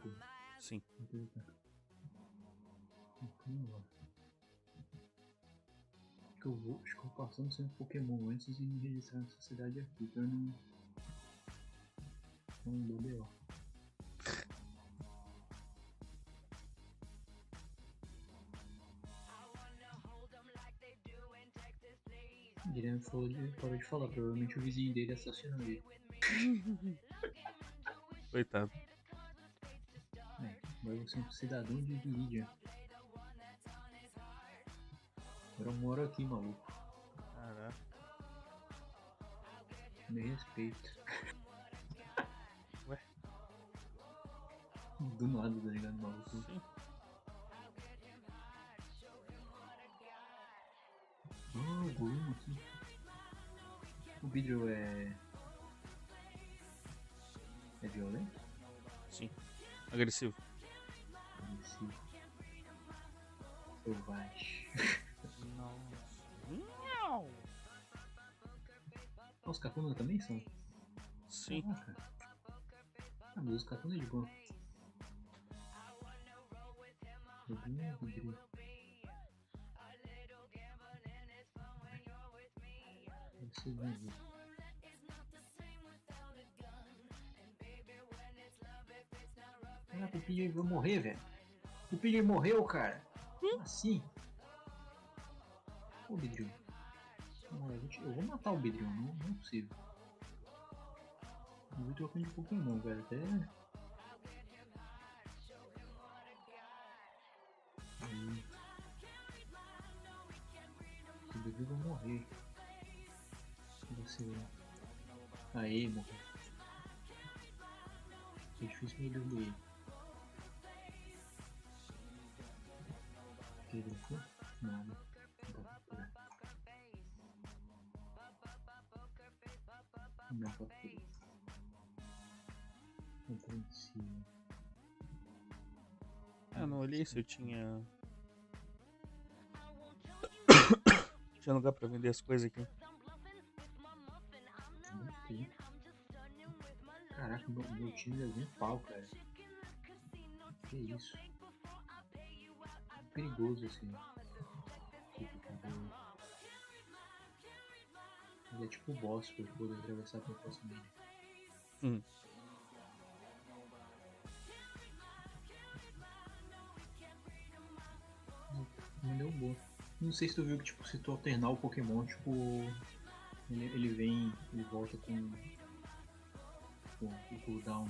Sim. Acho que eu vou passando sem Pokémon antes de me registrar nessa cidade aqui, pra não dou B.O. O Guilherme parou de falar, provavelmente o vizinho dele assassinou ele. Coitado. Agora você é um cidadão de Lídia. Agora eu moro aqui, maluco. Caraca. Me respeita. Ué? Do nada, tá ligado, maluco? Sim. Ah, o goleiro aqui. O vidro é violento? Sim. Agressivo. Agressivo. Selvagem. Não. Os catunas também são? Sim. Caraca. Ah, mas os catunas é de boa. Vidro. Você vai ver. Caraca, o PJ vai morrer, velho. O PJ morreu, cara. Como assim? Ô, Bidrinho. Não, eu vou matar o Bidrinho, não é possível. Eu vou trocando de Pokémon, velho. Até. Aí. O bebê vai morrer. Você. Aê, morreu. É difícil me derrubar. Que derrubou? Nada. Não dá pra curar. Não dá pra curar. Compreensível. Ah, não olhei se eu tinha. Tinha lugar pra vender as coisas aqui. Caraca, meu time é um pau, cara. Que isso? Perigoso assim. Ele é tipo o boss pra poder atravessar pra próxima. Não deu boa. Não sei se tu viu que tipo, se tu alternar o Pokémon, tipo. Ele vem. Ele volta com o cooldown.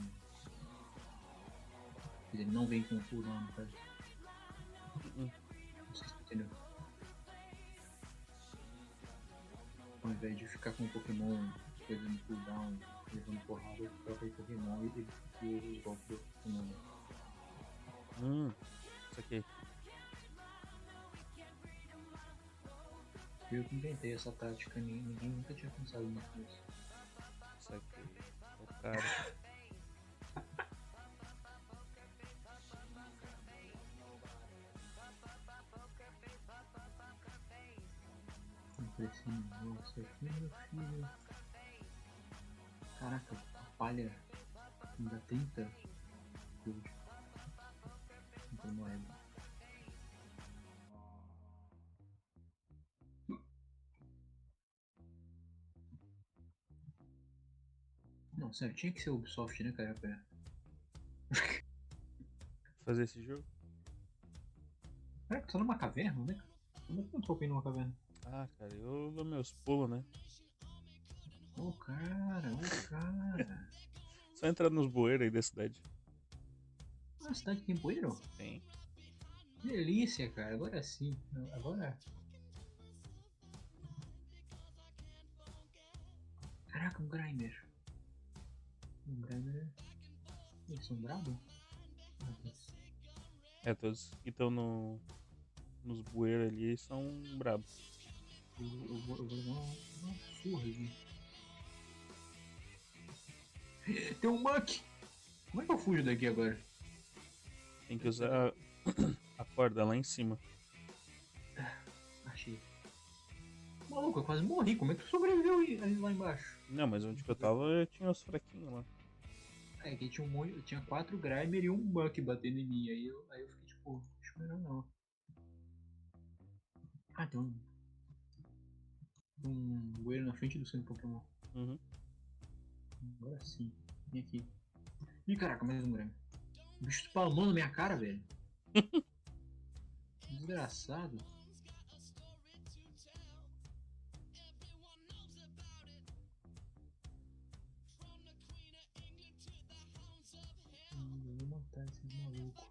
Ele não vem com o cooldown, no caso. Não sei se tu entendeu. Ao invés de ficar com o Pokémon pegando cooldown, levando porrada, ele troca de Pokémon e ele usa os golpes do Pokémon. Isso aqui. Eu que inventei essa tática, ninguém nunca tinha pensado nisso. Isso aqui. O cara. Nossa, aqui, meu filho. Caraca, a palha me dá 30 gold. Então moeda. Não, sério, tinha que ser Ubisoft, né, cara? Pra Fazer esse jogo? Caraca, tu tá numa caverna, né? Como é que eu tô numa caverna? Ah, cara, eu dou meus pulos, né? Ô cara. Só entrar nos bueiros aí da cidade. Ah, a cidade tem bueiro? Tem. Que delícia, cara. Agora sim. Agora. Caraca, um Grimer. Um Grimer. Eles são bravos? É, todos que estão nos bueiros ali são brabos. Eu vou levar uma surra aqui. Tem um Muck! Como é que eu fujo daqui agora? Tem que usar a corda lá em cima. Achei. Maluco, eu quase morri. Como é que tu sobreviveu aí lá embaixo? Não, mas onde que eu tava eu tinha os fraquinhos lá. É, que tinha 4 Grimer e um Muck batendo em mim. Aí eu fiquei tipo, acho melhor não. Ah, tem um bueiro na frente do centro Pokémon. Agora sim. Vem aqui. Ih, caraca, mais um Grimer. O bicho spawnou na minha cara, velho. Desgraçado. Eu vou matar esses malucos.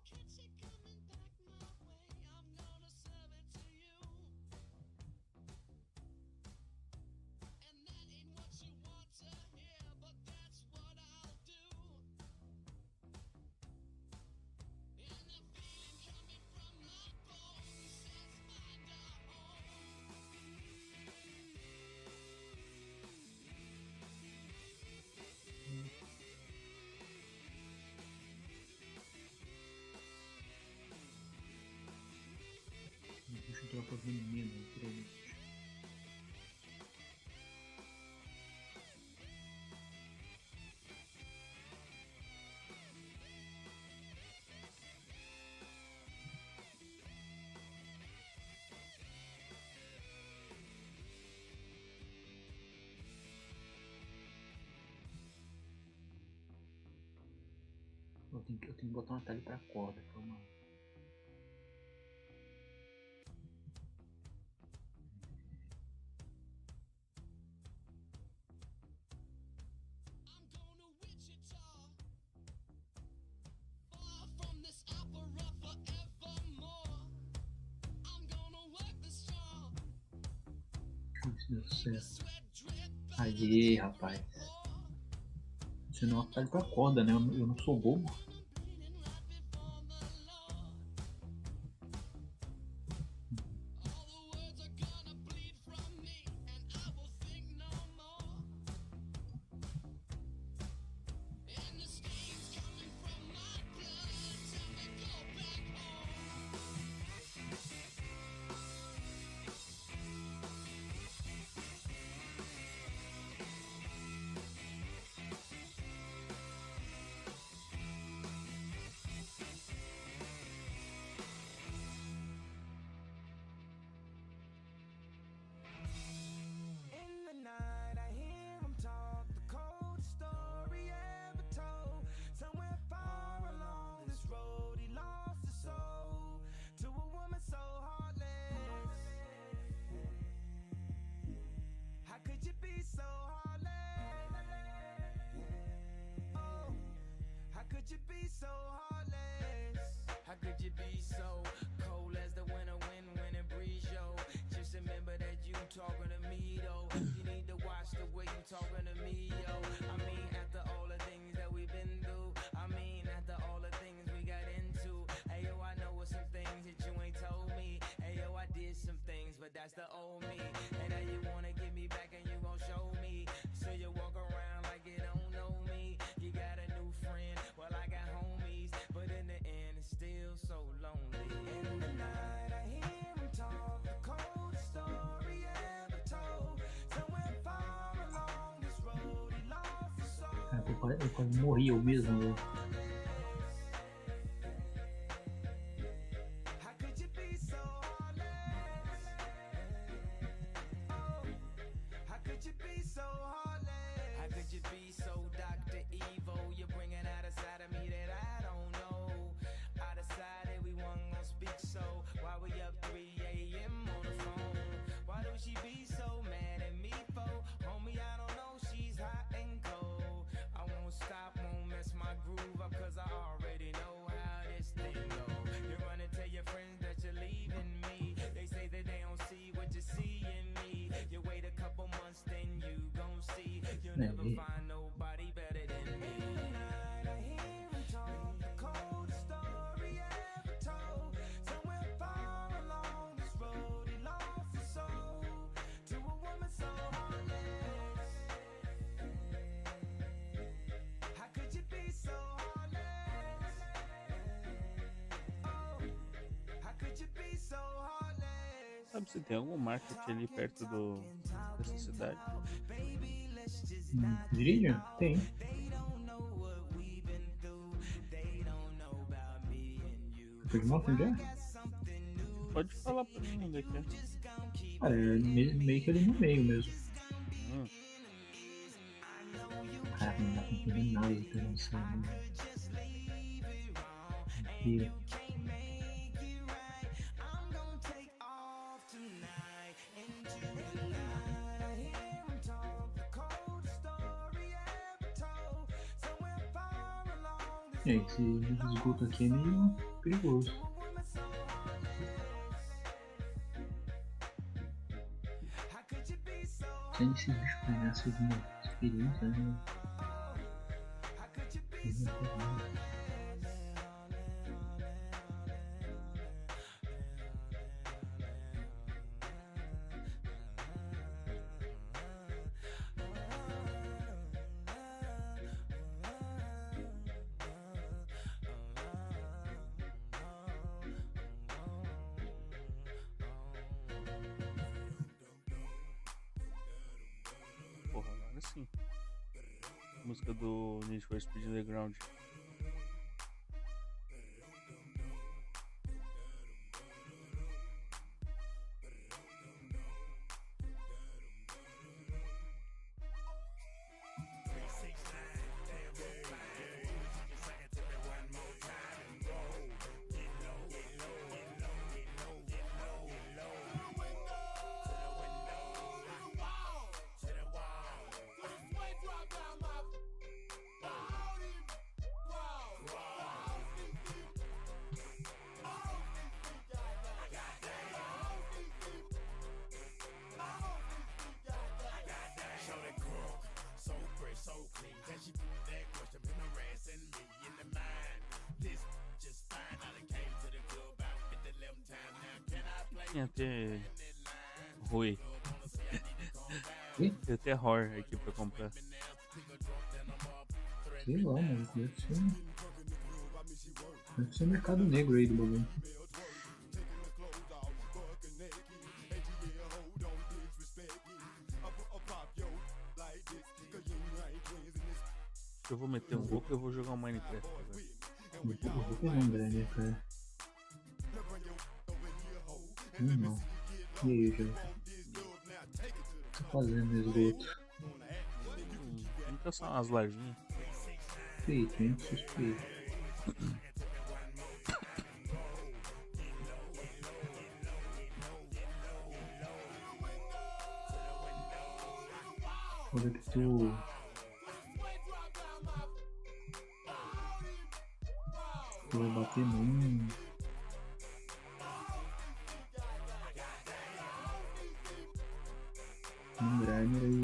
Dropa veneno, naturalmente. Eu tenho que botar um atalho pra corda, calma. Isso deu certo. Aí, rapaz. Você não atalho pra corda, né? Eu não sou bobo. In the night, I hear him talk, the coldest story ever told. Somewhere far along this road, he lost his soul to a woman so heartless. How could you be so heartless? Oh, how could you be so heartless? How could you be so cold as the winter wind when it breeze, yo? Just remember that you talking to me, though. You need to watch the way you talking to me, yo. I mean, after all the things that we've been through, I mean, after all the things we got into. Hey, yo, I know what some things that you ain't told me. Hey, yo, I did some things, but that's the old me. And now you wanna get me back and you gon' show me. So you walk around like you don't know me. You got a new friend, well, I got homies. But in the end, it's still so lonely. In the night, I hear him talk, the coldest story ever told. Somewhere far along this road, he lost his soul. Cara, eu quase morri eu mesmo. Eu. How could you be so heartless? Oh, how could you be so heartless? How could you be so Dr. Evil? You're bringing out a side of me that I don't know. I decided we weren't gonna speak, so why we up 3 a.m. on the phone? Why do she be so mad at me for? Homie, I don't know, she's hot and cold. I won't stop, won't mess my groove up, cause I already know how this thing go. You run and tell your friends that you're leaving me. They say that they don't see what you see in me. You wait a couple months, then you gon' see. You'll never find nobody better than me. In the night, I hear him talk, the coldest story ever told. Somewhere far along this road, he lost his soul to a woman so heartless. How could you be so heartless? Oh, how could you be so heartless? Sabe se tem algum market ali perto dessa cidade? Rede? Tem. Foi de moto já? Pode falar pra mim onde é que é. Cara, é meio que ali no meio mesmo. Caraca, não dá pra entender nada do que eu não sei. Mentira. É, esse esgoto aqui é meio perigoso. Sem esse bicho conhece alguma experiência, né? sim. Música do Need for Speed Underground. Tinha até Rui. Tem até horror aqui pra comprar. Sei lá, mano. Deve ser mercado negro aí do bagulho. Eu vou meter um louco e eu vou jogar um Minecraft agora. Eu vou pegar um breve, cara. Não. E aí, Jorge? O que tá fazendo no esgoto? Vamos caçar umas larvinhas. Suspeito, hein? Suspeito. Olha que tu vai bater num grinder aí,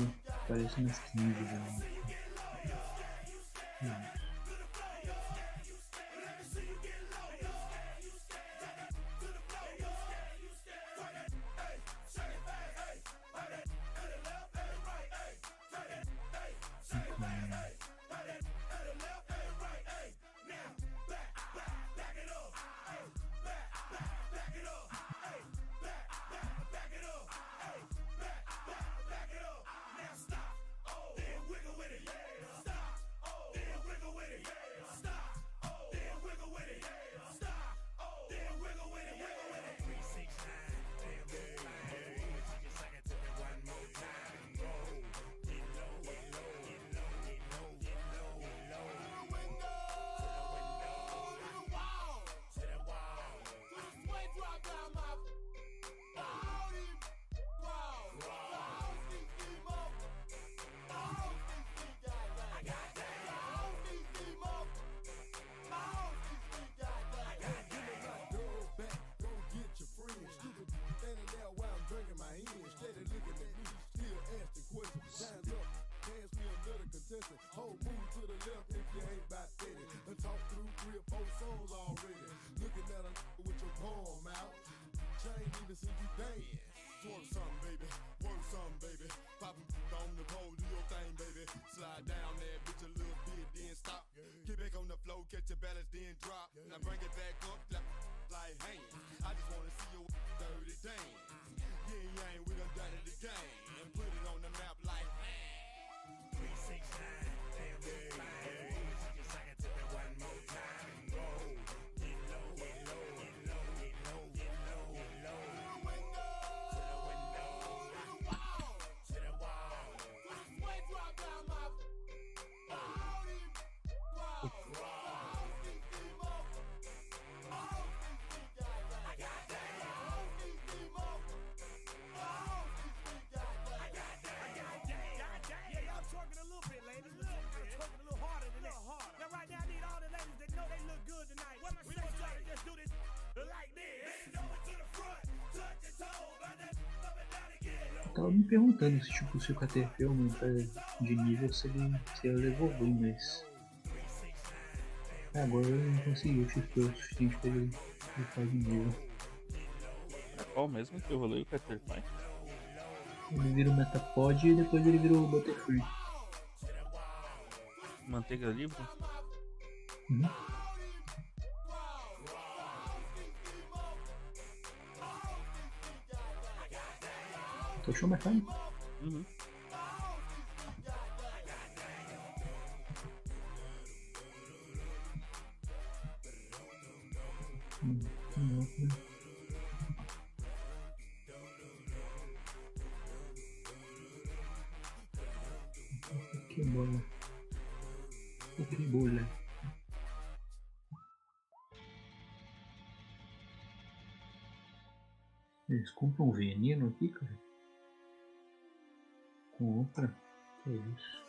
parece umas 15 já. Tava me perguntando se tipo, se o KTF aumenta de nível, se ele levou bem, mas agora eu não consegui o XP o suficiente pra ele ficar de nível. É qual mesmo que evoluiu o Caterpie? Ele vira o Metapod e depois ele virou o Butterfree. Manteiga livre? Uhum. Tu achou o mercado? Uhum. Que bola. Que bola. Eles compram veneno aqui, cara? Compra? Que é isso?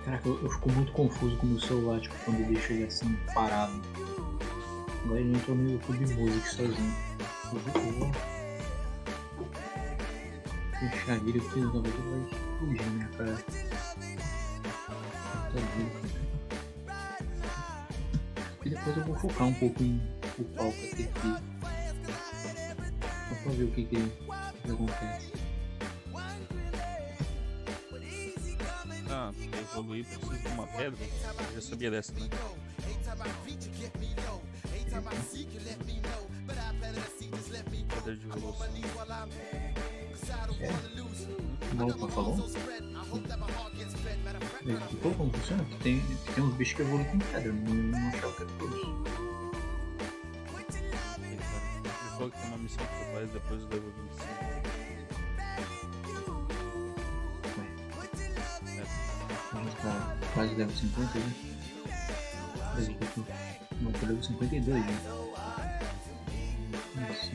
Caraca, eu fico muito confuso com o meu celular, tipo, quando ele chega assim, parado. Agora ele entrou no YouTube Music sozinho. Eu vou fechar ele aqui, na verdade vai fugir na minha cara. Tá doido. E depois eu vou focar um pouco em o palco aqui. Só pra ver o que acontece. Ah, pra evoluir precisa de uma pedra? Eu já sabia dessa, né? Pedra de evolução. O maluco falou? Ele explicou como funciona? Tem uns bichos que evoluem com pedra, não achava que era todos. Ele falou que tem uma missão que você faz depois do level 25. A gente tá quase level 50, né? Não, tô level 52 já. Nossa.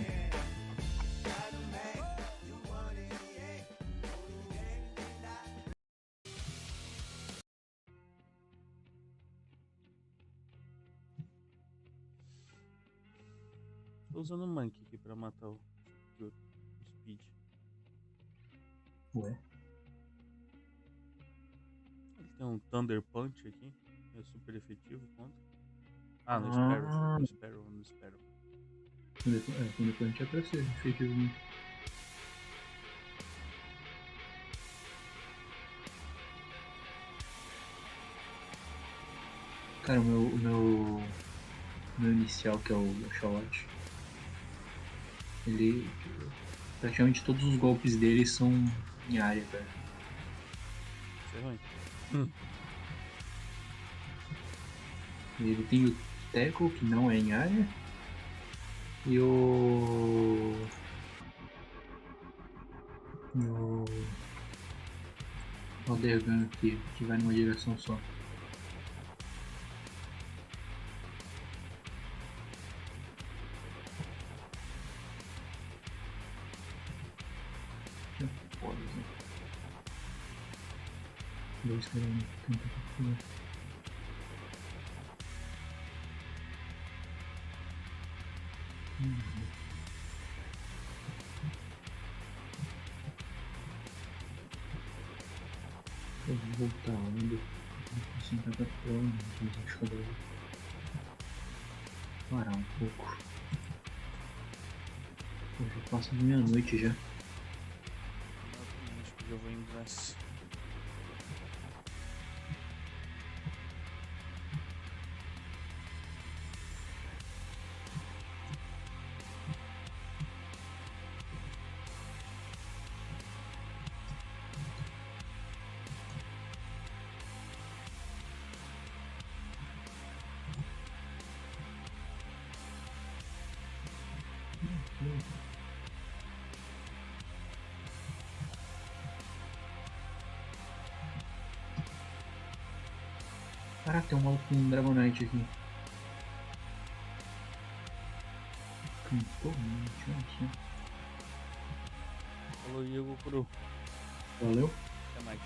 Tô usando o Monkey aqui pra matar o Speed. Ué? Ele tem um Thunder Punch aqui. É super efetivo contra. Ah, no Sparrow. No Sparrow. Quando a gente é pra ser efetivo. Cara, o meu inicial, que é o Charlotte, ele... praticamente todos os golpes dele são em área, cara. Isso é ruim. Ele tem o Tackle, que não é em área, e o Other aqui, que vai numa direção só. Dois caras tentando capturar. Eu vou voltar onde? Assim tá capturando, mas acho que eu vou parar um pouco. Eu já passa de meia-noite já. Acho que eu vou indo nessa. Caraca, tem um maluco com um Dragonite aqui. Cantormente, olha só. Falou, Diego Curu. Valeu. Até mais.